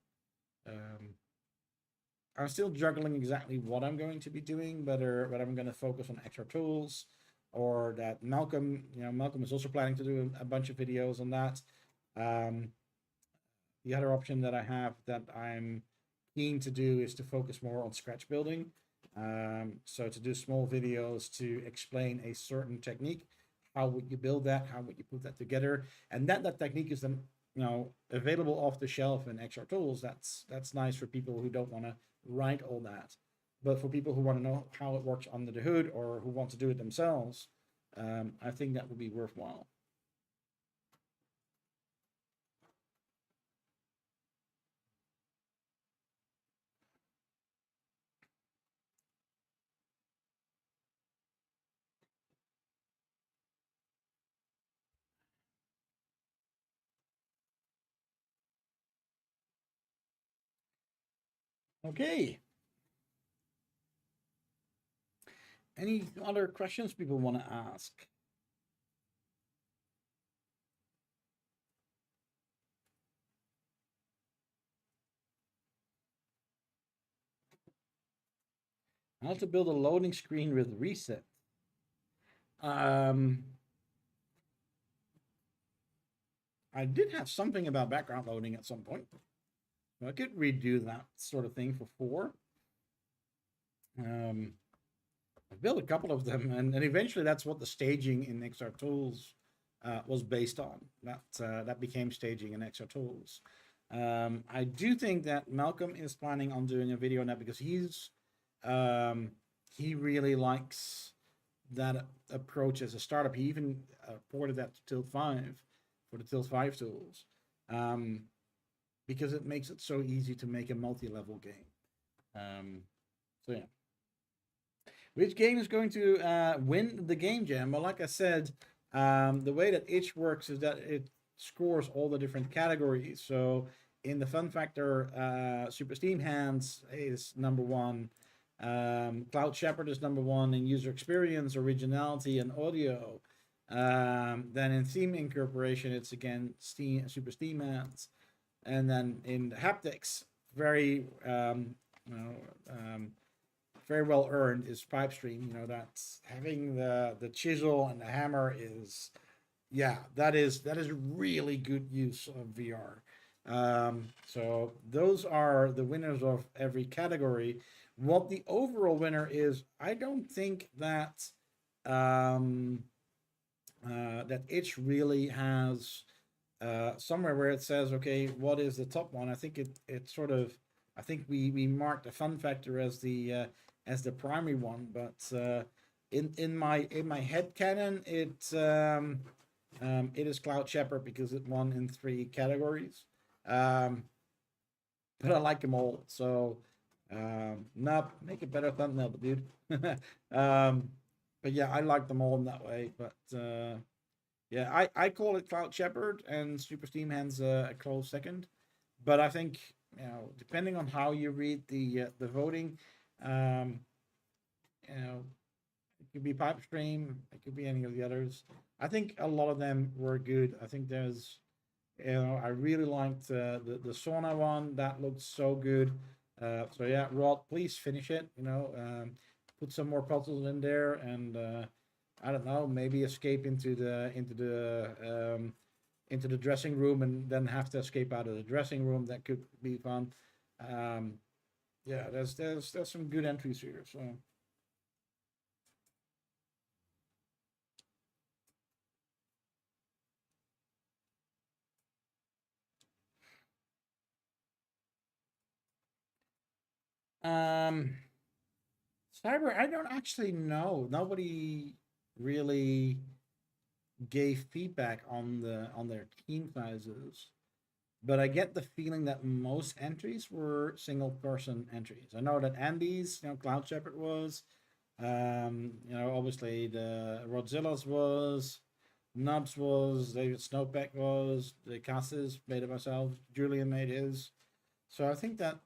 Speaker 1: I'm still juggling exactly what I'm going to be doing, whether I'm going to focus on XR tools or that Malcolm is also planning to do a bunch of videos on that. The other option that I have that I'm keen to do is to focus more on scratch building. So to do small videos to explain a certain technique, how would you build that, how would you put that together, and that technique is then available off the shelf in XR tools. That's nice for people who don't want to write all that, but for people who want to know how it works under the hood or who want to do it themselves, I think that would be worthwhile. Okay. Any other questions people want to ask? How to build a loading screen with reset. I did have something about background loading at some point. I could redo that sort of thing for 4. I've built a couple of them, and eventually that's what the staging in XR Tools was based on. That became staging in XR Tools. I do think that Malcolm is planning on doing a video on that because he really likes that approach as a startup. He even ported that to Tilt 5 for the Tilt 5 tools because it makes it so easy to make a multi-level game. So yeah. Which game is going to win the game jam? Well, like I said, the way that itch works is that it scores all the different categories. So in the fun factor, Super Steam Hands is #1. Cloud Shepherd is #1 in user experience, originality, and audio. Then in theme incorporation, it's again Super Steam Hands. And then in haptics, very very well earned is Pipe Stream. That's having the chisel and the hammer is, yeah, that is really good use of VR. So those are the winners of every category. What the overall winner is, I don't think that that itch really has somewhere where it says, okay, what is the top one? I think it sort of, I think we marked the fun factor as the primary one, but in my head canon, it is Cloud Shepherd because it won in 3 categories. But I like them all, so not make a better thumbnail, dude. But yeah, I like them all in that way. But yeah, I call it Cloud Shepherd and Super Steam Hands a close second. But I think depending on how you read the voting, it could be Pipe Stream, it could be any of the others. I think a lot of them were good. I think there's, I really liked the sauna one. That looked so good. So yeah, Rod, please finish it. Put some more puzzles in there, and I don't know, maybe escape into the dressing room and then have to escape out of the dressing room. That could be fun. Yeah, there's some good entries here. So. Cyber, I don't actually know. Nobody really gave feedback on their team sizes, but I get the feeling that most entries were single person entries. I know that Andy's, Cloud Shepherd was, obviously the Rodzilla's was, Nubs was, David Snowpack was, the Cassis made it myself, Julian made his. So I think that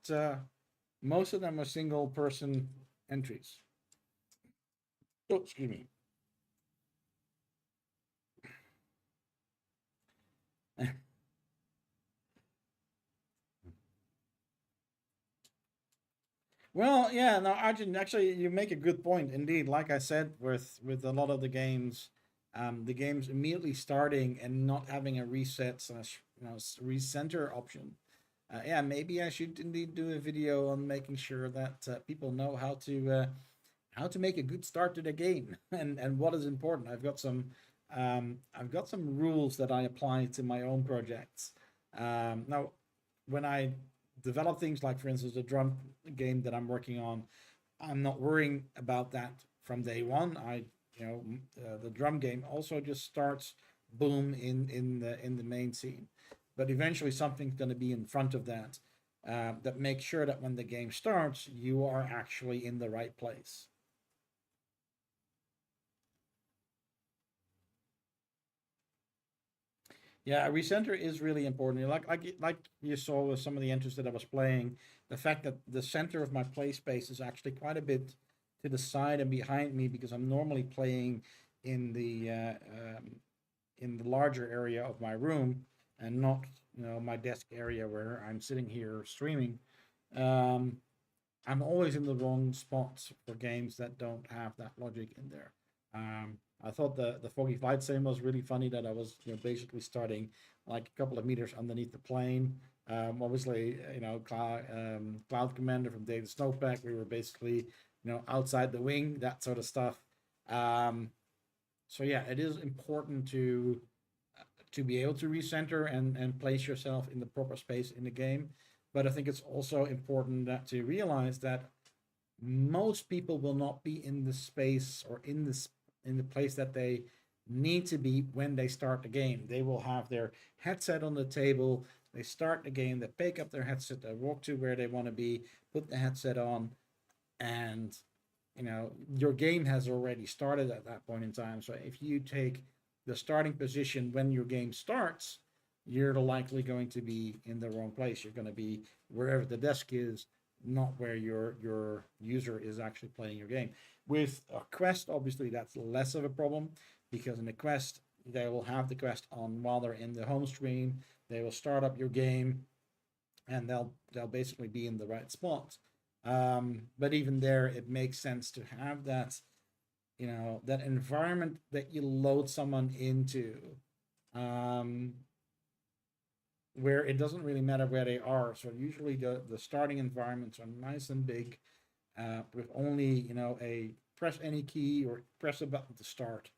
Speaker 1: most of them are single person entries. Oh, excuse me. Well, yeah, no, Arjun, actually, you make a good point. Indeed, like I said, with a lot of the games immediately starting and not having a reset slash recenter option. Yeah, maybe I should indeed do a video on making sure that people know how to make a good start to the game and what is important. I've got some rules that I apply to my own projects. Now, when I develop things like, for instance, the drum game that I'm working on, I'm not worrying about that from day one. The drum game also just starts boom in the main scene, but eventually something's going to be in front of that that makes sure that when the game starts, you are actually in the right place. Yeah, a recenter is really important. Like you saw with some of the entries that I was playing, the fact that the center of my play space is actually quite a bit to the side and behind me because I'm normally playing in the uh, um, in the larger area of my room and not my desk area where I'm sitting here streaming. Um, I'm always in the wrong spots for games that don't have that logic in there. I thought the foggy flight sim was really funny that I was basically starting like a couple of meters underneath the plane. Obviously, Cloud Commander from David Snowpack, we were basically outside the wing, that sort of stuff. Um, so yeah, it is important to be able to recenter and place yourself in the proper space in the game. But I think it's also important that to realize that most people will not be in the space or in the place that they need to be when they start the game. They will have their headset on the table. They start the game. They pick up their headset. They walk to where they want to be. Put the headset on, and your game has already started at that point in time. So if you take the starting position when your game starts, you're likely going to be in the wrong place. You're going to be wherever the desk is, not where your user is actually playing your game. With a quest, obviously that's less of a problem because in the quest they will have the quest on while they're in the home screen. They will start up your game, and they'll basically be in the right spot. But even there, it makes sense to have that environment that you load someone into, um, where it doesn't really matter where they are. So usually the starting environments are nice and big, with only a press any key or press a button to start,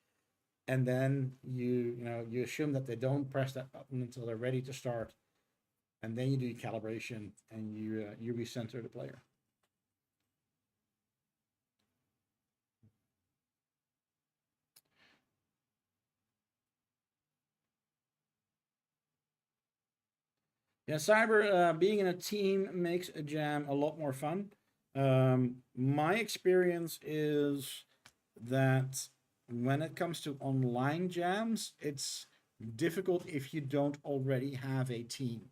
Speaker 1: and then you assume that they don't press that button until they're ready to start, and then you do calibration and you recenter the player. Yeah, cyber being in a team makes a jam a lot more fun. My experience is that when it comes to online jams, it's difficult if you don't already have a team.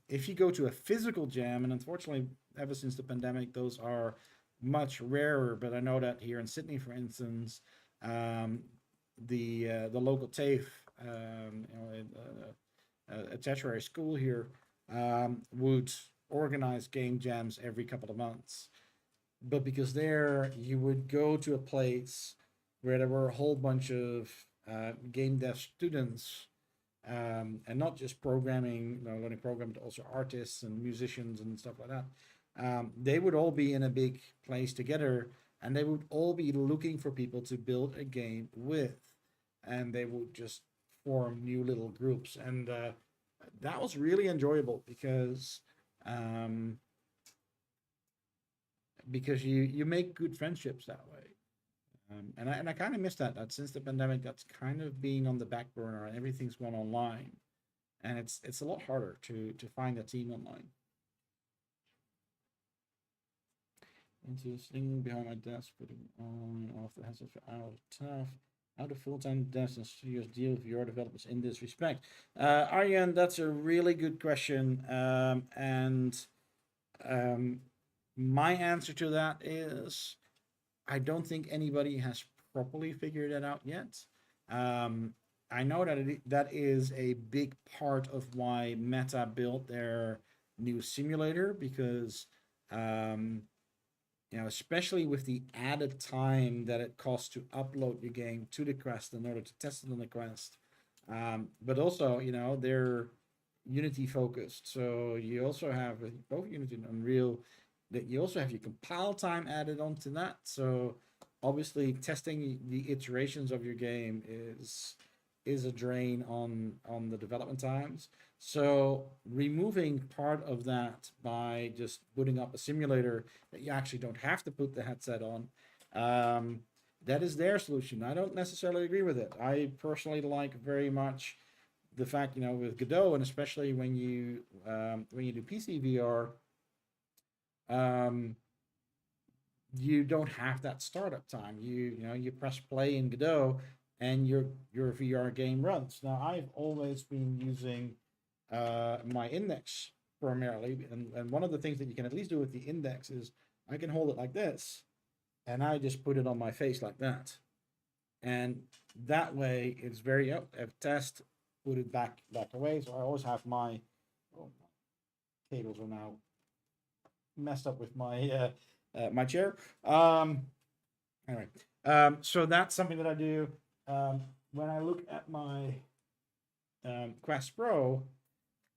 Speaker 1: If you go to a physical jam, and unfortunately, ever since the pandemic, those are much rarer. But I know that here in Sydney, for instance, um, the local TAFE, a tertiary school here, would organize game jams every couple of months. But because there you would go to a place where there were a whole bunch of game dev students, and not just programming, learning programming, but also artists and musicians and stuff like that. They would all be in a big place together, and they would all be looking for people to build a game with, and they would just form new little groups, and that was really enjoyable um, because you make good friendships that way. And I kind of miss that. That since the pandemic, that's kind of being on the back burner, and everything's gone online, and it's a lot harder to find a team online. Into a sling behind my desk, putting on and off the headset for hours. Tough. How do full-time devs and studios deal with VR developers in this respect? Aryan, that's a really good question. And um, my answer to that is I don't think anybody has properly figured it out yet. Um, I know that that is a big part of why Meta built their new simulator because um, especially with the added time that it costs to upload your game to the Quest in order to test it on the Quest. But also, they're Unity focused. So you also have both Unity and Unreal. That you also have your compile time added onto that. So obviously, testing the iterations of your game is a drain on the development times. So removing part of that by just putting up a simulator that you actually don't have to put the headset on, that is their solution. I don't necessarily agree with it. I personally like very much the fact, with Godot, and especially when you do PC VR, um, you don't have that startup time. You press play in Godot, and your VR game runs. Now, I've always been using my index primarily, and one of the things that you can at least do with the index is I can hold it like this, and I just put it on my face like that, and that way it's very test, put it back away. So I always have my cables are now messed up with my chair. Anyway, so that's something that I do. When I look at my Quest Pro,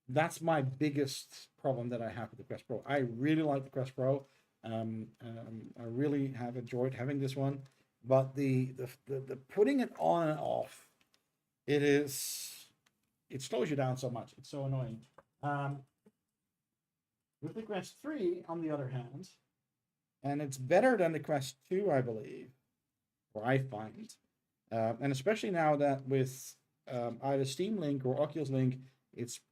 Speaker 1: that's my biggest problem that I have with the Quest Pro. I really like the Quest Pro. I really have enjoyed having this one, but the putting it on and off, it slows you down so much. It's so annoying. With the Quest 3, on the other hand, and it's better than the Quest 2, I believe, or I find, and especially now that with either Steam Link or Oculus Link,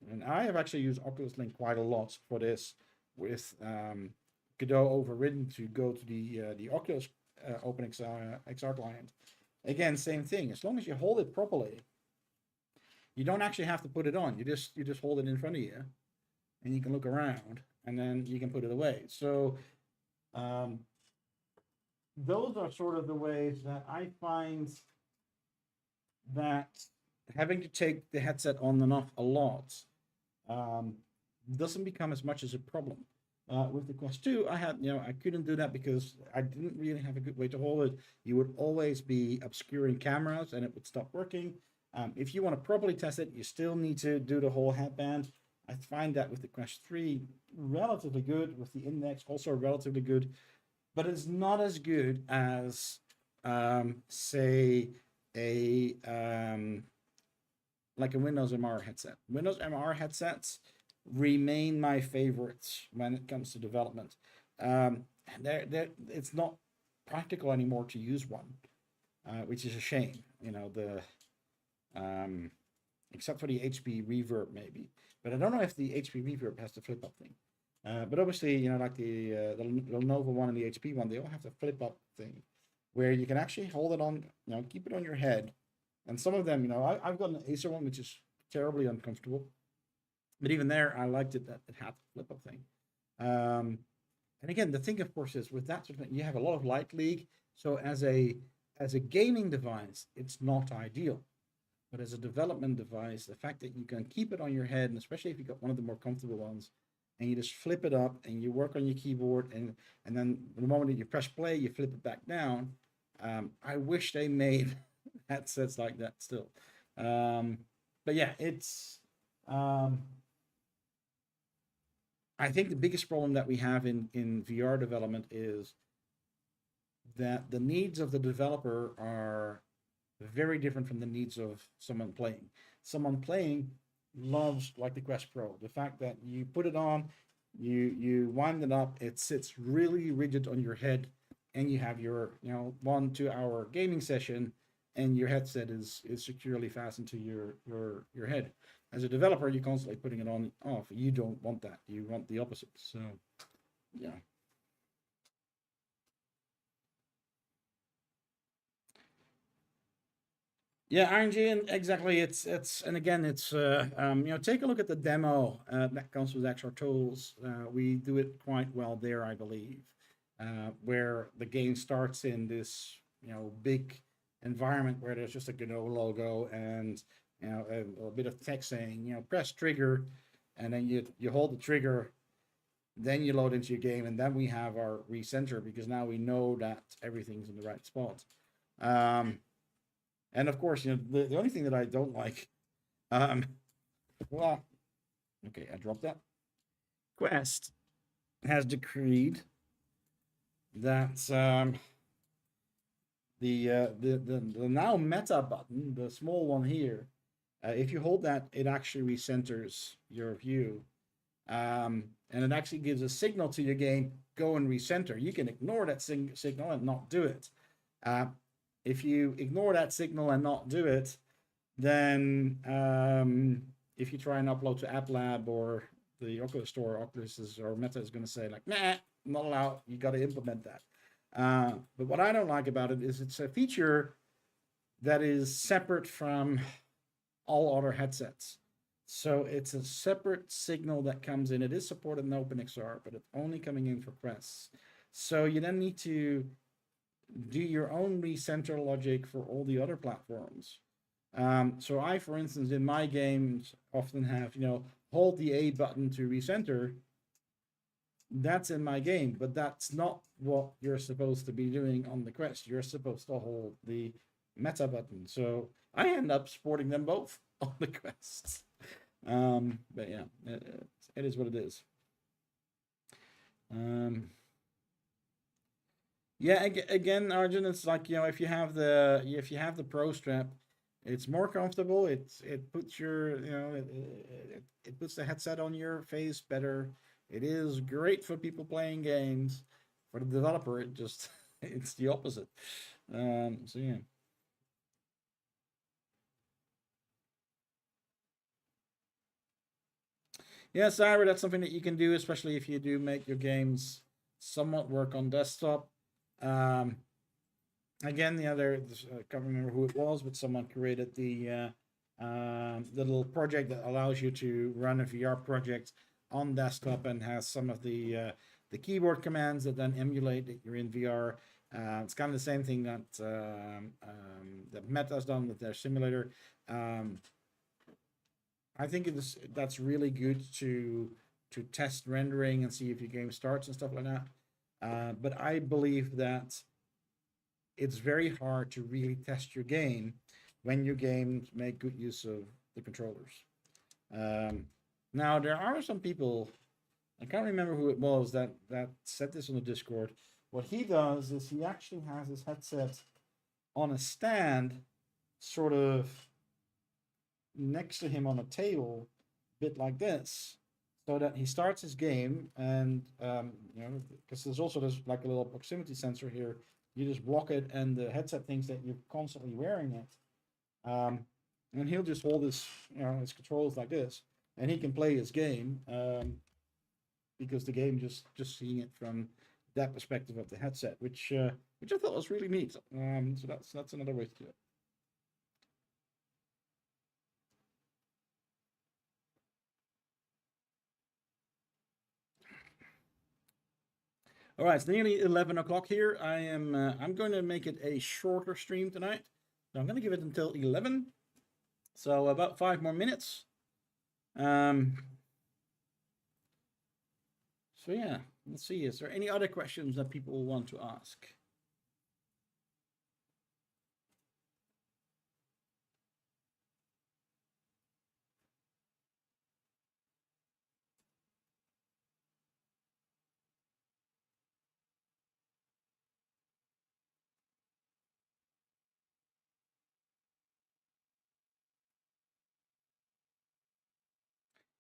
Speaker 1: and I have actually used Oculus Link quite a lot for this with Godot overridden to go to the Oculus OpenXR client. Again, same thing. As long as you hold it properly, you don't actually have to put it on. You just hold it in front of you, and you can look around, and then you can put it away. So those are sort of the ways that I find that having to take the headset on and off a lot doesn't become as much as a problem. With the Quest 2, I couldn't do that because I didn't really have a good way to hold it. You would always be obscuring cameras and it would stop working. If you want to properly test it, you still need to do the whole headband. I find that with the Quest 3 relatively good, with the index also relatively good, but it's not as good as say like a Windows MR headset. Windows MR headsets remain my favorites when it comes to development. It's not practical anymore to use one, which is a shame. Except for the HP Reverb maybe, but I don't know if the HP Reverb has the flip up thing. But obviously, like the Lenovo one and the HP one, they all have the flip up thing, where you can actually hold it on, keep it on your head. And some of them, I've got an Acer one, which is terribly uncomfortable. But even there, I liked it that it had the flip up thing. And again, the thing, of course, is with that sort of thing, you have a lot of light leak. So as a gaming device, it's not ideal. But as a development device, the fact that you can keep it on your head, and especially if you got one of the more comfortable ones, and you just flip it up and you work on your keyboard, and then the moment that you press play, you flip it back down. I wish they made headsets like that still. But yeah, it's. I think the biggest problem that we have in VR development is that the needs of the developer are very different from the needs of someone playing. Someone playing loves, like the Quest Pro, the fact that you put it on, you wind it up, it sits really rigid on your head, and you have your 1-2 hour gaming session, and your headset is securely fastened to your head. As a developer, you're constantly putting it on and off. You don't want that. You want the opposite. So, yeah. Yeah, RNG, and exactly. It's and again, it's take a look at the demo that comes with XR tools. We do it quite well there, I believe, where the game starts in this big environment where there's just a Godot logo and a bit of text saying press trigger, and then you hold the trigger, then you load into your game, and then we have our recenter because now we know that everything's in the right spot. Um, and of course, the only thing that I don't like, um, well, okay, I dropped that. Quest has decreed that the now meta button, the small one here, if you hold that, it actually recenters your view. And it actually gives a signal to your game, go and recenter. You can ignore that signal and not do it. If you ignore that signal and not do it, then if you try and upload to App Lab or the Oculus Store, or Meta is going to say like, nah, not allowed. You got to implement that. But what I don't like about it is it's a feature that is separate from all other headsets. So it's a separate signal that comes in. It is supported in OpenXR, but it's only coming in for Quest. So you then need to do your own recenter logic for all the other platforms. So I, for instance, in my games often have, hold the A button to recenter. That's in my game, but that's not what you're supposed to be doing on the Quest. You're supposed to hold the meta button. So I end up sporting them both on the Quest. But yeah, it is what it is. Yeah, again, Arjun, it's like if you have the Pro Strap, it's more comfortable. It puts your it puts the headset on your face better. It is great for people playing games. For the developer, it just it's the opposite. So yeah. Yeah, Cyber, that's something that you can do, especially if you do make your games somewhat work on desktop. Um, Again, I can't remember who it was, but someone created the little project that allows you to run a VR project on desktop and has some of the keyboard commands that then emulate that you're in VR. It's kind of the same thing that Meta's done with their simulator. I think that's really good to test rendering and see if your game starts and stuff like that. But I believe that it's very hard to really test your game when your games make good use of the controllers. Um, Now there are some people, I can't remember who it was that said this on the Discord. What he does is he actually has his headset on a stand, sort of next to him on a table, bit like this, so that he starts his game, and because there's like a little proximity sensor here. You just block it, and the headset thinks that you're constantly wearing it. And he'll just hold his controls like this, and he can play his game because the game just seeing it from that perspective of the headset, which I thought was really neat. So that's another way to do it. All right, it's nearly 11 o'clock here. I'm going to make it a shorter stream tonight. So I'm going to give it until 11. So about 5 more minutes. So yeah, let's see. Is there any other questions that people want to ask?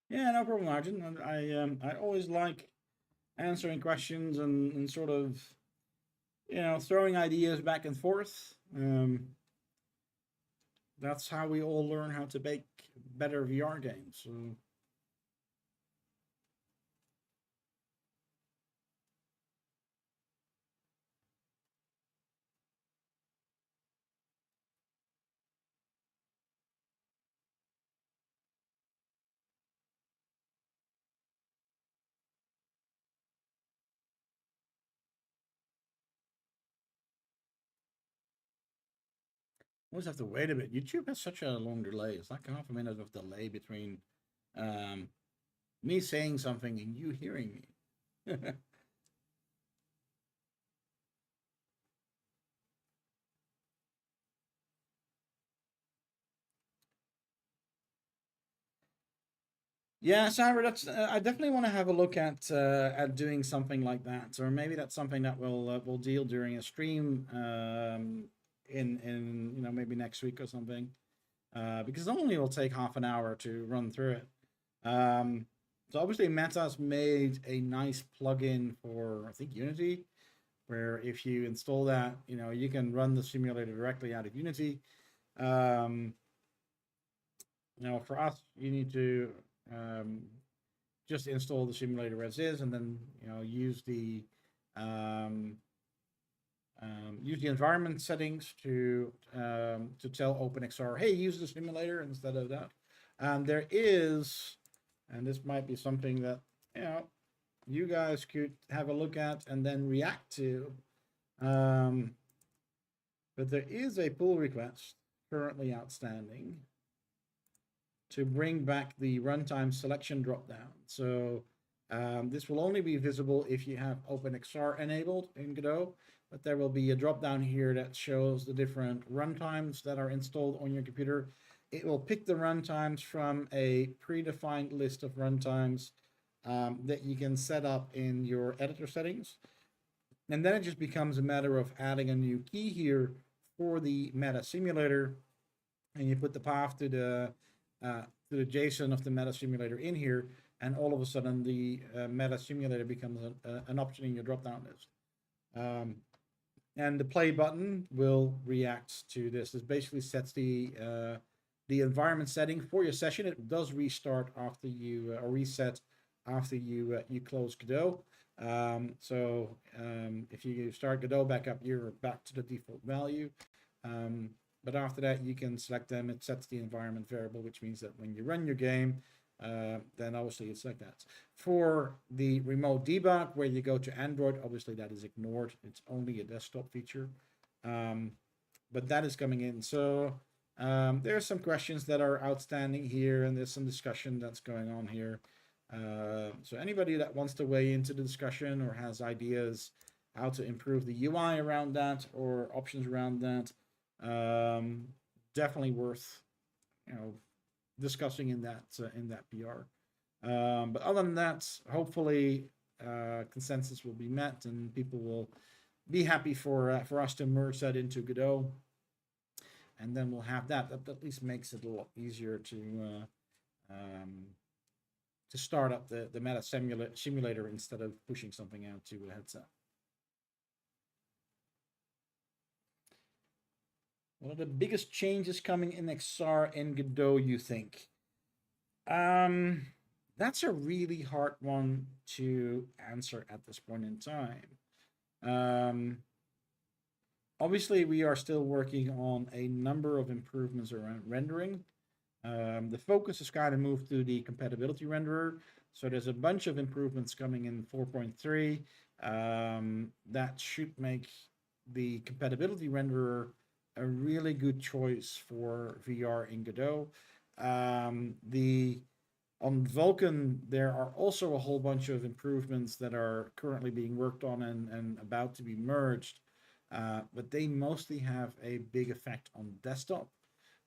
Speaker 1: Yeah, no problem, Arjun. I always like answering questions and sort of throwing ideas back and forth. That's how we all learn how to make better VR games. So Always have to wait a bit. YouTube has such a long delay. It's like half a minute of delay between um, me saying something and you hearing me. Yeah, Cyber, that's I definitely want to have a look at doing something like that, or maybe that's something that we'll deal during a stream in maybe next week or something, because it only will take half an hour to run through it. So obviously, Meta's made a nice plugin for I think Unity, where if you install that, you can run the simulator directly out of Unity. Um, for us, you need to um, just install the simulator as is, and then use the um, use the environment settings to tell OpenXR, hey, use the simulator instead of that. There is, and this might be something that you guys could have a look at and then react to. But there is a pull request currently outstanding to bring back the runtime selection dropdown. So this will only be visible if you have OpenXR enabled in Godot, but there will be a dropdown here that shows the different runtimes that are installed on your computer. It will pick the runtimes from a predefined list of runtimes that you can set up in your editor settings. And then it just becomes a matter of adding a new key here for the meta simulator, and you put the path to the JSON of the meta simulator in here, and all of a sudden the meta simulator becomes an option in your drop-down list. And the play button will react to this. This basically sets the environment setting for your session. It does restart after you or reset after you close Godot. So if you start Godot back up, you're back to the default value. But after that, you can select them. It sets the environment variable, which means that when you run your game, then obviously it's like that. For the remote debug, where you go to Android, obviously that is ignored. It's only a desktop feature. But that is coming in. So there are some questions that are outstanding here, and there's some discussion that's going on here. So anybody that wants to weigh into the discussion or has ideas how to improve the UI around that or options around that, definitely worth discussing in that PR. But other than that, hopefully consensus will be met and people will be happy for us to merge that into Godot, and then we'll have that. That at least makes it a lot easier to start up the meta simulator instead of pushing something out to a headset. What are the biggest changes coming in XR and Godot, you think? That's a really hard one to answer at this point in time. Obviously, we are still working on a number of improvements around rendering. The focus is kind of moved to the compatibility renderer. So there's a bunch of improvements coming in 4.3 that should make the compatibility renderer a really good choice for VR in Godot. On Vulkan, there are also a whole bunch of improvements that are currently being worked on and about to be merged, but they mostly have a big effect on desktop.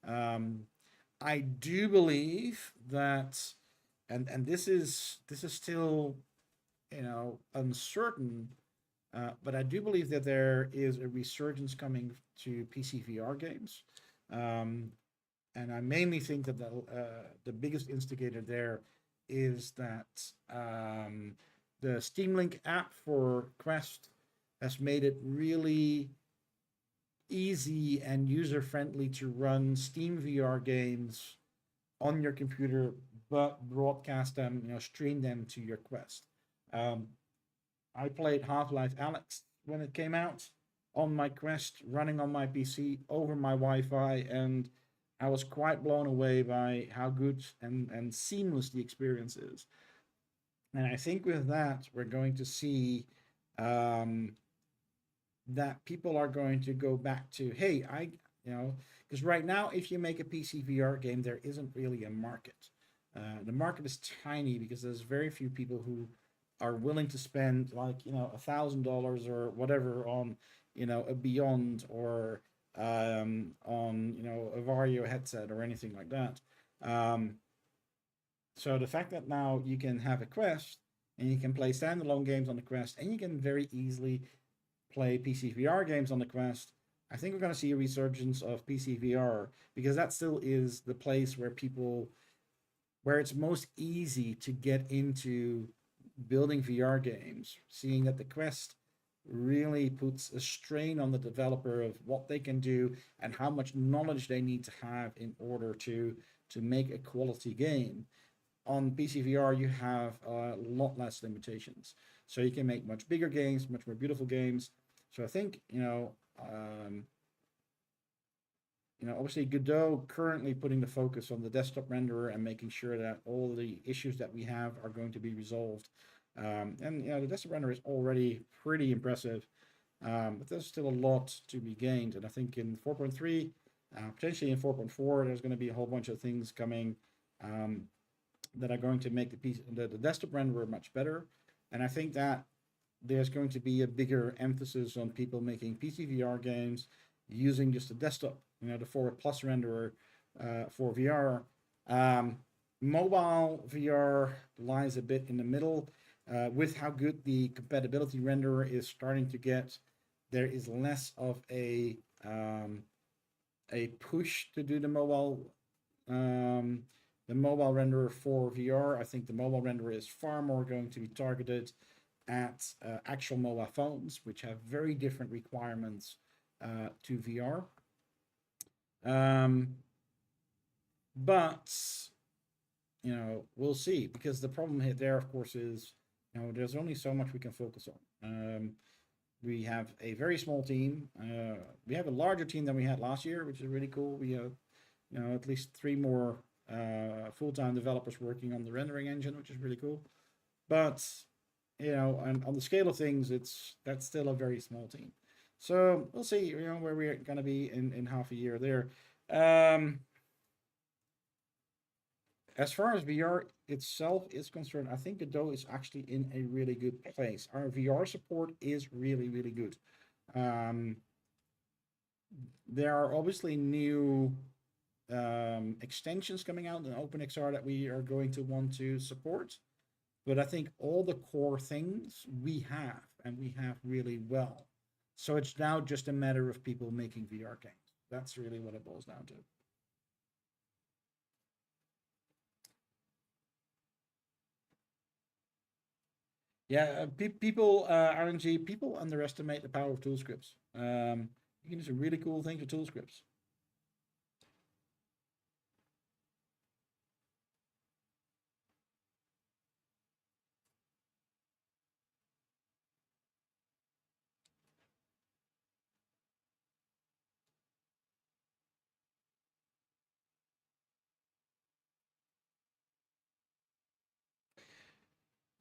Speaker 1: I do believe that, and this is still uncertain, but I do believe that there is a resurgence coming to PC VR games. And I mainly think that the biggest instigator there is that the Steam Link app for Quest has made it really easy and user-friendly to run Steam VR games on your computer, but broadcast them, stream them to your Quest. I played Half-Life Alyx when it came out on my Quest, running on my PC over my Wi-Fi, and I was quite blown away by how good and seamless the experience is. And I think with that, we're going to see that people are going to go back to, hey, Because right now, if you make a PC VR game, there isn't really a market. The market is tiny because there's very few people who are willing to spend like $1,000 or whatever on a Beyond or on a Vario headset or anything like that. So the fact that now you can have a Quest and you can play standalone games on the Quest and you can very easily play PC VR games on the Quest, I think we're going to see a resurgence of PC VR because that still is the place where it's most easy to get into building VR games, seeing that the Quest really puts a strain on the developer of what they can do and how much knowledge they need to have in order to make a quality game. On PC VR, you have a lot less limitations, so you can make much bigger games, much more beautiful games. So I think obviously Godot currently putting the focus on the desktop renderer and making sure that all the issues that we have are going to be resolved. And the desktop renderer is already pretty impressive, but there's still a lot to be gained. And I think in 4.3, potentially in 4.4, there's going to be a whole bunch of things coming that are going to make the desktop renderer much better. And I think that there's going to be a bigger emphasis on people making PC VR games using just the desktop, the Forward Plus renderer for VR. Mobile VR lies a bit in the middle. With how good the compatibility renderer is starting to get, there is less of a push to do the mobile renderer for VR. I think the mobile renderer is far more going to be targeted at actual mobile phones, which have very different requirements to VR. But we'll see, because the problem there, of course, is there's only so much we can focus on. We have a very small team. We have a larger team than we had last year, which is really cool. We have at least 3 more full-time developers working on the rendering engine, which is really cool. But and on the scale of things, that's still a very small team. So we'll see where we're going to be in half a year there. As far as VR itself is concerned, I think Godot is actually in a really good place. Our VR support is really, really good. There are obviously new extensions coming out in OpenXR that we are going to want to support. But I think all the core things we have, and we have really well. So it's now just a matter of people making VR games. That's really what it boils down to. Yeah, people, RNG, people underestimate the power of tool scripts. You can do some really cool things with tool scripts.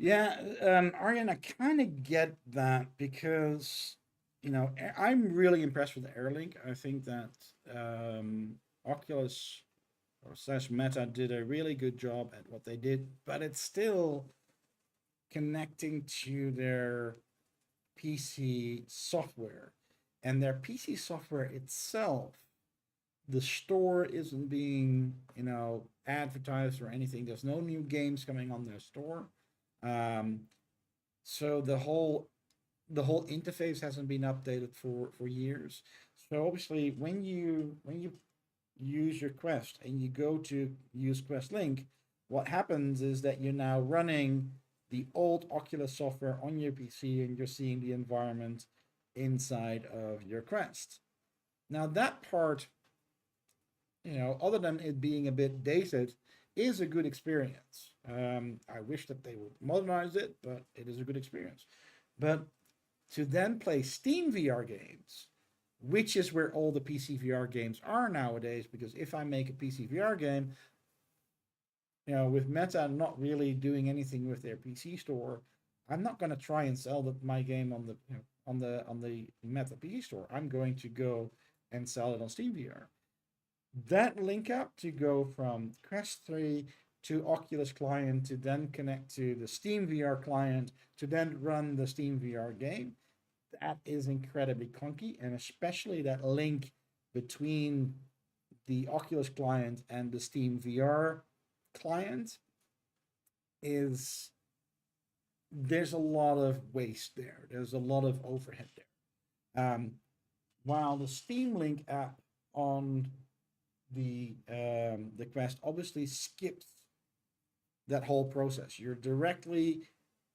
Speaker 1: Yeah, Aryan, I kind of get that because, I'm really impressed with Airlink. I think that Oculus or slash Meta did a really good job at what they did, but it's still connecting to their PC software. And their PC software itself, the store isn't being, advertised or anything. There's no new games coming on their store. So the whole interface hasn't been updated for years. So obviously when you use your Quest and you go to use Quest Link, what happens is that you're now running the old Oculus software on your PC and you're seeing the environment inside of your Quest. Now that part, other than it being a bit dated, is a good experience. I wish that they would modernize it, but it is a good experience. But to then play Steam VR games, which is where all the PC VR games are nowadays, because if I make a PC VR game, with Meta not really doing anything with their PC store, I'm not going to try and sell my game on the Meta PC store. I'm going to go and sell it on Steam VR. that link up to go from Quest 3 to Oculus client to then connect to the Steam VR client to then run the Steam VR game, that is incredibly clunky. And especially that link between the Oculus client and the Steam VR client is, there's a lot of waste there. There's a lot of overhead there. While the Steam Link app on the Quest obviously skips that whole process. You're directly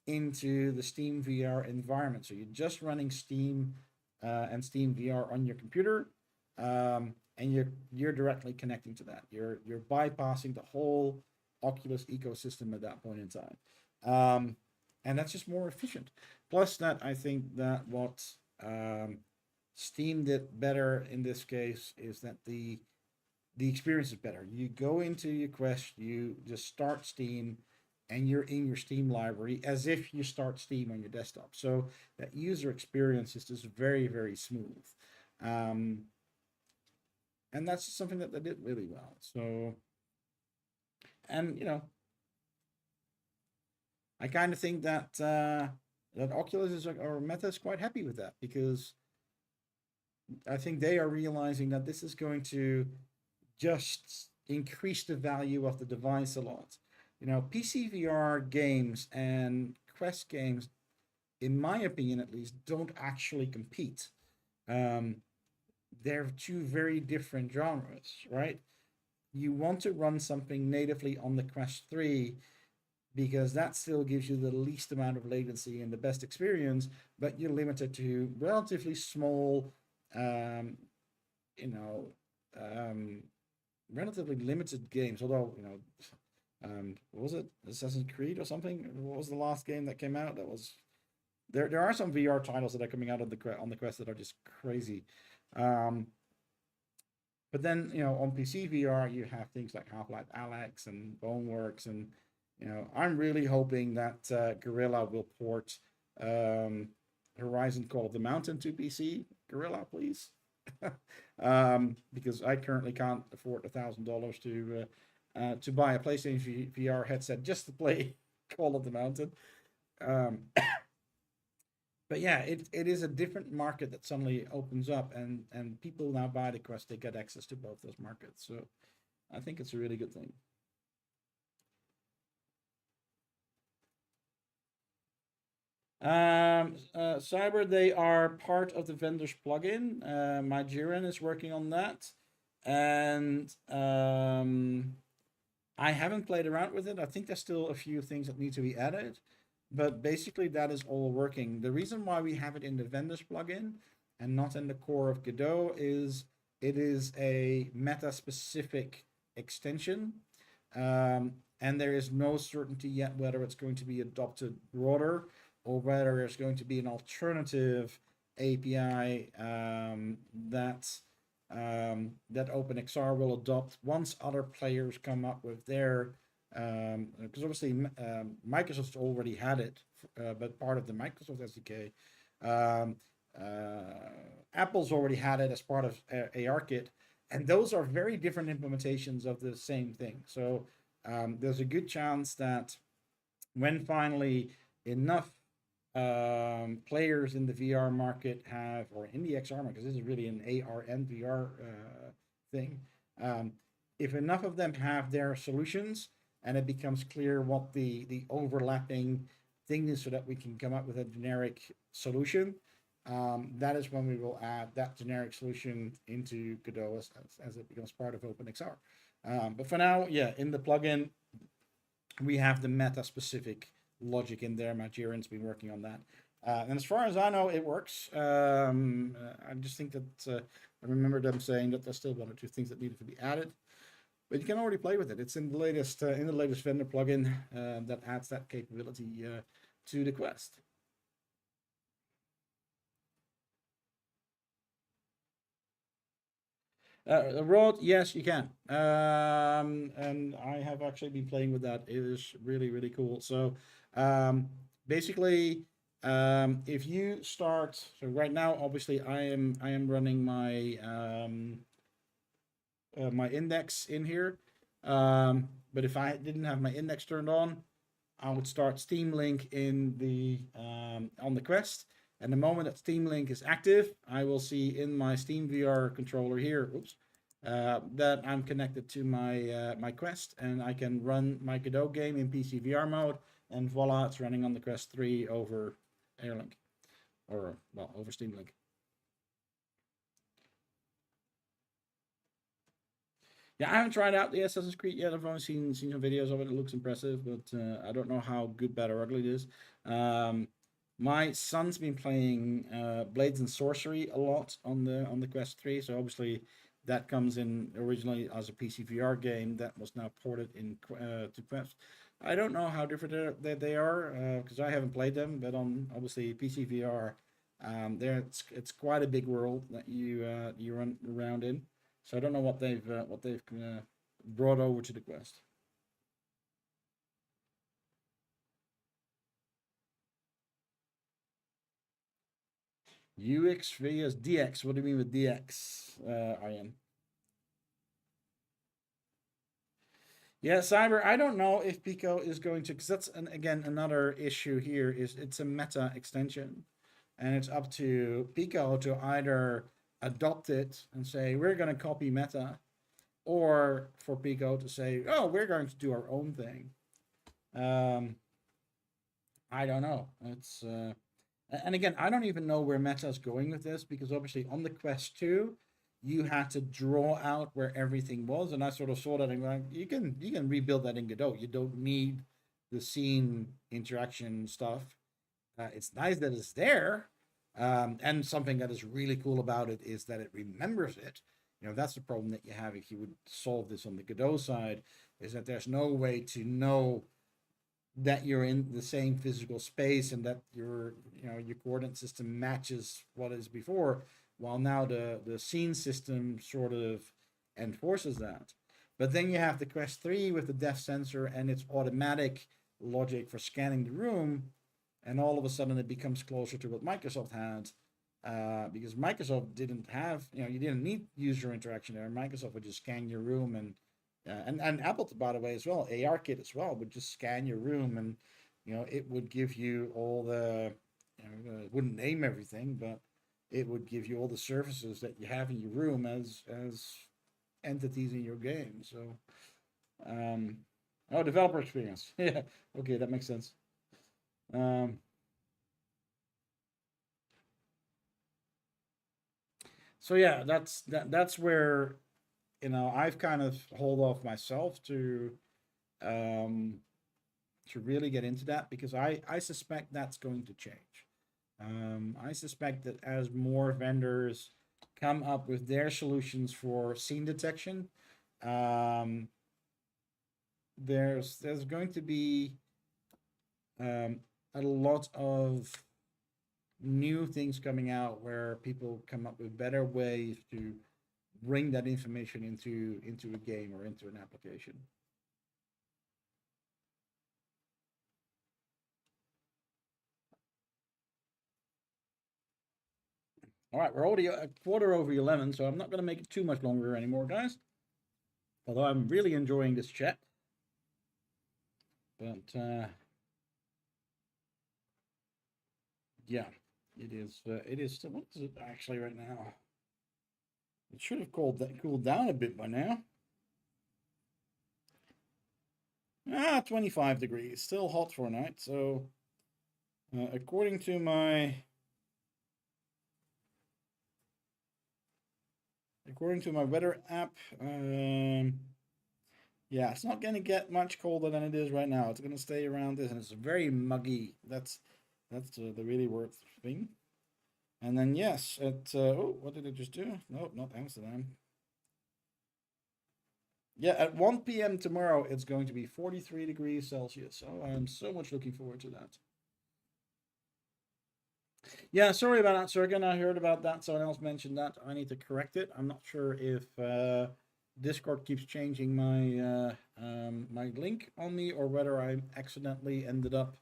Speaker 1: into the Steam VR environment, so you're just running Steam and Steam VR on your computer, and you're directly connecting to that. You're bypassing the whole Oculus ecosystem at that point in time, and that's just more efficient. Plus, that I think that what Steam did better in this case is that the experience is better. You go into your Quest, you just start Steam, and you're in your Steam library as if you start Steam on your desktop. So that user experience is just very, very smooth. And that's something that they did really well. So, and I kind of think that that Oculus is, or Meta is quite happy with that, because I think they are realizing that this is going to just increase the value of the device a lot. PC VR games and Quest games, in my opinion at least, don't actually compete. They're two very different genres, right? You want to run something natively on the Quest 3 because that still gives you the least amount of latency and the best experience, but you're limited to relatively small, relatively limited games. Although, what was it? Assassin's Creed or something? What was the last game that came out? That was there. There are some VR titles that are coming out on the Quest that are just crazy. But then, on PC VR, you have things like Half-Life Alyx and Boneworks, and I'm really hoping that Gorilla will port Horizon Call of the Mountain to PC. Gorilla, please. Because I currently can't afford $1,000 to buy a PlayStation VR headset just to play Call of the Mountain. But yeah, it is a different market that suddenly opens up, and people now buy the Quest, they get access to both those markets. So I think it's a really good thing. Cyber, they are part of the vendor's plugin. Myjiren is working on that, and I haven't played around with it. I think there's still a few things that need to be added, but basically that is all working. The reason why we have it in the vendor's plugin and not in the core of Godot is it is a meta-specific extension, and there is no certainty yet whether it's going to be adopted broader or whether there's going to be an alternative API that OpenXR will adopt once other players come up with their, because obviously Microsoft already had it, but part of the Microsoft SDK. Apple's already had it as part of ARKit, and those are very different implementations of the same thing. So there's a good chance that when finally enough players in the VR market have, or in the XR market, because this is really an AR and VR thing, if enough of them have their solutions and it becomes clear what the overlapping thing is so that we can come up with a generic solution, that is when we will add that generic solution into Godot as it becomes part of OpenXR. But for now, yeah, in the plugin, we have the meta-specific logic in there. Myjiren's been working on that. And as far as I know, it works. I just think that I remember them saying that there's still one or two things that needed to be added. But you can already play with it. It's in the latest vendor plugin that adds that capability to the Quest. Rod, yes, you can. And I have actually been playing with that. It is really, really cool. So basically, if you start, so right now, obviously, I am running my my index in here. But if I didn't have my index turned on, I would start Steam Link in the on the Quest. And the moment that Steam Link is active, I will see in my Steam VR controller here, that I'm connected to my my Quest, and I can run my Godot game in PC VR mode, and voila, it's running on the Quest 3 over Airlink, or well, over Steam Link. Yeah, I haven't tried out the Assassin's Creed yet. I've only seen some videos of it. It looks impressive, but I don't know how good, bad, or ugly it is. My son's been playing Blades and Sorcery a lot on the Quest 3, so obviously that comes in originally as a PC VR game that was now ported in to Quest. I don't know how different they are because I haven't played them, but on obviously PC VR, there it's quite a big world that you run around in. So I don't know what they've brought over to the Quest. UX vs DX. What do you mean with DX, Arjen? Yeah, Cyber. I don't know if Pico is going to, because that's again another issue here. Is it's a meta extension, and it's up to Pico to either adopt it and say we're going to copy meta, or for Pico to say, oh, we're going to do our own thing. I don't know. It's and again, I don't even know where meta is going with this, because obviously on the Quest 2, you had to draw out where everything was, and I sort of saw that and like, you can rebuild that in Godot. You don't need the scene interaction stuff. It's nice that it's there, and something that is really cool about it is that it remembers it. You know, that's the problem that you have if you would solve this on the Godot side, is that there's no way to know that you're in the same physical space and that your coordinate system matches what is before, while now the scene system sort of enforces that. But then you have the Quest 3 with the depth sensor and its automatic logic for scanning the room, and all of a sudden it becomes closer to what Microsoft had, because Microsoft didn't have, you didn't need user interaction there. Microsoft would just scan your room, and Apple, by the way, as well, ARKit as well, would just scan your room, and it would give you all the, it wouldn't name everything, but it would give you all the services that you have in your room as entities in your game. So, oh, developer experience. Yeah, okay, that makes sense. So yeah, that's where I've kind of hold off myself to really get into that, because I suspect that's going to change. I suspect that as more vendors come up with their solutions for scene detection, there's going to be a lot of new things coming out where people come up with better ways to bring that information into a game or into an application. All right, we're already a quarter over 11, so I'm not going to make it too much longer anymore, guys. Although I'm really enjoying this chat. But, yeah, it is, what is it actually right now? It should have cooled down a bit by now. 25 degrees, still hot for a night. So, according to my weather app, yeah, it's not going to get much colder than it is right now. It's going to stay around this, and it's very muggy. That's the really worst thing. And then yes, oh, what did it just do? Nope, not Amsterdam. Yeah, at 1 p.m. tomorrow, it's going to be 43 degrees Celsius. So I'm so much looking forward to that. Yeah, sorry about that, Sergen. I heard about that. Someone else mentioned that. I need to correct it. I'm not sure if Discord keeps changing my my link on me, or whether I accidentally ended up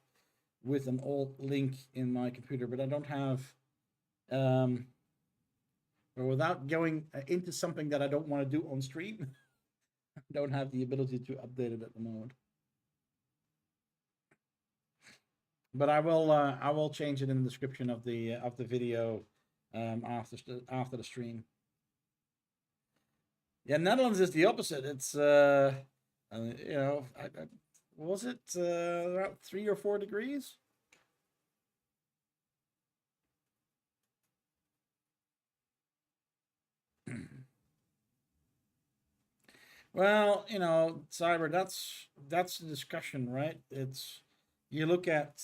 Speaker 1: with an old link in my computer. But I don't have But without going into something that I don't want to do on stream, I don't have the ability to update it at the moment. But I will change it in the description of the video after the stream. Yeah, Netherlands is the opposite. It's you know, was it about 3 or 4 degrees? Well, you know, cyber. That's the discussion, right? It's you look at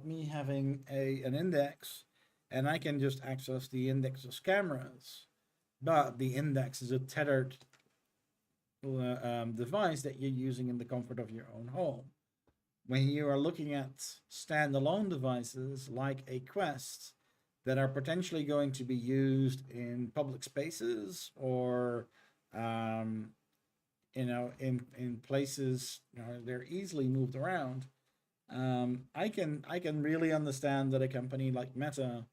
Speaker 1: me having an index, and I can just access the index's cameras, but the index is a tethered device that you're using in the comfort of your own home. When you are looking at standalone devices like a Quest that are potentially going to be used in public spaces or you know, in places, you know, they're easily moved around. I can really understand that a company like Meta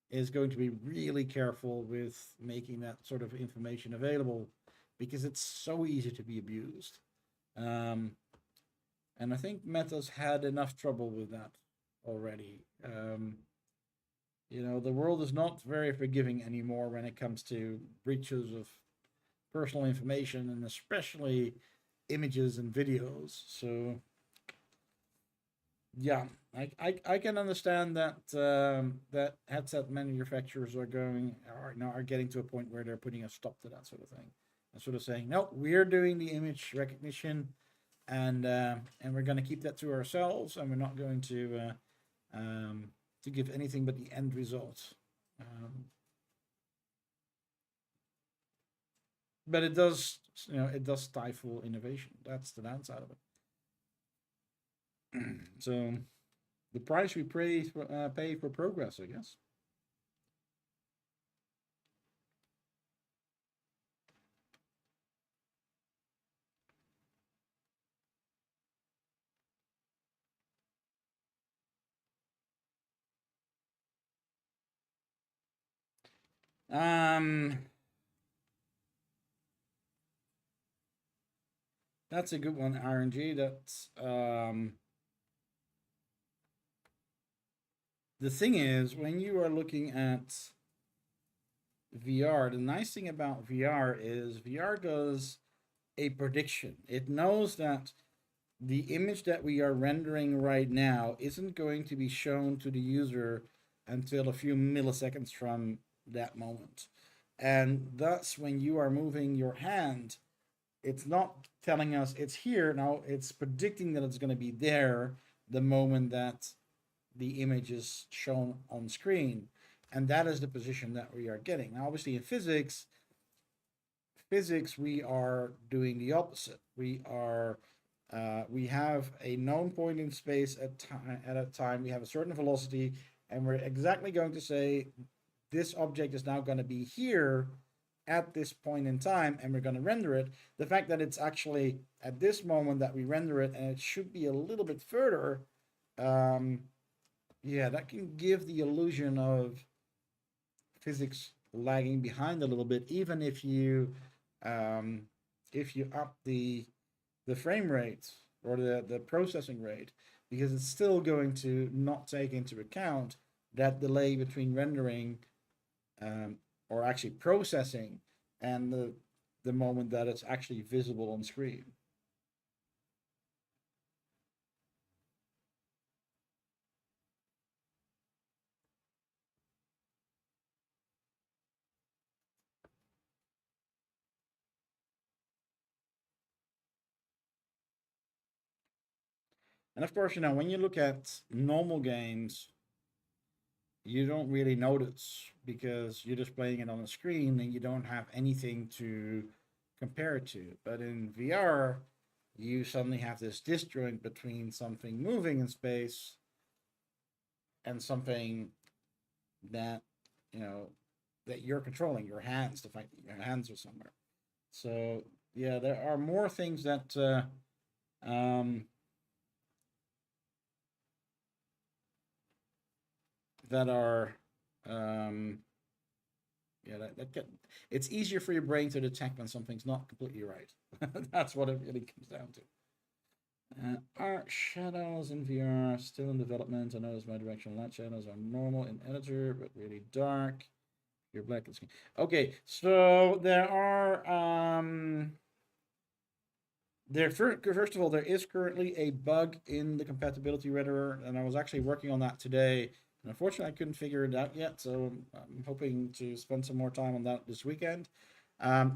Speaker 1: is going to be really careful with making that sort of information available because it's so easy to be abused. Um, and I think Meta's had enough trouble with that already. You know, the world is not very forgiving anymore when it comes to breaches of personal information and especially images and videos. So yeah, I can understand that that headset manufacturers are getting to a point where they're putting a stop to that sort of thing and sort of saying, no, we're doing the image recognition, and we're going to keep that to ourselves, and we're not going to give anything but the end result. But it does, you know, it does stifle innovation. That's the downside of it. So the price we pay for progress, I guess. Um, that's a good one, RNG. That's the thing is, when you are looking at VR, the nice thing about VR is VR does a prediction. It knows that the image that we are rendering right now isn't going to be shown to the user until a few milliseconds from that moment. And thus, when you are moving your hand, it's not telling us it's here. Now, it's predicting that it's going to be there the moment that the image is shown on screen. And that is the position that we are getting. Now, obviously, in physics, we are doing the opposite. We have a known point in space at a time. We have a certain velocity, and we're exactly going to say this object is now going to be here at this point in time, and we're going to render it. The fact that it's actually at this moment that we render it, and it should be a little bit further, yeah, that can give the illusion of physics lagging behind a little bit, even if you up the frame rate or the processing rate, because it's still going to not take into account that delay between rendering or actually processing and the moment that it's actually visible on screen. And of course, you know, when you look at normal games, you don't really notice because you're just playing it on the screen and you don't have anything to compare it to. But in VR, you suddenly have this disjoint between something moving in space and something that, you know, that you're controlling, your hands, the fact that your hands are somewhere. So yeah, there are more things that that are Yeah, it's easier for your brain to detect when something's not completely right. That's what it really comes down to. Are shadows in VR still in development? I notice my directional light shadows are normal in editor, but really dark. Your black is okay. So there are first of all, there is currently a bug in the compatibility renderer, and I was actually working on that today. And unfortunately, I couldn't figure it out yet, so I'm hoping to spend some more time on that this weekend.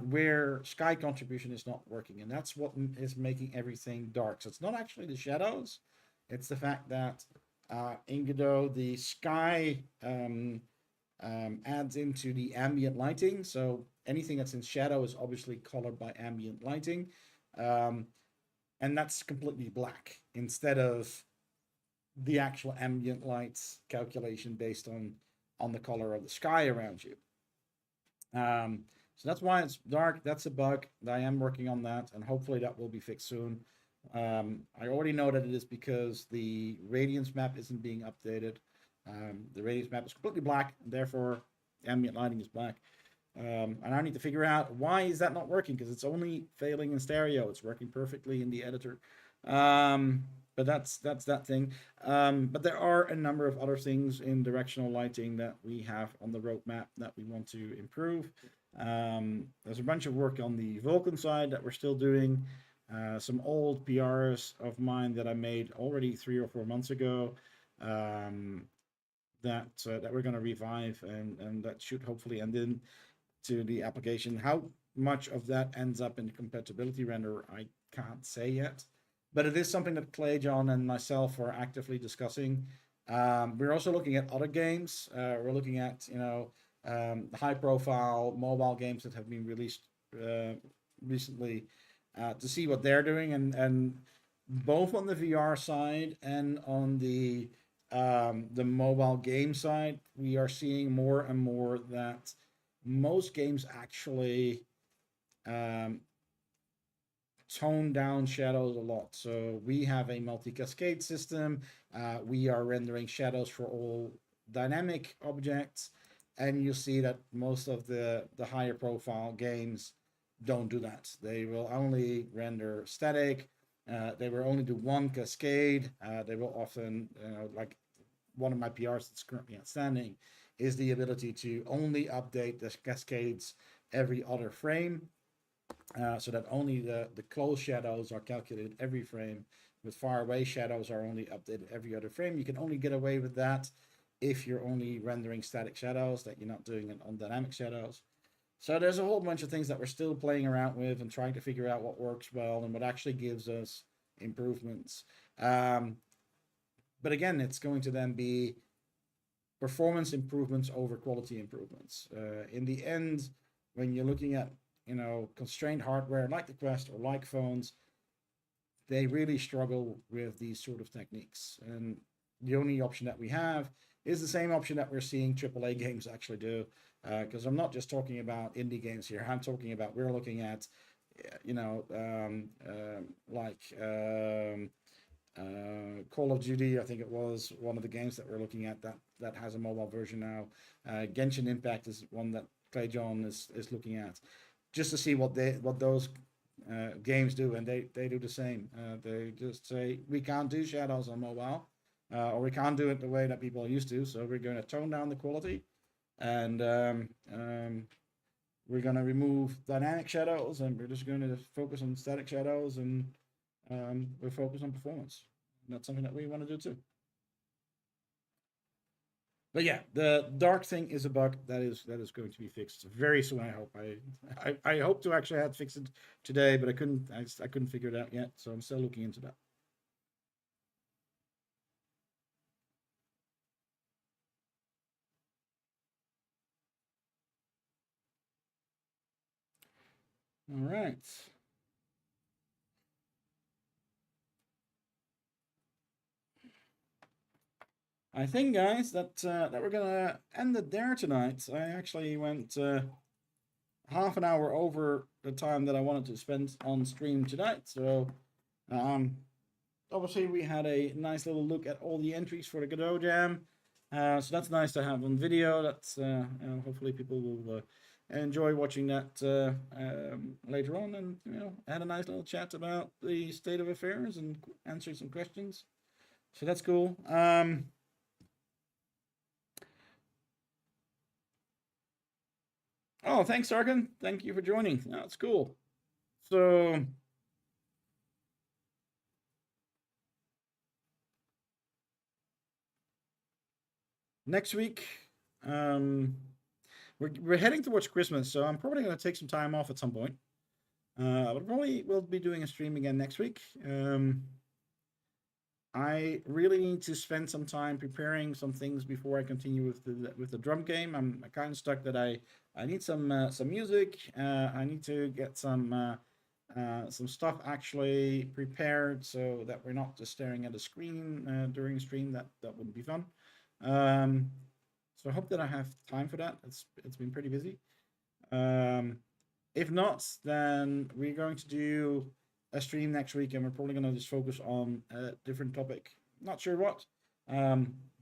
Speaker 1: Where sky contribution is not working, and that's what is making everything dark. So it's not actually the shadows; it's the fact that in Godot the sky adds into the ambient lighting. So anything that's in shadow is obviously colored by ambient lighting. And that's completely black instead of the actual ambient lights calculation based on the color of the sky around you. So that's why it's dark. That's a bug. I am working on that, and hopefully that will be fixed soon. I already know that it is because the radiance map isn't being updated. The radiance map is completely black, and therefore ambient lighting is black. And I need to figure out why is that not working, because it's only failing in stereo. It's working perfectly in the editor. But that's that thing. But there are a number of other things in directional lighting that we have on the roadmap that we want to improve. There's a bunch of work on the Vulkan side that we're still doing. Some old PRs of mine that I made already 3 or 4 months ago. That we're going to revive, and that should hopefully end in to the application. How much of that ends up in the compatibility renderer, I can't say yet, but it is something that Clayjohn and myself are actively discussing. We're also looking at other games. We're looking at high-profile mobile games that have been released recently to see what they're doing, and both on the VR side and on the mobile game side, we are seeing more and more that most games actually tone down shadows a lot. So we have a multi-cascade system. We are rendering shadows for all dynamic objects, and you see that most of the higher profile games don't do that. They will only render static. They will only do one cascade. They will often, like one of my PRs that's currently outstanding, is the ability to only update the cascades every other frame, so that only the close shadows are calculated every frame, with far away shadows are only updated every other frame. You can only get away with that if you're only rendering static shadows, that you're not doing it on dynamic shadows. So there's a whole bunch of things that we're still playing around with and trying to figure out what works well and what actually gives us improvements. But again, it's going to then be performance improvements over quality improvements. In the end, when you're looking at constrained hardware like the Quest or like phones, they really struggle with these sort of techniques. And the only option that we have is the same option that we're seeing AAA games actually do. Because I'm not just talking about indie games here. I'm talking about, we're looking at, Call of Duty, I think it was one of the games that we're looking at that has a mobile version now. Genshin Impact is one that Clayjohn is looking at, just to see what those games do, and they do the same. They just say, we can't do shadows on mobile, or we can't do it the way that people are used to, so we're going to tone down the quality, and we're going to remove dynamic shadows, and we're just going to focus on static shadows, and we're focused on performance. And that's something that we want to do too. But yeah, the dark thing is a bug that is going to be fixed very soon. I hope. I hope to actually have fixed it today, but I couldn't figure it out yet. So I'm still looking into that. All right. I think, guys, that we're gonna end it there tonight. I actually went half an hour over the time that I wanted to spend on stream tonight. So, obviously, we had a nice little look at all the entries for the Godot Jam. So that's nice to have on video. That's hopefully people will enjoy watching that later on, and had a nice little chat about the state of affairs and answering some questions. So that's cool. Oh, thanks, Sargon. Thank you for joining. That's cool. So next week, we're heading towards Christmas, so I'm probably going to take some time off at some point. But probably will be doing a stream again next week. I really need to spend some time preparing some things before I continue with the drum game. I'm kind of stuck that I need some music. I need to get some stuff actually prepared so that we're not just staring at a screen during a stream. That wouldn't be fun. So I hope that I have time for that. It's been pretty busy. If not, then we're going to do a stream next week, and we're probably going to just focus on a different topic. Not sure what.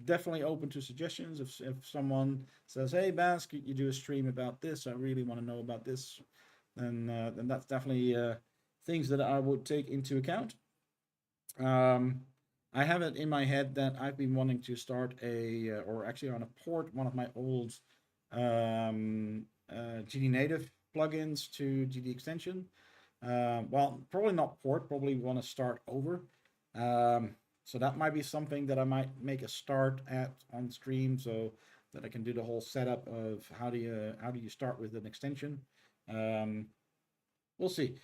Speaker 1: Definitely open to suggestions. If someone says, "Hey, Bas, could you do a stream about this? I really want to know about this," then that's definitely things that I would take into account. I have it in my head that I've been wanting to start or actually on a port one of my old GD native plugins to GD extension. Well, probably not port, probably want to start over. So that might be something that I might make a start at on stream, so that I can do the whole setup of how do you start with an extension. We'll see.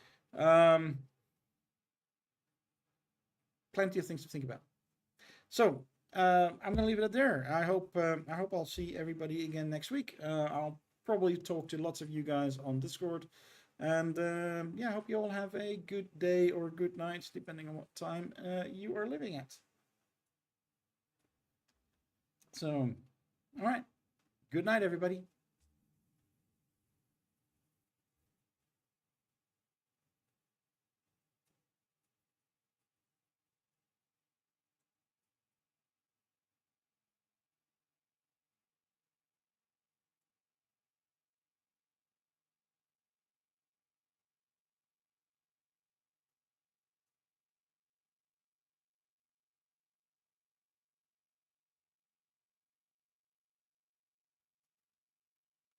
Speaker 1: Plenty of things to think about. So I'm gonna leave it at there. I hope I'll see everybody again next week. I'll probably talk to lots of you guys on Discord. And yeah, I hope you all have a good day or good night, depending on what time you are living at. So, all right. Good night, everybody.